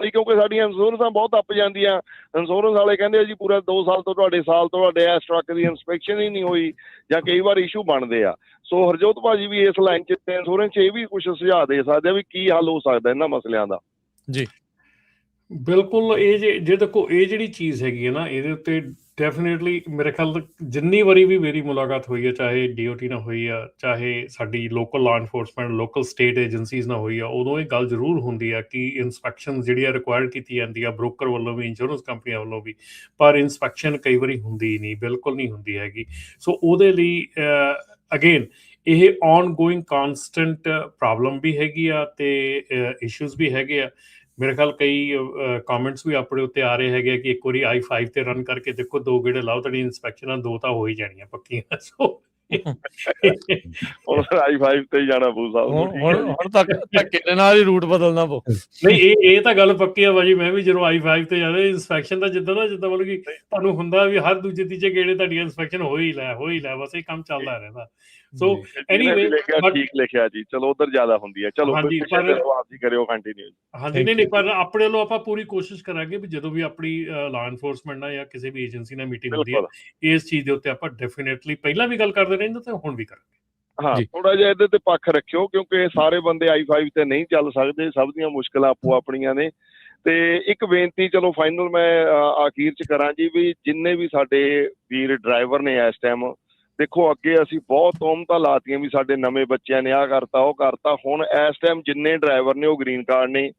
ਕਿਉਂਕਿ ਸਾਡੀਆਂ ਇੰਸ਼ੋਰੈਂਸਾਂ ਬਹੁਤ ਅੱਪ ਜਾਂਦੀਆਂ, ਇੰਸ਼ੋਰੈਂਸ ਵਾਲੇ ਕਹਿੰਦੇ ਆ ਜੀ ਪੂਰਾ 2 ਸਾਲ ਤੋਂ ਤੁਹਾਡੇ ਇਸ ਟਰੱਕ ਦੀ ਇੰਸਪੈਕਸ਼ਨ ਹੀ ਨਹੀਂ ਹੋਈ, ਜਾਂ ਕਈ ਵਾਰ ਇਸ਼ੂ ਬਣਦੇ ਆ। ਸੋ ਹਰਜੋਤ ਭਾਜੀ ਵੀ ਇਸ ਲਾਈਨ 'ਚ ਇੰਸ਼ੋਰੈਂਸ 'ਚ ਇਹ ਵੀ ਕੁਝ ਸੁਝਾਅ ਦੇ ਸਕਦੇ ਆ ਵੀ ਕੀ ਹੱਲ ਹੋ ਸਕਦਾ ਇਹਨਾਂ ਮਸਲਿਆਂ ਦਾ? ਜੀ ਬਿਲਕੁਲ। ਇਹ ਜੇ ਦੇਖੋ ਇਹ ਜਿਹੜੀ ਚੀਜ਼ ਹੈਗੀ ਹੈ ਨਾ, ਇਹਦੇ ਉੱਤੇ ਡੈਫੀਨੇਟਲੀ ਮੇਰੇ ਖਿਆਲ ਜਿੰਨੀ ਵਾਰੀ ਵੀ ਮੇਰੀ ਮੁਲਾਕਾਤ ਹੋਈ ਹੈ, ਚਾਹੇ DOT ਨਾਲ ਹੋਈ ਆ, ਚਾਹੇ ਸਾਡੀ local law enforcement, local state agencies ਨਾਲ ਹੋਈ ਆ, ਉਦੋਂ ਇਹ ਗੱਲ ਜ਼ਰੂਰ ਹੁੰਦੀ ਆ ਕਿ ਇੰਸਪੈਕਸ਼ਨ ਜਿਹੜੀ ਆ ਰਿਕੁਆਇਰ ਕੀਤੀ ਜਾਂਦੀ ਆ ਬ੍ਰੋਕਰ ਵੱਲੋਂ ਵੀ, ਇੰਸ਼ੋਰੈਂਸ ਕੰਪਨੀਆਂ ਵੱਲੋਂ ਵੀ, ਪਰ ਇੰਸਪੈਕਸ਼ਨ ਕਈ ਵਾਰੀ ਹੁੰਦੀ ਨਹੀਂ, ਬਿਲਕੁਲ ਨਹੀਂ ਹੁੰਦੀ ਹੈਗੀ। ਸੋ ਉਹਦੇ ਲਈ ਅਗੇਨ ਇਹ ਔਨ ਗੋਇੰਗ ਕਾਨਸਟੈਂਟ ਪ੍ਰੋਬਲਮ ਵੀ ਹੈਗੀ ਆ ਤੇ ਇਸ਼ੂਜ਼ ਵੀ ਹੈਗੇ ਆ। ਮੇਰੇ ਖਿਆਲ ਕਈ ਕਮੈਂਟਸ ਵੀ ਆਪਣੇ ਉੱਤੇ ਆ ਰਹੇ ਹੈਗੇ ਕਿ ਇੱਕ ਵਾਰੀ i5 ਤੇ ਰਨ ਕਰਕੇ ਦੇਖੋ, 2 ਗੇੜੇ ਲਾਓ, ਤੁਹਾਡੀ ਇਨਸਪੈਕਸ਼ਨਾਂ 2 ਤਾਂ ਹੋ ਹੀ ਜਾਣੀਆਂ ਪੱਕੀਆਂ। ਸੋ ਹੁਣ i5 ਤੇ ਹੀ ਜਾਣਾ ਪਊ ਸਾਹਿਬ ਨੂੰ। ਠੀਕ ਹੈ ਜੀ। ਹੁਣ ਤੱਕ ਧੱਕੇ ਦੇ ਨਾਲ ਹੀ ਰੂਟ ਬਦਲਣਾ ਪਊ। ਨਹੀਂ, ਇਹ ਤਾਂ ਗੱਲ ਪੱਕੀ ਆ ਭਾਜੀ। ਮੈਂ ਵੀ ਜਦੋਂ i5 ਤੇ ਜਾਂਦਾ ਇਨਸਪੈਕਸ਼ਨ ਦਾ ਜਿੱਦਾਂ ਮਤਲਬ ਕਿ ਤੁਹਾਨੂੰ ਹੁੰਦਾ ਵੀ ਹਰ ਦੂਜੇ ਤੀਜੇ ਗੇੜੇ ਤੁਹਾਡੀ ਇਨਸਪੈਕਸ਼ਨ ਹੋ ਹੀ ਲੈ, ਬਸ ਇਹ ਕੰਮ ਚੱਲਦਾ ਰਹਿੰਦਾ। ਸੋ ਐਨੀਵੇ ਠੀਕ ਲਿਖਿਆ ਜੀ, ਚਲੋ ਉਧਰ ਜ਼ਿਆਦਾ ਹੁੰਦੀ ਹੈ। ਚਲੋ ਹਾਂਜੀ, ਪਰ ਆਪ ਜੀ ਕਰਿਓ ਕੰਟੀਨਿਊ। ਹਾਂਜੀ, ਨਹੀਂ ਪਰ ਆਪਣੇ ਵੱਲੋਂ ਆਪਾਂ ਪੂਰੀ ਕੋਸ਼ਿਸ਼ ਕਰਾਂਗੇ ਵੀ ਜਦੋਂ ਵੀ ਆਪਣੀ ਲਾਅ ਐਨਫੋਰਸਮੈਂਟ ਨਾਲ ਜਾਂ ਕਿਸੇ ਵੀ ਏਜੰਸੀ ਨਾਲ ਮੀਟਿੰਗ ਹੁੰਦੀ ਹੈ, ਇਸ ਚੀਜ਼ ਦੇ ਉੱਤੇ ਆਪਾਂ ਡੈਫੀਨੇਟਲੀ ਪਹਿਲਾਂ ਵੀ ਗੱਲ ਕਰਦੇ ਰਹਿੰਦੇ ਤੇ ਹੁਣ ਵੀ ਕਰਾਂਗੇ। ਹਾਂ, ਥੋੜਾ ਜਿਹਾ ਇਹਦੇ ਤੇ ਪੱਖ ਰੱਖਿਓ, ਕਿਉਂਕਿ ਸਾਰੇ ਬੰਦੇ i5 ਤੇ ਨਹੀਂ ਚੱਲ ਸਕਦੇ, ਸਭ ਦੀਆਂ ਮੁਸ਼ਕਲਾਂ ਆਪੋ ਆਪਣੀਆਂ ਨੇ। ਤੇ ਇੱਕ ਬੇਨਤੀ ਚਲੋ ਫਾਈਨਲ ਮੈਂ ਆਖੀਰ ਚ ਕਰਾਂ ਜੀ, ਵੀ ਜਿੰਨੇ ਵੀ ਸਾਡੇ ਵੀਰ ਡਰਾਈਵਰ ਨੇ ਇਸ ਟਾਈਮ, ਦੇਖੋ ਅੱਗੇ ਅਸੀਂ ਬਹੁਤ ਤੋਹਮਤਾਂ ਲਾਤੀਆਂ ਵੀ ਸਾਡੇ ਨਵੇਂ ਬੱਚਿਆਂ ਨੇ ਆਹ ਕਰਤਾ ਉਹ ਕਰਤਾ। ਹੁਣ ਇਸ ਟਾਈਮ ਜਿੰਨੇ ਡਰਾਈਵਰ ਨੇ ਉਹ ਗ੍ਰੀਨ ਕਾਰਡ ਨੇ,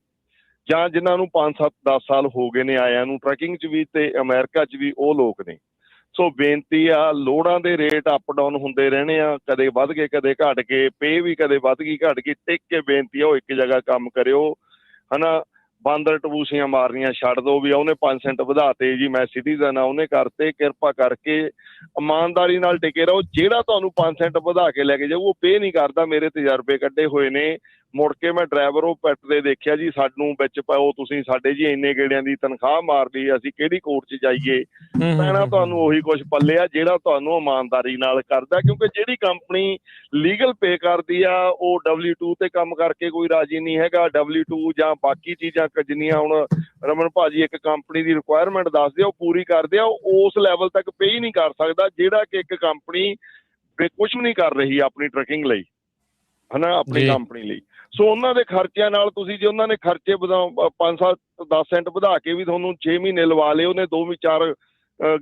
ਜਾਂ ਜਿਨ੍ਹਾਂ ਨੂੰ 5-7-10 ਸਾਲ ਹੋ ਗਏ ਨੇ ਆਇਆਂ ਨੂੰ ਟਰੱਕਿੰਗ 'ਚ ਵੀ ਤੇ ਅਮਰੀਕਾ 'ਚ ਵੀ, ਉਹ ਲੋਕ ਨੇ। ਸੋ ਬੇਨਤੀ ਆ, ਲੋੜਾਂ ਦੇ ਰੇਟ ਅਪ ਡਾਊਨ ਹੁੰਦੇ ਰਹਿਣੇ ਆ, ਕਦੇ ਵੱਧ ਗਏ ਕਦੇ ਘਟ ਗਏ, ਪੇ ਵੀ ਕਦੇ ਵੱਧ ਗਈ ਘਟ ਗਈ। ਟਿਕ ਕੇ ਬੇਨਤੀ ਆ, ਉਹ ਇੱਕ ਜਗ੍ਹਾ ਕੰਮ ਕਰਿਓ, ਹਨਾ। ਬਾਂਦਰ ਟਬੂਸੀਆਂ ਮਾਰਨੀਆਂ ਛੱਡ ਦਿਓ ਵੀ ਉਹਨੇ 5 ਸੈਂਟ ਵਧਾਤੇ ਜੀ, ਮੈਂ ਸਿਟੀਜ਼ਨ ਆ, ਉਹਨੇ ਕਰਤੇ। ਕਿਰਪਾ ਕਰਕੇ ਇਮਾਨਦਾਰੀ ਨਾਲ ਟਿਕੇ ਰਹੋ। ਜਿਹੜਾ ਤੁਹਾਨੂੰ 5 ਸੈਂਟ ਵਧਾ ਕੇ ਲੈ ਕੇ ਜਾਊ ਉਹ ਪੇ ਨਹੀਂ ਕਰਦਾ। ਮੇਰੇ ਤਜਰਬੇ ਕੱਢੇ ਹੋਏ ਨੇ, ਮੁੜ ਕੇ ਮੈਂ ਡਰਾਈਵਰ ਉਹ ਪਿੱਟਦੇ ਦੇਖਿਆ ਜੀ, ਸਾਨੂੰ ਵਿੱਚ ਪਾਓ ਤੁਸੀਂ, ਸਾਡੇ ਜੀ ਇੰਨੇ ਗੇੜਿਆਂ ਦੀ ਤਨਖਾਹ ਮਾਰ ਲਈ, ਅਸੀਂ ਕਿਹੜੀ ਕੋਰਟ 'ਚ ਜਾਈਏ। ਪੈਣਾ ਤੁਹਾਨੂੰ ਉਹੀ ਕੁਛ ਪੱਲੇ ਆ ਜਿਹੜਾ ਤੁਹਾਨੂੰ ਇਮਾਨਦਾਰੀ ਨਾਲ ਕਰਦਾ, ਕਿਉਂਕਿ ਜਿਹੜੀ ਕੰਪਨੀ ਲੀਗਲ ਪੇ ਕਰਦੀ ਆ ਉਹ W2 ਤੇ ਕੰਮ ਕਰਕੇ ਕੋਈ ਰਾਜੀ ਨਹੀਂ ਹੈਗਾ। W2 ਜਾਂ ਬਾਕੀ ਚੀਜ਼ਾਂ ਜਿੰਨੀਆਂ ਹੁਣ ਰਮਨ ਭਾਜੀ ਇੱਕ ਕੰਪਨੀ ਦੀ ਰਿਕੁਆਇਰਮੈਂਟ ਦੱਸਦੇ ਆ, ਉਹ ਪੂਰੀ ਕਰਦੇ ਆ, ਉਹ ਉਸ ਲੈਵਲ ਤੱਕ ਪੇ ਹੀ ਨਹੀਂ ਕਰ ਸਕਦਾ ਜਿਹੜਾ ਕਿ ਇੱਕ ਕੰਪਨੀ ਕੁਛ ਵੀ ਨਹੀਂ ਕਰ ਰਹੀ ਆਪਣੀ ਟਰੱਕਿੰਗ ਲਈ, ਹਨਾ, ਆਪਣੀ ਕੰਪਨੀ ਲਈ। ਸੋ ਉਹਨਾਂ ਦੇ ਖਰਚਿਆਂ ਨਾਲ ਤੁਸੀਂ, ਜੇ ਉਹਨਾਂ ਨੇ ਖਰਚੇ 5-7-10 ਸੈਂਟ ਵਧਾ ਕੇ ਵੀ ਤੁਹਾਨੂੰ 6 ਮਹੀਨੇ ਲਵਾ ਲਏ, ਉਹਨੇ 2-4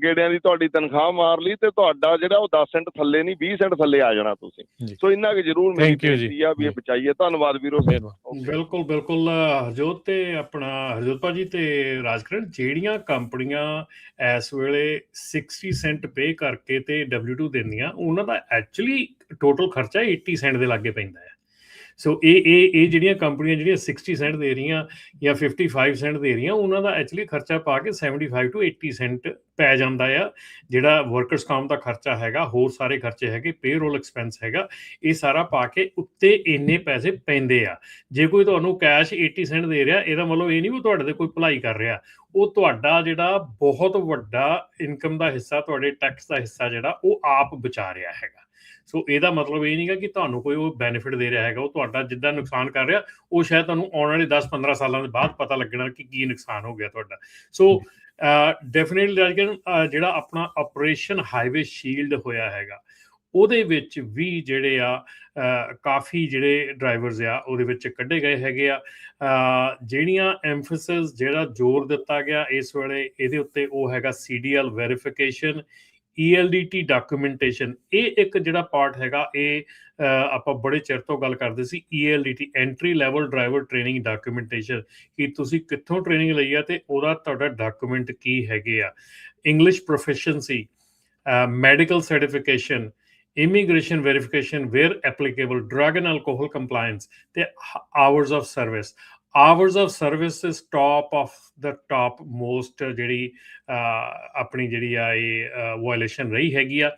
ਗੇੜਿਆਂ ਦੀ ਤੁਹਾਡੀ ਤਨਖਾਹ ਮਾਰ ਲਈ, ਤੇ ਤੁਹਾਡਾ ਜਿਹੜਾ ਉਹ 10 ਸੈਂਟ ਥੱਲੇ ਨਹੀਂ 20 ਸੈਂਟ ਥੱਲੇ ਆ ਜਾਣਾ ਤੁਸੀਂ। ਸੋ ਇੰਨਾ ਕਿ ਜ਼ਰੂਰ ਮੇਰੀ ਬੇਨਤੀ ਆ ਵੀ ਇਹ ਬਚਾਈਏ। ਧੰਨਵਾਦ ਵੀਰੋ। ਬਿਲਕੁਲ ਬਿਲਕੁਲ ਹਰਜੋਤ ਤੇ ਆਪਣਾ ਹਰਜੋਤ ਭਾਜੀ ਤੇ ਰਾਜਕਰਨ, ਜਿਹੜੀਆਂ ਕੰਪਨੀਆਂ ਇਸ ਵੇਲੇ 60 ਸੈਂਟ ਪੇ ਕਰਕੇ ਤੇ W2 ਦਿੰਦੀਆਂ, ਉਹਨਾਂ ਦਾ ਐਕਚੁਅਲੀ ਟੋਟਲ ਖਰਚਾ 80 ਸੈਂਟ ਦੇ ਲਾਗੇ ਪੈਂਦਾ ਹੈ। ਸੋ ਇਹ ਜਿਹੜੀਆਂ ਕੰਪਨੀਆਂ ਜਿਹੜੀਆਂ 60 ਸੈਂਟ ਦੇ ਰਹੀਆਂ ਜਾਂ 55 ਸੈਂਟ ਦੇ ਰਹੀਆਂ, ਉਹਨਾਂ ਦਾ ਐਕਚੁਅਲੀ ਖਰਚਾ ਪਾ ਕੇ 75 to 80 ਸੈਂਟ ਪੈ ਜਾਂਦਾ ਆ। ਜਿਹੜਾ ਵਰਕਰਸ ਕਾਮ ਦਾ ਖਰਚਾ ਹੈਗਾ, ਹੋਰ ਸਾਰੇ ਖਰਚੇ ਹੈਗੇ, ਪੇਰੋਲ ਐਕਸਪੈਂਸ ਹੈਗਾ, ਇਹ ਸਾਰਾ ਪਾ ਕੇ ਉੱਤੇ ਇੰਨੇ ਪੈਸੇ ਪੈਂਦੇ ਆ। ਜੇ ਕੋਈ ਤੁਹਾਨੂੰ ਕੈਸ਼ 80 ਸੈਂਟ ਦੇ ਰਿਹਾ, ਇਹਦਾ ਮਤਲਬ ਇਹ ਨਹੀਂ ਵੀ ਤੁਹਾਡੇ ਤੇ ਕੋਈ ਭਲਾਈ ਕਰ ਰਿਹਾ। ਉਹ ਤੁਹਾਡਾ ਜਿਹੜਾ ਬਹੁਤ ਵੱਡਾ ਇਨਕਮ ਦਾ ਹਿੱਸਾ, ਤੁਹਾਡੇ ਟੈਕਸ ਦਾ ਹਿੱਸਾ ਜਿਹੜਾ ਉਹ ਆਪ ਬਚਾ ਰਿਹਾ ਹੈਗਾ। ਸੋ ਇਹਦਾ ਮਤਲਬ ਇਹ ਨਹੀਂਗਾ ਕਿ ਤੁਹਾਨੂੰ ਕੋਈ ਉਹ ਬੈਨੀਫਿਟ ਦੇ ਰਿਹਾ ਹੈਗਾ। ਉਹ ਤੁਹਾਡਾ ਜਿੱਦਾਂ ਨੁਕਸਾਨ ਕਰ ਰਿਹਾ, ਉਹ ਸ਼ਾਇਦ ਤੁਹਾਨੂੰ ਆਉਣ ਵਾਲੇ 10-15 ਸਾਲਾਂ ਦੇ ਬਾਅਦ ਪਤਾ ਲੱਗਣਾ ਕਿ ਕੀ ਨੁਕਸਾਨ ਹੋ ਗਿਆ ਤੁਹਾਡਾ। ਸੋ ਡੈਫੀਨੇਟਲੀ ਜਿਹੜਾ ਆਪਣਾ ਆਪਰੇਸ਼ਨ ਹਾਈਵੇ ਸ਼ੀਲਡ ਹੋਇਆ ਹੈਗਾ, ਉਹਦੇ ਵਿੱਚ ਵੀ ਜਿਹੜੇ ਆ ਕਾਫੀ ਜਿਹੜੇ ਡਰਾਈਵਰਸ ਆ ਉਹਦੇ ਵਿੱਚ ਕੱਢੇ ਗਏ ਹੈਗੇ ਆ। ਜਿਹੜੀਆਂ ਐਮਫੈਸਿਸ, ਜਿਹੜਾ ਜ਼ੋਰ ਦਿੱਤਾ ਗਿਆ ਇਸ ਵੇਲੇ ਇਹਦੇ ਉੱਤੇ, ਉਹ ਹੈਗਾ CDL ਵੈਰੀਫਿਕੇਸ਼ਨ, ELDT ਡਾਕੂਮੈਂਟੇਸ਼ਨ। ਇਹ ਇੱਕ ਜਿਹੜਾ ਪਾਰਟ ਹੈਗਾ, ਇਹ ਆਪਾਂ ਬੜੇ ਚਿਰ ਤੋਂ ਗੱਲ ਕਰਦੇ ਸੀ। ELDT entry level driver training documentation, ਕਿ ਤੁਸੀਂ ਕਿੱਥੋਂ ਟ੍ਰੇਨਿੰਗ ਲਈ ਆ ਤੇ ਉਹਦਾ ਤੁਹਾਡਾ ਡਾਕੂਮੈਂਟ ਕੀ ਹੈਗੇ ਆ। English proficiency, medical certification, immigration verification where applicable, drug and alcohol compliance, ਤੇ hours of service. Hours of service is top of the top most ਜਿਹੜੀ ਆਪਣੀ ਜਿਹੜੀ ਆ ਇਹ ਵਾਇਲੇਸ਼ਨ ਰਹੀ ਹੈਗੀ ਆ।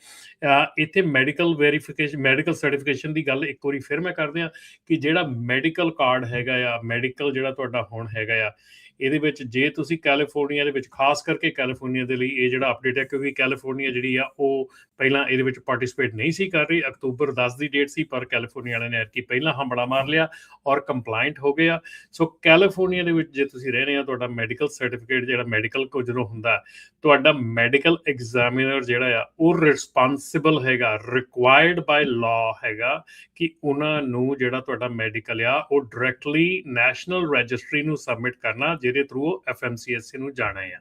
ਇੱਥੇ ਮੈਡੀਕਲ ਵੈਰੀਫਿਕੇਸ਼ਨ, ਮੈਡੀਕਲ ਸਰਟੀਫਿਕੇਸ਼ਨ ਦੀ ਗੱਲ ਇੱਕ ਵਾਰੀ ਫਿਰ ਮੈਂ ਕਰਦੇ ਹਾਂ ਕਿ ਜਿਹੜਾ ਮੈਡੀਕਲ ਕਾਰਡ ਹੈਗਾ ਆ, ਮੈਡੀਕਲ ਜਿਹੜਾ ਤੁਹਾਡਾ ਹੁਣ ਹੈਗਾ ਆ, ਇਹਦੇ ਵਿੱਚ ਜੇ ਤੁਸੀਂ ਕੈਲੀਫੋਰਨੀਆ ਦੇ ਵਿੱਚ, ਖਾਸ ਕਰਕੇ ਕੈਲੀਫੋਰਨੀਆ ਦੇ ਲਈ ਇਹ ਜਿਹੜਾ ਅਪਡੇਟ ਹੈ, ਕਿਉਂਕਿ ਕੈਲੀਫੋਰਨੀਆ ਜਿਹੜੀ ਆ ਉਹ ਪਹਿਲਾਂ ਇਹਦੇ ਵਿੱਚ ਪਾਰਟਿਸਿਪੇਟ ਨਹੀਂ ਸੀ ਕਰ ਰਹੀ। ਅਕਤੂਬਰ 10 ਦੀ ਡੇਟ ਸੀ, ਪਰ ਕੈਲੀਫੋਰਨੀਆ ਵਾਲਿਆਂ ਨੇ ਐਤਕੀ ਪਹਿਲਾਂ ਹੰਬੜਾ ਮਾਰ ਲਿਆ ਔਰ ਕੰਪਲਾਇੰਟ ਹੋ ਗਏ ਆ। ਸੋ ਕੈਲੀਫੋਰਨੀਆ ਦੇ ਵਿੱਚ ਜੇ ਤੁਸੀਂ ਰਹਿ ਰਹੇ ਆ, ਤੁਹਾਡਾ ਮੈਡੀਕਲ ਸਰਟੀਫਿਕੇਟ, ਜਿਹੜਾ ਮੈਡੀਕਲ ਕੋ ਜਦੋਂ ਹੁੰਦਾ, ਤੁਹਾਡਾ ਮੈਡੀਕਲ ਐਗਜ਼ਾਮੀਨਰ ਜਿਹੜਾ ਆ ਉਹ ਰਿਸਪਾਂਸਿਬਲ ਹੈਗਾ, ਰਿਕੁਆਇਰਡ ਬਾਈ ਲਾਅ ਹੈਗਾ ਕਿ ਉਹਨਾਂ ਨੂੰ ਜਿਹੜਾ ਤੁਹਾਡਾ ਮੈਡੀਕਲ ਆ ਉਹ ਡਾਇਰੈਕਟਲੀ ਨੈਸ਼ਨਲ ਰਜਿਸਟਰੀ ਨੂੰ ਸਬਮਿਟ ਕਰਨਾ, ਜਿਹਦੇ ਥਰੂ FMCSA ਨੂੰ ਜਾਣਾ ਆ।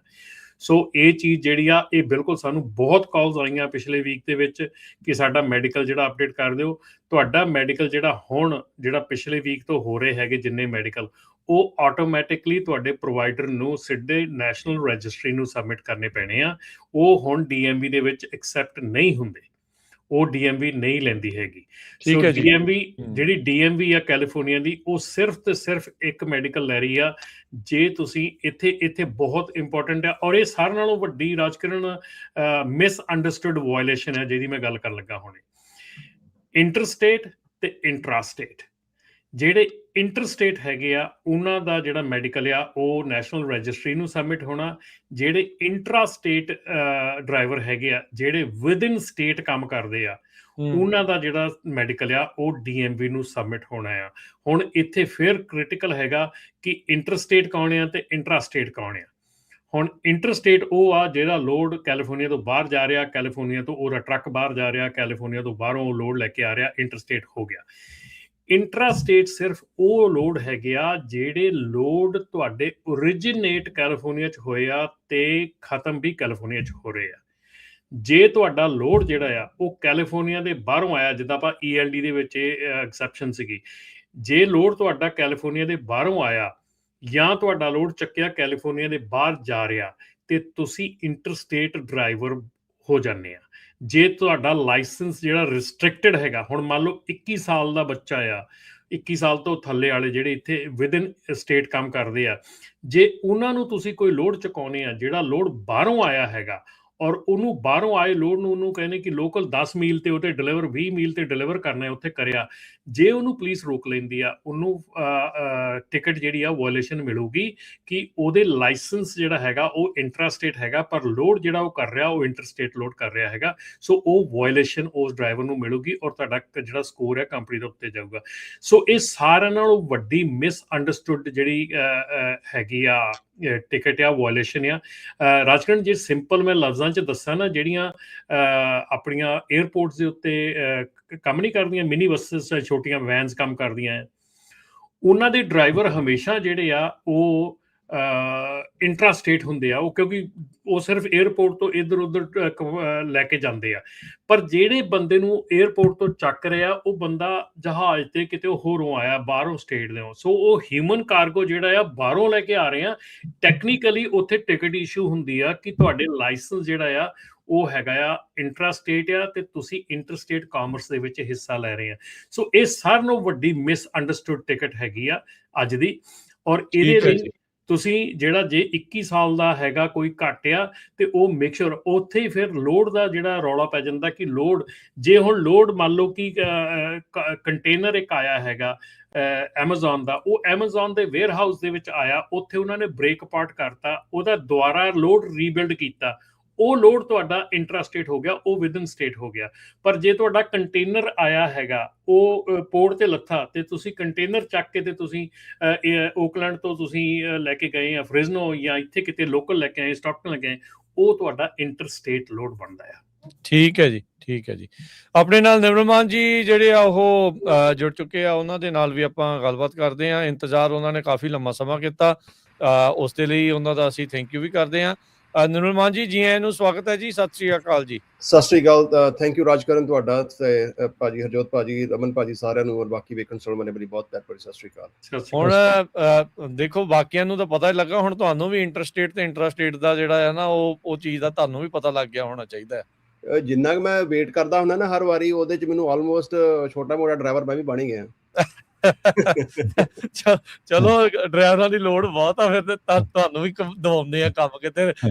ਸੋ ਇਹ ਚੀਜ਼ ਜਿਹੜੀ ਆ, ਇਹ ਬਿਲਕੁਲ ਸਾਨੂੰ ਬਹੁਤ ਕਾਲਸ ਆਈਆਂ ਪਿਛਲੇ ਵੀਕ ਦੇ ਵਿੱਚ ਕਿ ਸਾਡਾ ਮੈਡੀਕਲ ਜਿਹੜਾ ਅਪਡੇਟ ਕਰ ਦਿਓ। ਤੁਹਾਡਾ ਮੈਡੀਕਲ ਜਿਹੜਾ ਹੁਣ, ਜਿਹੜਾ ਪਿਛਲੇ ਵੀਕ ਤੋਂ ਹੋ ਰਹੇ ਹੈਗੇ ਜਿੰਨੇ ਮੈਡੀਕਲ, ਉਹ ਆਟੋਮੈਟਿਕਲੀ ਤੁਹਾਡੇ ਪ੍ਰੋਵਾਈਡਰ ਨੂੰ ਸਿੱਧੇ ਨੈਸ਼ਨਲ ਰਜਿਸਟਰੀ ਨੂੰ ਸਬਮਿਟ ਕਰਨੇ ਪੈਣੇ ਆ। ਉਹ ਹੁਣ DMV ਦੇ ਵਿੱਚ ਐਕਸੈਪਟ ਨਹੀਂ ਹੁੰਦੇ। ਉਹ DMV ਨਹੀਂ ਲੈਂਦੀ ਹੈਗੀ। ਠੀਕ ਸੋ ਹੈ ਜੀ। DMV ਜਿਹੜੀ DMV ਆ ਕੈਲੀਫੋਰਨੀਆ ਦੀ, ਉਹ ਸਿਰਫ ਤੇ ਸਿਰਫ ਇੱਕ ਮੈਡੀਕਲ ਲੈ ਰਹੀ ਆ ਜੇ ਤੁਸੀਂ ਇੱਥੇ ਬਹੁਤ ਇੰਪੋਰਟੈਂਟ ਆ। ਔਰ ਇਹ ਸਾਰਿਆਂ ਨਾਲੋਂ ਵੱਡੀ ਰਾਜਕਰਨ ਮਿਸ ਅੰਡਰਸਟੂਡ ਵਾਇਲੇਸ਼ਨ ਹੈ ਜਿਹਦੀ ਮੈਂ ਗੱਲ ਕਰਨ ਲੱਗਾ ਹੁਣੇ। ਇੰਟਰਸਟੇਟ ਤੇ ਇੰਟਰਾਸਟੇਟ, ਜਿਹੜੇ ਇੰਟਰਸਟੇਟ ਹੈਗੇ ਆ ਉਹਨਾਂ ਦਾ ਜਿਹੜਾ ਮੈਡੀਕਲ ਆ ਉਹ ਨੈਸ਼ਨਲ ਰਜਿਸਟਰੀ ਨੂੰ ਸਬਮਿਟ ਹੋਣਾ। ਜਿਹੜੇ ਇੰਟਰਾਸਟੇਟ ਡਰਾਈਵਰ ਹੈਗੇ ਆ, ਜਿਹੜੇ ਵਿਦਿਨ ਸਟੇਟ ਕੰਮ ਕਰਦੇ ਆ, ਉਹਨਾਂ ਦਾ ਜਿਹੜਾ ਮੈਡੀਕਲ ਆ ਉਹ DMV ਨੂੰ ਸਬਮਿਟ ਹੋਣਾ ਆ। ਹੁਣ ਇੱਥੇ ਫਿਰ ਕ੍ਰਿਟੀਕਲ ਹੈਗਾ ਕਿ ਇੰਟਰਸਟੇਟ ਕੌਣ ਆ ਤੇ ਇੰਟਰਾਸਟੇਟ ਕੌਣ ਆ। ਹੁਣ ਇੰਟਰਸਟੇਟ ਉਹ ਆ ਜਿਹੜਾ ਲੋਡ ਕੈਲੀਫੋਰਨੀਆ ਤੋਂ ਬਾਹਰ ਜਾ ਰਿਹਾ, ਕੈਲੀਫੋਰਨੀਆ ਤੋਂ ਉਹਦਾ ਟਰੱਕ ਬਾਹਰ ਜਾ ਰਿਹਾ, ਕੈਲੀਫੋਰਨੀਆ ਤੋਂ ਬਾਹਰੋਂ ਲੋਡ ਲੈ ਕੇ ਆ ਰਿਹਾ, ਇੰਟਰਸਟੇਟ ਹੋ ਗਿਆ। ਇੰਟਰਾਸਟੇਟ ਸਿਰਫ ਉਹ ਲੋਡ ਹੈਗੇ ਆ ਜਿਹੜੇ ਲੋਡ ਤੁਹਾਡੇ ਓਰੀਜਿਨੇਟ ਕੈਲੀਫੋਰਨੀਆ 'ਚ ਹੋਏ ਆ ਤੇ ਖਤਮ ਵੀ ਕੈਲੀਫੋਰਨੀਆ 'ਚ ਹੋ ਰਹੇ ਆ। ਜੇ ਤੁਹਾਡਾ ਲੋਡ ਜਿਹੜਾ ਆ ਉਹ ਕੈਲੀਫੋਰਨੀਆ ਦੇ ਬਾਹਰੋਂ ਆਇਆ, ਜਿੱਦਾਂ ਆਪਾਂ ELD ਦੇ ਵਿੱਚ ਇਹ ਐਕਸੈਪਸ਼ਨ ਸੀਗੀ, ਜੇ ਲੋਡ ਤੁਹਾਡਾ ਕੈਲੀਫੋਰਨੀਆ ਦੇ ਬਾਹਰੋਂ ਆਇਆ ਜਾਂ ਤੁਹਾਡਾ ਲੋਡ ਚੱਕਿਆ ਕੈਲੀਫੋਰਨੀਆ ਦੇ ਬਾਹਰ ਜਾ ਰਿਹਾ, ਤੇ ਤੁਸੀਂ ਇੰਟਰਸਟੇਟ ਡਰਾਈਵਰ ਹੋ ਜਾਂਦੇ ਆ। ਜੇ ਤੁਹਾਡਾ ਲਾਇਸੈਂਸ ਜਿਹੜਾ ਰਿਸਟ੍ਰਿਕਟਡ ਹੈਗਾ, ਹੁਣ ਮੰਨ ਲਓ 21 ਸਾਲ ਦਾ ਬੱਚਾ ਆ, 21 ਸਾਲ ਤੋਂ ਥੱਲੇ ਵਾਲੇ ਜਿਹੜੇ ਇੱਥੇ ਵਿਦਿਨ ਸਟੇਟ ਕੰਮ ਕਰਦੇ ਆ, ਜੇ ਉਹਨਾਂ ਨੂੰ ਤੁਸੀਂ ਕੋਈ ਲੋਡ ਚੁਕਾਉਣੇ ਆ ਜਿਹੜਾ ਲੋਡ ਬਾਹਰੋਂ ਆਇਆ ਹੈਗਾ, ਔਰ ਉਹਨੂੰ ਬਾਹਰੋਂ ਆਏ ਲੋਡ ਨੂੰ ਉਹਨੂੰ ਕਹਿੰਦੇ ਕਿ ਲੋਕਲ 10 ਮੀਲ ਤੇ ਉਹਤੇ ਡਿਲੀਵਰ 20 ਮੀਲ ਤੇ ਡਿਲੀਵਰ ਕਰਨਾ ਹੈ, ਉੱਥੇ ਕਰਿਆ, ਜੇ ਉਹਨੂੰ ਪੁਲਿਸ ਰੋਕ ਲੈਂਦੀ ਆ, ਉਹਨੂੰ ਟਿਕਟ ਜਿਹੜੀ ਆ ਵਾਇਲੇਸ਼ਨ ਮਿਲੂਗੀ ਕਿ ਉਹਦੇ ਲਾਇਸੈਂਸ ਜਿਹੜਾ ਹੈਗਾ ਉਹ ਇੰਟਰਾਸਟੇਟ ਹੈਗਾ, ਪਰ ਲੋਡ ਜਿਹੜਾ ਉਹ ਕਰ ਰਿਹਾ ਉਹ ਇੰਟਰਸਟੇਟ ਲੋਡ ਕਰ ਰਿਹਾ ਹੈਗਾ। ਸੋ ਉਹ ਵਾਇਲੇਸ਼ਨ ਉਸ ਡਰਾਈਵਰ ਨੂੰ ਮਿਲੂਗੀ ਔਰ ਤੁਹਾਡਾ ਜਿਹੜਾ ਸਕੋਰ ਹੈ ਕੰਪਨੀ ਦੇ ਉੱਤੇ ਜਾਊਗਾ। ਸੋ ਇਹ ਸਾਰਿਆਂ ਨਾਲੋਂ ਵੱਡੀ ਮਿਸ ਅੰਡਰਸਟੂਡ ਜਿਹੜੀ ਹੈਗੀ ਆ ਟਿਕਟ ਆ, ਵਾਇਲੇਸ਼ਨ ਆ। ਰਾਜਕਰਨ, ਜੇ ਸਿੰਪਲ ਮੈਂ ਲਫ਼ਜ਼ਾਂ 'ਚ ਦੱਸਾਂ ਨਾ, ਜਿਹੜੀਆਂ ਆਪਣੀਆਂ 에ਅਰਪੋਰਟਸ ਦੇ ਉੱਤੇ ਕੰਮ ਨਹੀਂ ਕਰਦੀਆਂ, ਮਿਨੀ ਬੱਸਿਸ, ਛੋਟੀਆਂ ਵੈਨਸ ਕੰਮ ਕਰਦੀਆਂ, ਉਹਨਾਂ ਦੇ ਡਰਾਈਵਰ ਹਮੇਸ਼ਾ ਜਿਹੜੇ ਆ ਉਹ ਇੰਟਰਾਸਟੇਟ ਹੁੰਦੇ ਆ, ਉਹ ਕਿਉਂਕਿ ਉਹ ਸਿਰਫ 에ਅਰਪੋਰਟ ਤੋਂ ਇੱਧਰ ਉੱਧਰ ਲੈ ਕੇ ਜਾਂਦੇ ਆ। ਪਰ ਜਿਹੜੇ ਬੰਦੇ ਨੂੰ 에ਅਰਪੋਰਟ ਤੋਂ ਚੱਕ ਰਿਹਾ ਉਹ ਬੰਦਾ ਜਹਾਜ਼ ਤੇ ਕਿਤੇ ਹੋਰੋਂ ਆਇਆ, ਬਾਹਰੋਂ ਸਟੇਟ ਦੇ, ਸੋ ਉਹ ਹਿਊਮਨ ਕਾਰਗੋ ਜਿਹੜਾ ਆ ਬਾਹਰੋਂ ਲੈ ਕੇ ਆ ਰਹੇ ਆ। ਟੈਕਨੀਕਲੀ ਉੱਥੇ ਟਿਕਟ ਇਸ਼ੂ ਹੁੰਦੀ ਆ ਕਿ ਤੁਹਾਡੇ ਲਾਇਸੈਂਸ ਜਿਹੜਾ ਆ ਉਹ ਹੈਗਾ ਆ ਇੰਟਰਾਸਟੇਟ ਆ ਤੇ ਤੁਸੀਂ ਇੰਟਰਸਟੇਟ ਕਾਮਰਸ ਦੇ ਵਿੱਚ ਹਿੱਸਾ ਲੈ ਰਹੇ ਆ। ਸੋ ਇਹ ਸਾਰਿਆਂ ਨਾਲੋਂ ਵੱਡੀ ਮਿਸ ਅੰਡਰਸਟੂਡ ਟਿਕਟ ਹੈਗੀ ਆ ਅੱਜ ਦੀ। ਔਰ ਇਹਦੇ ਲਈ ਤੁਸੀਂ ਜਿਹੜਾ ਜੇ 21 ਸਾਲ ਦਾ ਹੈਗਾ ਕੋਈ ਘੱਟ ਆ ਤੇ ਉਹ ਮੇਕ ਸ਼ੋਰ, ਉੱਥੇ ਹੀ ਫਿਰ ਲੋਡ ਦਾ ਜਿਹੜਾ ਰੌਲਾ ਪੈ ਜਾਂਦਾ ਕਿ ਲੋਡ, ਜੇ ਹੁਣ ਲੋਡ ਮੰਨ ਲਓ ਕਿ ਕੰਟੇਨਰ ਇੱਕ ਆਇਆ ਹੈਗਾ ਐਮਾਜ਼ੋਨ ਦਾ, ਉਹ ਐਮਾਜ਼ੋਨ ਦੇ ਵੇਅਰ ਹਾਊਸ ਦੇ ਵਿੱਚ ਆਇਆ, ਉੱਥੇ ਉਹਨਾਂ ਨੇ ਬ੍ਰੇਕ ਅਪਾਰਟ ਕਰਤਾ, ਉਹਦਾ ਦੁਬਾਰਾ ਲੋਡ ਰੀਬਿਲਡ ਕੀਤਾ, ਉਹ ਲੋਡ ਤੁਹਾਡਾ ਇੰਟਰਾਸਟੇਟ ਹੋ ਗਿਆ, ਉਹ ਵਿਦਨ ਸਟੇਟ ਹੋ ਗਿਆ। ਪਰ ਜੇ ਤੁਹਾਡਾ ਕੰਟੇਨਰ ਆਇਆ ਹੈਗਾ, ਉਹ ਪੋਰਟ ਤੇ ਲੱਥਾ ਤੇ ਤੁਸੀਂ ਕੰਟੇਨਰ ਚੱਕ ਕੇ ਤੇ ਤੁਸੀਂ ਓਕਲੈਂਡ ਤੋਂ ਤੁਸੀਂ ਲੈ ਕੇ ਗਏ ਆ ਫ੍ਰਿਜ਼ਨੋ ਜਾਂ ਇੱਥੇ ਕਿਤੇ ਲੋਕਲ ਲੈ ਕੇ ਆਏ, ਸਟਾਕਟਨ ਲੈ ਕੇ ਆਏ, ਉਹ ਤੁਹਾਡਾ ਇੰਟਰਸਟੇਟ ਲੋਡ ਬਣਦਾ ਆ। ਠੀਕ ਹੈ ਜੀ, ਠੀਕ ਹੈ ਜੀ। ਆਪਣੇ ਨਾਲ ਨਿਰਮਲਮਾਨ ਜੀ ਜਿਹੜੇ ਆ ਉਹ ਜੁੜ ਚੁੱਕੇ ਆ, ਉਹਨਾਂ ਦੇ ਨਾਲ ਵੀ ਆਪਾਂ ਗੱਲਬਾਤ ਕਰਦੇ ਹਾਂ। ਇੰਤਜ਼ਾਰ ਉਹਨਾਂ ਨੇ ਕਾਫੀ ਲੰਮਾ ਸਮਾਂ ਕੀਤਾ, ਉਸ ਦੇ ਲਈ ਉਹਨਾਂ ਦਾ ਅਸੀਂ ਥੈਂਕ ਯੂ ਵੀ ਕਰਦੇ ਹਾਂ। ਨਿਰਮਲਮਾਨ ਜੀ, ਜੀ ਆਇਆਂ ਨੂੰ, ਸਵਾਗਤ ਹੈ ਜੀ। ਸਤਿ ਸ਼੍ਰੀ ਅਕਾਲ ਜੀ। ਸਤਿ ਸ਼੍ਰੀ ਅਕਾਲ, ਥੈਂਕ ਯੂ ਰਾਜਕਰਨ ਤੁਹਾਡਾ ਤੇ ਭਾਜੀ ਹਰਜੋਤ ਭਾਜੀ, ਰਮਨ ਭਾਜੀ, ਸਾਰਿਆਂ ਨੂੰ, ਔਰ ਬਾਕੀ ਵੇਖਣ ਸੁਣਨ ਵਾਲੇ ਬੜੀ ਬਹੁਤ ਪਿਆਰ ਭਰੀ ਸਤਿ ਸ਼੍ਰੀ ਅਕਾਲ। ਹੁਣ ਦੇਖੋ, ਬਾਕੀਆਂ ਨੂੰ ਤਾਂ ਪਤਾ ਹੀ ਲੱਗਾ, ਹੁਣ ਤੁਹਾਨੂੰ ਵੀ ਇੰਟਰਸਟੇਟ ਤੇ ਇੰਟਰਾਸਟੇਟ ਦਾ ਜਿਹੜਾ ਹੈ ਨਾ ਉਹ ਚੀਜ਼ ਦਾ ਤੁਹਾਨੂੰ ਵੀ ਪਤਾ ਲੱਗ ਗਿਆ ਹੋਣਾ ਚਾਹੀਦਾ ਹੈ। ਜਿੰਨਾ ਕਿ ਮੈਂ ਵੇਟ ਕਰਦਾ ਹੁੰਦਾ ਨਾ ਹਰ ਵਾਰੀ, ਉਹਦੇ ਚ ਮੈਨੂੰ ਆਲਮੋਸਟ ਛੋਟਾ ਮੋਟਾ ਡਰਾਈਵਰ ਮੈਂ ਵੀ ਬਣ ਹੀ ਗਿਆ। ਚਲੋ, ਡਰਾਈਵਰਾਂ ਦੀ ਲੋੜ ਬਹੁਤ ਆ, ਫਿਰ ਤੁਹਾਨੂੰ ਵੀ ਦਵਾਉਂਦੇ ਆ ਕੰਮ ਕਿਤੇ।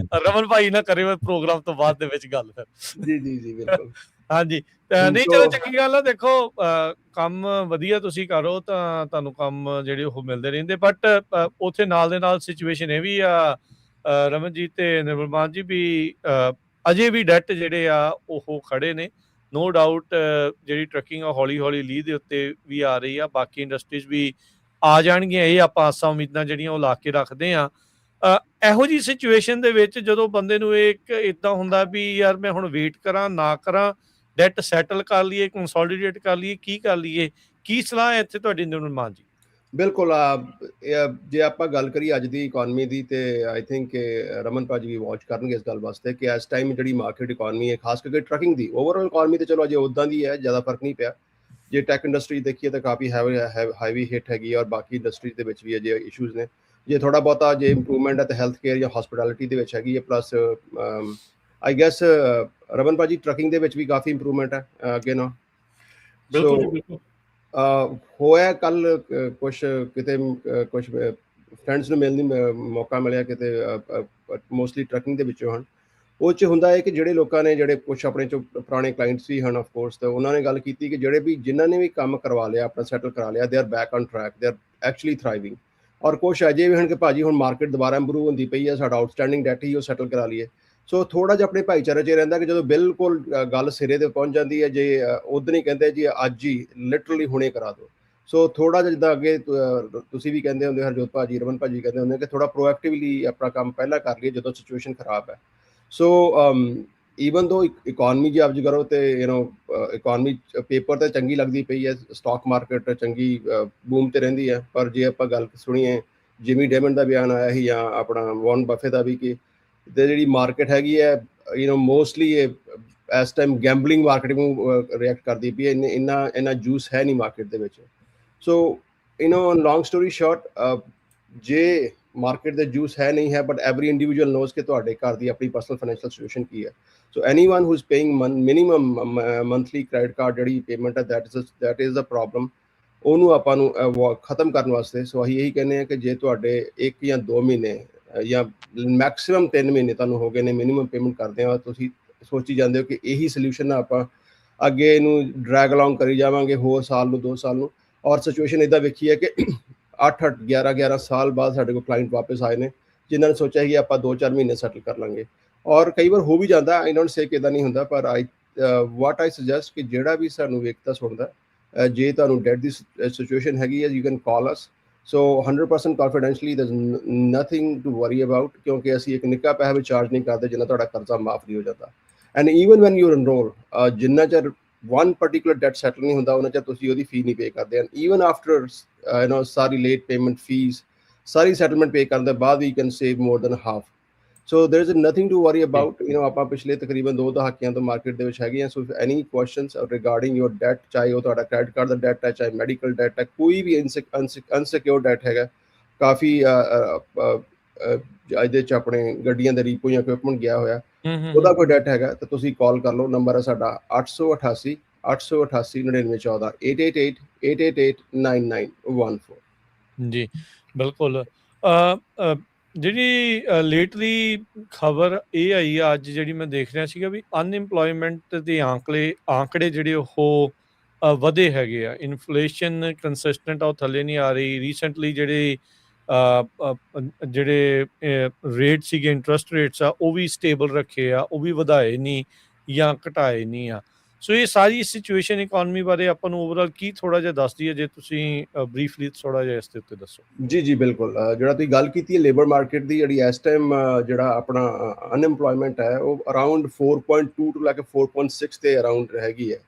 ਰਮਨ ਭਾਈ ਨਾ ਕਰੇ ਪ੍ਰੋਗਰਾਮ ਤੋਂ ਬਾਅਦ ਦੇ ਵਿੱਚ ਗੱਲ ਫਿਰ। ਜੀ ਜੀ ਜੀ, ਬਿਲਕੁਲ। ਹਾਂਜੀ, ਨਹੀਂ ਚਲੋ ਚੰਗੀ ਗੱਲ ਆ। ਦੇਖੋ, ਕੰਮ ਵਧੀਆ ਤੁਸੀਂ ਕਰੋ ਤਾਂ ਤੁਹਾਨੂੰ ਕੰਮ ਜਿਹੜੇ ਉਹ ਮਿਲਦੇ ਰਹਿੰਦੇ, ਬਟ ਉੱਥੇ ਨਾਲ ਦੇ ਨਾਲ ਸਿਚੁਏਸ਼ਨ ਇਹ ਵੀ ਆ ਰਮਨਜੀਤ ਤੇ ਨਿਰਮਲਮਾਨ ਜੀ ਵੀ ਅਜੇ ਵੀ ਡੈਟ ਜਿਹੜੇ ਆ ਉਹ ਖੜੇ ਨੇ। ਨੋ ਡਾਊਟ ਜਿਹੜੀ ਟਰੱਕਿੰਗ ਆ ਹੌਲੀ ਹੌਲੀ ਲੀਹ ਦੇ ਉੱਤੇ ਵੀ ਆ ਰਹੀ ਆ, ਬਾਕੀ ਇੰਡਸਟਰੀਜ਼ ਵੀ ਆ ਜਾਣਗੀਆਂ। ਇਹ ਆਪਾਂ ਆਸਾਂ ਉਮੀਦਾਂ ਜਿਹੜੀਆਂ ਉਹ ਲਾ ਕੇ ਰੱਖਦੇ ਆ। ਇਹੋ ਜਿਹੀ ਸਿਚੁਏਸ਼ਨ ਦੇ ਵਿੱਚ ਜਦੋਂ ਬੰਦੇ ਨੂੰ ਇੱਕ ਇੱਦਾਂ ਹੁੰਦਾ ਵੀ ਯਾਰ ਮੈਂ ਹੁਣ ਵੇਟ ਕਰਾਂ ਨਾ ਕਰਾਂ, ਡੈਟ ਸੈਟਲ ਕਰ ਲਈਏ, ਕੰਸੋਲੀਡੇਟ ਕਰ ਲਈਏ, ਕੀ ਕਰ ਲਈਏ, ਕੀ ਸਲਾਹ ਹੈ ਇੱਥੇ ਤੁਹਾਡੀ ਨਿਰਮਲਮਾਨ ਜੀ? ਬਿਲਕੁਲ, ਜੇ ਆਪਾਂ ਗੱਲ ਕਰੀਏ ਅੱਜ ਦੀ ਇਕੋਨਮੀ ਦੀ, ਤੇ ਆਈ ਥਿੰਕ ਰਮਨ ਭਾਜੀ ਵੀ ਵਾਚ ਕਰਨਗੇ ਇਸ ਗੱਲ ਵਾਸਤੇ ਕਿ ਇਸ ਟਾਈਮ ਜਿਹੜੀ ਮਾਰਕੀਟ ਇਕੋਨਮੀ ਹੈ, ਖਾਸ ਕਰਕੇ ਟਰੱਕਿੰਗ ਦੀ, ਓਵਰਆਲ ਇਕੋਨਮੀ ਤੇ ਚਲੋ ਅਜੇ ਉੱਦਾਂ ਦੀ ਹੈ, ਜ਼ਿਆਦਾ ਫਰਕ ਨਹੀਂ ਪਿਆ। ਜੇ ਟੈਕ ਇੰਡਸਟਰੀ ਦੇਖੀਏ ਤਾਂ ਕਾਫੀ ਹੈਵੀ ਹਿੱਟ ਹੈਗੀ, ਔਰ ਬਾਕੀ ਇੰਡਸਟਰੀ ਦੇ ਵਿੱਚ ਵੀ ਅਜੇ ਇਸ਼ੂਜ਼ ਨੇ। ਜੇ ਥੋੜਾ ਬਹੁਤਾ ਜੇ ਇੰਪਰੂਵਮੈਂਟ ਹੈ ਤਾਂ ਹੈਲਥ ਕੇਅਰ ਜਾਂ ਹਸਪਿਟੈਲਿਟੀ ਦੇ ਵਿੱਚ ਹੈਗੀ ਹੈ, ਪਲੱਸ ਆਈ ਗੈਸ ਰਮਨ ਭਾਜੀ ਟਰੱਕਿੰਗ ਦੇ ਵਿੱਚ ਵੀ ਕਾਫੀ ਇੰਪਰੂਵਮੈਂਟ ਹੈ ਅੱਗੇ ਨਾ। ਬਿਲਕੁਲ ਜੀ, ਬਿਲਕੁਲ। ਹੋਇਆ ਕੱਲ ਕੁਛ ਕਿਤੇ ਕੁਛ ਫਰੈਂਡਸ ਨੂੰ ਮਿਲਣ ਦੀ ਮੌਕਾ ਮਿਲਿਆ ਕਿਤੇ ਮੋਸਟਲੀ ਟਰੱਕਿੰਗ ਦੇ ਵਿੱਚੋਂ ਹਨ। ਉਹ 'ਚ ਹੁੰਦਾ ਹੈ ਕਿ ਜਿਹੜੇ ਲੋਕਾਂ ਨੇ ਜਿਹੜੇ ਕੁਛ ਆਪਣੇ 'ਚੋਂ ਪੁਰਾਣੇ ਕਲਾਇੰਟਸ ਵੀ ਹਨ ਆਫ ਕੋਰਸ, ਤਾਂ ਉਹਨਾਂ ਨੇ ਗੱਲ ਕੀਤੀ ਕਿ ਜਿਹੜੇ ਵੀ ਜਿਨ੍ਹਾਂ ਨੇ ਵੀ ਕੰਮ ਕਰਵਾ ਲਿਆ ਆਪਣਾ ਸੈਟਲ ਕਰਾ ਲਿਆ, they are back on track, they are actually thriving. ਔਰ ਕੁਛ ਅਜੇ ਵੀ ਹਨ ਕਿ ਭਾਜੀ ਹੁਣ ਮਾਰਕੀਟ ਦੁਬਾਰਾ ਇੰਪਰੂਵ ਹੁੰਦੀ ਪਈ ਹੈ, ਸਾਡਾ ਆਊਟਸਟੈਂਡਿੰਗ ਡੈਟ ਹੀ ਉਹ ਸੈਟਲ ਕਰਾ ਲਈਏ। ਸੋ ਥੋੜ੍ਹਾ ਜਿਹਾ ਆਪਣੇ ਭਾਈਚਾਰੇ 'ਚ ਇਹ ਰਹਿੰਦਾ ਕਿ ਜਦੋਂ ਬਿਲਕੁਲ ਗੱਲ ਸਿਰੇ 'ਤੇ ਪਹੁੰਚ ਜਾਂਦੀ ਹੈ, ਜੇ ਉਦੋਂ ਹੀ ਕਹਿੰਦੇ ਜੀ ਅੱਜ ਹੀ ਲਿਟਰਲੀ ਹੁਣੇ ਕਰਾ ਦਿਓ। ਸੋ ਥੋੜ੍ਹਾ ਜਿਹਾ ਜਿੱਦਾਂ ਅੱਗੇ ਤੁਸੀਂ ਵੀ ਕਹਿੰਦੇ ਹੁੰਦੇ, ਹਰਜੋਤ ਭਾਜੀ, ਰਮਨ ਭਾਜੀ ਕਹਿੰਦੇ ਹੁੰਦੇ ਕਿ ਥੋੜ੍ਹਾ ਪ੍ਰੋਐਕਟਿਵਲੀ ਆਪਣਾ ਕੰਮ ਪਹਿਲਾਂ ਕਰ ਲਈਏ ਜਦੋਂ ਸਿਚੁਏਸ਼ਨ ਖਰਾਬ ਹੈ। ਸੋ ਈਵਨ ਦੋ ਇਕੋਨਮੀ ਜੇ ਅਬਜ਼ ਕਰੋ ਤੇ ਇਕੋਨਮੀ ਪੇਪਰ ਤੇ ਚੰਗੀ ਲੱਗਦੀ ਪਈ ਹੈ, ਸਟਾਕ ਮਾਰਕੀਟ ਚੰਗੀ ਬੂਮ ਤੇ ਰਹਿੰਦੀ ਹੈ, ਪਰ ਜੇ ਆਪਾਂ ਗੱਲ ਸੁਣੀਏ ਜਿਮੀ ਡੇਮਨ ਦਾ ਬਿਆਨ ਆਇਆ ਸੀ ਜਾਂ ਆਪਣਾ ਵਾਰਨ ਬਫੇ ਦਾ ਵੀ, ਕਿ ਜਿਹੜੀ ਮਾਰਕੀਟ ਹੈਗੀ ਹੈ ਮੋਸਟਲੀ ਇਸ ਟਾਈਮ ਗੈਂਬਲਿੰਗ ਮਾਰਕੀਟ ਨੂੰ ਰਿਐਕਟ ਕਰਦੀ ਪਈ ਹੈ, ਇੰਨਾ ਜੂਸ ਹੈ ਨਹੀਂ ਮਾਰਕੀਟ ਦੇ ਵਿੱਚ। ਸੋ ਲੌਂਗ ਸਟੋਰੀ ਸ਼ਾਰਟ, ਜੇ ਮਾਰਕੀਟ ਦੇ ਜੂਸ ਹੈ ਨਹੀਂ ਹੈ, ਬਟ ਐਵਰੀ ਇੰਡੀਵਿਜੂਅਲ ਨੋਜ਼ ਕਿ ਤੁਹਾਡੇ ਘਰ ਦੀ ਆਪਣੀ ਪਰਸਨਲ ਫਾਈਨੈਂਸ਼ੀਅਲ ਸਿਚੁਏਸ਼ਨ ਕੀ ਹੈ। So anyone who is paying minimum monthly credit card ਜਿਹੜੀ ਪੇਮੈਂਟ ਹੈ, ਦੈਟ ਇਜ਼ ਅ ਪ੍ਰੋਬਲਮ। ਉਹਨੂੰ ਆਪਾਂ ਨੂੰ ਖਤਮ ਕਰਨ ਵਾਸਤੇ ਸੋ ਅਸੀਂ ਇਹੀ ਕਹਿੰਦੇ ਹਾਂ ਕਿ ਜੇ ਤੁਹਾਡੇ 1 ਜਾਂ 2 ਮਹੀਨੇ ਜਾਂ ਮੈਕਸਿਮਮ 3 ਮਹੀਨੇ ਤੁਹਾਨੂੰ ਹੋ ਗਏ ਨੇ ਮਿਨੀਮਮ ਪੇਮੈਂਟ ਕਰਦੇ ਆ, ਤੁਸੀਂ ਸੋਚੀ ਜਾਂਦੇ ਹੋ ਕਿ ਇਹੀ ਸੋਲਿਊਸ਼ਨ ਆਪਾਂ ਅੱਗੇ ਇਹਨੂੰ ਡਰੈਗ ਅਲੋਂਗ ਕਰੀ ਜਾਵਾਂਗੇ ਹੋਰ ਸਾਲ ਨੂੰ 2 ਸਾਲ ਨੂੰ। ਔਰ ਸਿਚੁਏਸ਼ਨ ਇੱਦਾਂ ਵੇਖੀ ਹੈ ਕਿ 8-8 11-11 ਸਾਲ ਬਾਅਦ ਸਾਡੇ ਕੋਲ ਕਲਾਇੰਟ ਵਾਪਸ ਆਏ ਨੇ, ਜਿਨ੍ਹਾਂ ਨੇ ਸੋਚਿਆ ਕਿ ਆਪਾਂ 2-4 ਮਹੀਨੇ ਸੈਟਲ ਕਰ ਲਾਂਗੇ। ਔਰ ਕਈ ਵਾਰ ਹੋ ਵੀ ਜਾਂਦਾ, ਆਈ ਡੋਂਟ ਸੇ ਕਿ ਇੱਦਾਂ ਨਹੀਂ ਹੁੰਦਾ, ਪਰ ਵਾਟ ਆਈ ਸੁਜੈਸਟ ਕਿ ਜਿਹੜਾ ਵੀ ਸਾਨੂੰ ਵੇਖਦਾ ਸੁਣਦਾ, ਜੇ ਤੁਹਾਨੂੰ ਡੈਟ ਦੀ ਸਿਚੁਏਸ਼ਨ ਹੈਗੀ ਹੈ, you can call us. So 100% confidently there is nothing to worry about, ਕਿਉਂਕਿ ਅਸੀਂ ਇੱਕ ਨਿੱਕਾ ਪੈਸਾ ਵੀ ਚਾਰਜ ਨਹੀਂ ਕਰਦੇ ਜਿੰਨਾ ਤੁਹਾਡਾ ਕਰਜ਼ਾ ਮਾਫ ਨਹੀਂ ਹੋ ਜਾਂਦਾ। And even when you enrol, ਜਿੰਨਾ ਚਿਰ one particular debt settle ਨਹੀਂ ਹੁੰਦਾ ਉਹਨਾਂ 'ਚ ਤੁਸੀਂ ਉਹਦੀ ਫੀ ਨਹੀਂ ਪੇ ਕਰਦੇ। ਐਂਡ ਈਵਨ ਆਫਟਰ ਸਾਰੀ ਲੇਟ ਪੇਮੈਂਟ ਫੀਸ, ਸਾਰੀ ਸੈਟਲਮੈਂਟ ਪੇ ਕਰਨ ਦੇ ਬਾਅਦ we can save more than half. So there is nothing to worry about. ਆਪਾਂ ਪਿਛਲੇ ਤਕਰੀਬਨ 2 ਦਹਾਕਿਆਂ ਤੋਂ ਮਾਰਕੀਟ ਦੇ ਵਿੱਚ ਹੈਗੇ ਹਾਂ। So any questions regarding your debt, ਚਾਹੇ ਉਹ ਤੁਹਾਡਾ ਕ੍ਰੈਡਿਟ ਕਾਰਡ ਦਾ ਡੈਟ ਹੈ, ਚਾਹੇ ਮੈਡੀਕਲ ਡੈਟ ਹੈ, ਕੋਈ ਵੀ ਅਨਸਿਕਿਉਰਡ ਡੈਟ ਹੈਗਾ, ਕਾਫੀ ਇਹਦੇ 'ਚ ਆਪਣੇ ਗੱਡੀਆਂ ਦੇ ਰੀਪੋ ਜਾਂ ਇਕਵਿਪਮੈਂਟ ਗਿਆ ਹੋਇਆ, ਉਹਦਾ ਕੋਈ ਡੈਟ ਹੈਗਾ ਤਾਂ ਤੁਸੀਂ ਕਾਲ ਕਰ ਲਓ। ਨੰਬਰ ਹੈ ਸਾਡਾ 888 888 9914 888 888 9914। ਜੀ ਬਿਲਕੁਲ। ਜਿਹੜੀ ਲੇਟਲੀ ਖਬਰ ਇਹ ਆਈ ਆ ਅੱਜ, ਜਿਹੜੀ ਮੈਂ ਦੇਖ ਰਿਹਾ ਸੀਗਾ ਵੀ ਅਨਇੰਪਲੋਇਮੈਂਟ ਦੇ ਆਂਕੜੇ ਜਿਹੜੇ ਉਹ ਵਧੇ ਹੈਗੇ ਆ। ਇਨਫਲੇਸ਼ਨ ਕੰਸਿਸਟੈਂਟ ਆ, ਉਹ ਥੱਲੇ ਨਹੀਂ ਆ ਰਹੀ। ਰੀਸੈਂਟਲੀ ਜਿਹੜੇ ਰੇਟ ਸੀਗੇ, ਇੰਟਰਸਟ ਰੇਟਸ ਆ, ਉਹ ਵੀ ਸਟੇਬਲ ਰੱਖੇ ਆ, ਉਹ ਵੀ ਵਧਾਏ ਨਹੀਂ ਜਾਂ ਘਟਾਏ ਨਹੀਂ ਆ। ਸੋ ਇਹ ਸਾਰੀ ਸਿਚੁਏਸ਼ਨ ਇਕੋਨਮੀ ਬਾਰੇ ਆਪਾਂ ਨੂੰ ਓਵਰਆਲ ਕੀ ਥੋੜ੍ਹਾ ਜਿਹਾ ਦੱਸਦੀ ਹੈ, ਜੇ ਤੁਸੀਂ ਬਰੀਫਲੀ ਥੋੜ੍ਹਾ ਜਿਹਾ ਇਸ ਦੇ ਉੱਤੇ ਦੱਸੋ। ਜੀ ਬਿਲਕੁਲ। ਜਿਹੜਾ ਤੁਸੀਂ ਗੱਲ ਕੀਤੀ ਹੈ ਲੇਬਰ ਮਾਰਕੀਟ ਦੀ, ਜਿਹੜੀ ਇਸ ਟਾਈਮ ਜਿਹੜਾ ਆਪਣਾ ਅਨਇੰਪਲੋਇਮੈਂਟ ਹੈ ਉਹ ਅਰਾਊਂਡ 4.2 ਤੋਂ ਲੈ ਕੇ 4.6 ਦੇ ਅਰਾਊਂਡ ਹੈਗੀ ਹੈ।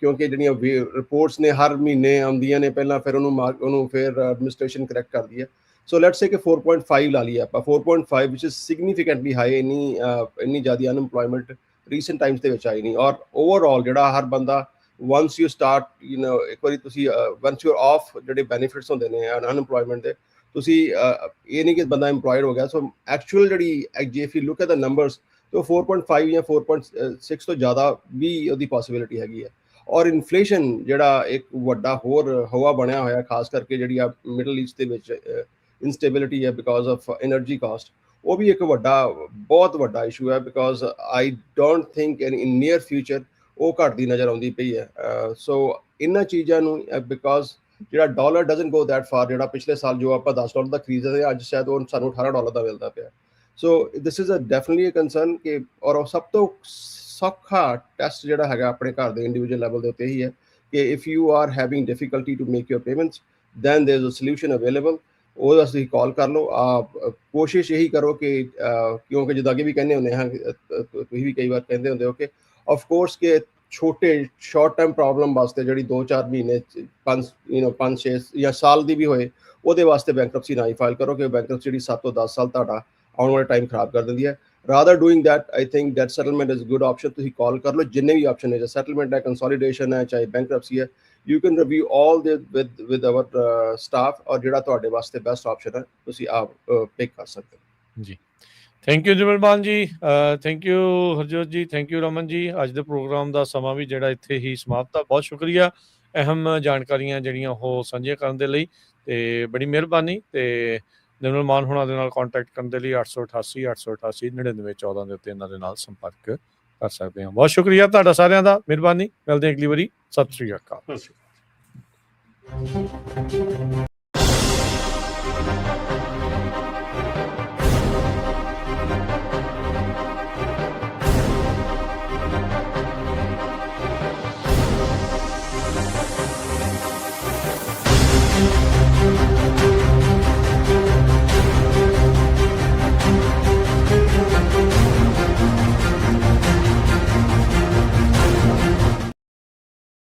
ਕਿਉਂਕਿ ਜਿਹੜੀਆਂ ਰਿਪੋਰਟਸ ਨੇ ਹਰ ਮਹੀਨੇ ਆਉਂਦੀਆਂ ਨੇ ਪਹਿਲਾਂ, ਫਿਰ ਉਹਨੂੰ ਫਿਰ ਐਡਮਿਨਿਸਟ੍ਰੇਸ਼ਨ ਕਰੈਕਟ ਕਰਦੀ ਹੈ। ਸੋ ਲੈਟਸ ਸੇ ਕਿ 4.5 ਲਾ ਲਈਏ ਆਪਾਂ, 4.5 ਵਿਚ ਇਜ਼ ਸਿਗਨੀਫਿਕੈਂਟਲੀ ਹਾਈ। ਇੰਨੀ ਜ਼ਿਆਦਾ ਅਨਇੰਪਲੋਇਮੈਂਟ ਰੀਸੈਂਟ ਟਾਈਮਸ ਦੇ ਵਿੱਚ ਆਈ ਨਹੀਂ। ਔਰ ਓਵਰਆਲ ਜਿਹੜਾ ਹਰ ਬੰਦਾ once you start ਇੱਕ ਵਾਰੀ ਤੁਸੀਂ once you're off ਜਿਹੜੇ ਬੈਨੀਫਿਟਸ ਹੁੰਦੇ ਨੇ ਅਨਇੰਪਲੋਇਮੈਂਟ ਦੇ, ਤੁਸੀਂ ਇਹ ਨਹੀਂ ਕਿ ਬੰਦਾ ਇੰਪਲੋਇਡ ਹੋ ਗਿਆ। ਸੋ ਐਕਚੁਅਲ ਜਿਹੜੀ ਜੇ if you look at the numbers, ਤਾਂ 4.5 ਜਾਂ 4.6 ਤੋਂ ਜ਼ਿਆਦਾ ਵੀ ਉਹਦੀ ਪੋਸੀਬਿਲਿਟੀ ਹੈਗੀ ਹੈ। ਔਰ ਇਨਫਲੇਸ਼ਨ ਜਿਹੜਾ ਇੱਕ ਵੱਡਾ ਹੋਰ ਹਵਾ ਬਣਿਆ ਹੋਇਆ, ਖਾਸ ਕਰਕੇ ਜਿਹੜੀ ਆ ਮਿਡਲ ਈਸਟ ਦੇ ਵਿੱਚ ਇਨਸਟੇਬਿਲਿਟੀ ਹੈ ਬਿਕਾਜ਼ ਆਫ ਐਨਰਜੀ ਕਾਸਟ, ਉਹ ਵੀ ਇੱਕ ਬਹੁਤ ਵੱਡਾ ਇਸ਼ੂ ਹੈ। Because I don't think in near future ਉਹ ਘਟਦੀ ਨਜ਼ਰ ਆਉਂਦੀ ਪਈ ਹੈ। ਸੋ ਇਹਨਾਂ ਚੀਜ਼ਾਂ ਨੂੰ ਬਿਕਾਜ਼ ਜਿਹੜਾ dollar doesn't go that for, ਜਿਹੜਾ ਪਿਛਲੇ ਸਾਲ ਜੋ ਆਪਾਂ $10 ਦਾ ਖਰੀਦਦੇ ਅੱਜ ਸ਼ਾਇਦ ਉਹ ਸਾਨੂੰ $18 ਦਾ ਮਿਲਦਾ ਪਿਆ। ਸੋ ਦਿਸ ਇਜ਼ ਡੈਫੀਨਿਟਲੀ ਕੰਸਰਨ ਕਿ ਔਰ ਸਭ ਤੋਂ ਸੌਖਾ ਟੈਸਟ ਜਿਹੜਾ ਹੈਗਾ ਆਪਣੇ ਘਰ ਦੇ ਇੰਡੀਵਿਜੂਅਲ ਲੈਵਲ ਦੇ ਉੱਤੇ ਹੀ ਹੈ ਕਿ if you are having difficulty to make your payments, then there is a solution available. ਉਹਦੇ ਵਾਸਤੇ ਤੁਸੀਂ ਕਾਲ ਕਰ ਲਓ। ਕੋਸ਼ਿਸ਼ ਇਹੀ ਕਰੋ ਕਿ ਕਿਉਂਕਿ ਜਿੱਦਾਂ ਅੱਗੇ ਵੀ ਕਹਿੰਦੇ ਹੁੰਦੇ ਹਾਂ, ਤੁਸੀਂ ਵੀ ਕਈ ਵਾਰ ਕਹਿੰਦੇ ਹੁੰਦੇ ਹੋ ਕਿ ਆਫ ਕੋਰਸ ਕਿ ਛੋਟੇ ਸ਼ਾਰਟ ਟਰਮ ਪ੍ਰੋਬਲਮ ਵਾਸਤੇ ਜਿਹੜੀ 2-4 ਮਹੀਨੇ 5-6 ਜਾਂ ਸਾਲ ਦੀ ਵੀ ਹੋਏ, ਉਹਦੇ ਵਾਸਤੇ ਬੈਂਕਰਪਸੀ ਨਾ ਹੀ ਫਾਈਲ ਕਰੋ, ਕਿ ਬੈਂਕਰਪਸੀ ਜਿਹੜੀ 7 ਤੋਂ 10 ਸਾਲ ਤੁਹਾਡਾ ਆਉਣ ਵਾਲਾ ਟਾਈਮ ਖਰਾਬ ਕਰ ਦਿੰਦੀ ਹੈ। Rather doing that, I think that settlement is good option. ਤੁਸੀਂ ਕਾਲ ਕਰ ਲਓ, ਜਿੰਨੇ ਵੀ ਆਪਸ਼ਨ ਹੈ, ਸੈਟਲਮੈਂਟ ਹੈ, ਕੰਸੋਲੀਡੇਸ਼ਨ ਹੈ, ਚਾਹੇ ਬੈਂਕਰਪਸੀ ਹੈ, ਯੂ ਕੈਨ ਰਿਵਿਊ ਆਲ ਦੇ ਵਿਦ ਆਵਰ ਸਟਾਫ, ਔਰ ਜਿਹੜਾ ਤੁਹਾਡੇ ਵਾਸਤੇ ਬੈਸਟ ਆਪਸ਼ਨ ਹੈ ਤੁਸੀਂ ਆਪ ਪਿਕ ਕਰ ਸਕਦੇ ਹੋ। ਜੀ ਥੈਂਕ ਯੂ ਨਿਰਮਲ ਜੀ, ਥੈਂਕ ਯੂ ਹਰਜੋਤ ਜੀ, ਥੈਂਕ ਯੂ ਰਮਨ ਜੀ। ਅੱਜ ਦੇ ਪ੍ਰੋਗਰਾਮ ਦਾ ਸਮਾਂ ਵੀ ਜਿਹੜਾ ਇੱਥੇ ਹੀ ਸਮਾਪਤ ਆ। ਬਹੁਤ ਸ਼ੁਕਰੀਆ ਅਹਿਮ ਜਾਣਕਾਰੀਆਂ ਜਿਹੜੀਆਂ ਉਹ ਸਾਂਝੀਆਂ ਕਰਨ ਦੇ ਲਈ, ਤੇ ਬੜੀ ਮਿਹਰਬਾਨੀ। ਤੇ ਨਿਰਮਲ ਮਾਨ ਹੋਣਾ ਦੇ ਨਾਲ ਕੰਟੈਕਟ ਕਰਨ ਦੇ ਲਈ 888 888 9914 ਦੇ ਉੱਤੇ ਇਹਨਾਂ ਦੇ ਨਾਲ ਸੰਪਰਕ ਕਰ ਸਕਦੇ ਹਾਂ। ਬਹੁਤ ਸ਼ੁਕਰੀਆ ਤੁਹਾਡਾ ਸਾਰਿਆਂ ਦਾ, ਮਿਹਰਬਾਨੀ। ਮਿਲਦੇ ਹਾਂ ਅਗਲੀ ਵਾਰੀ। ਸਤਿ ਸ਼੍ਰੀ ਅਕਾਲ। ਬਸ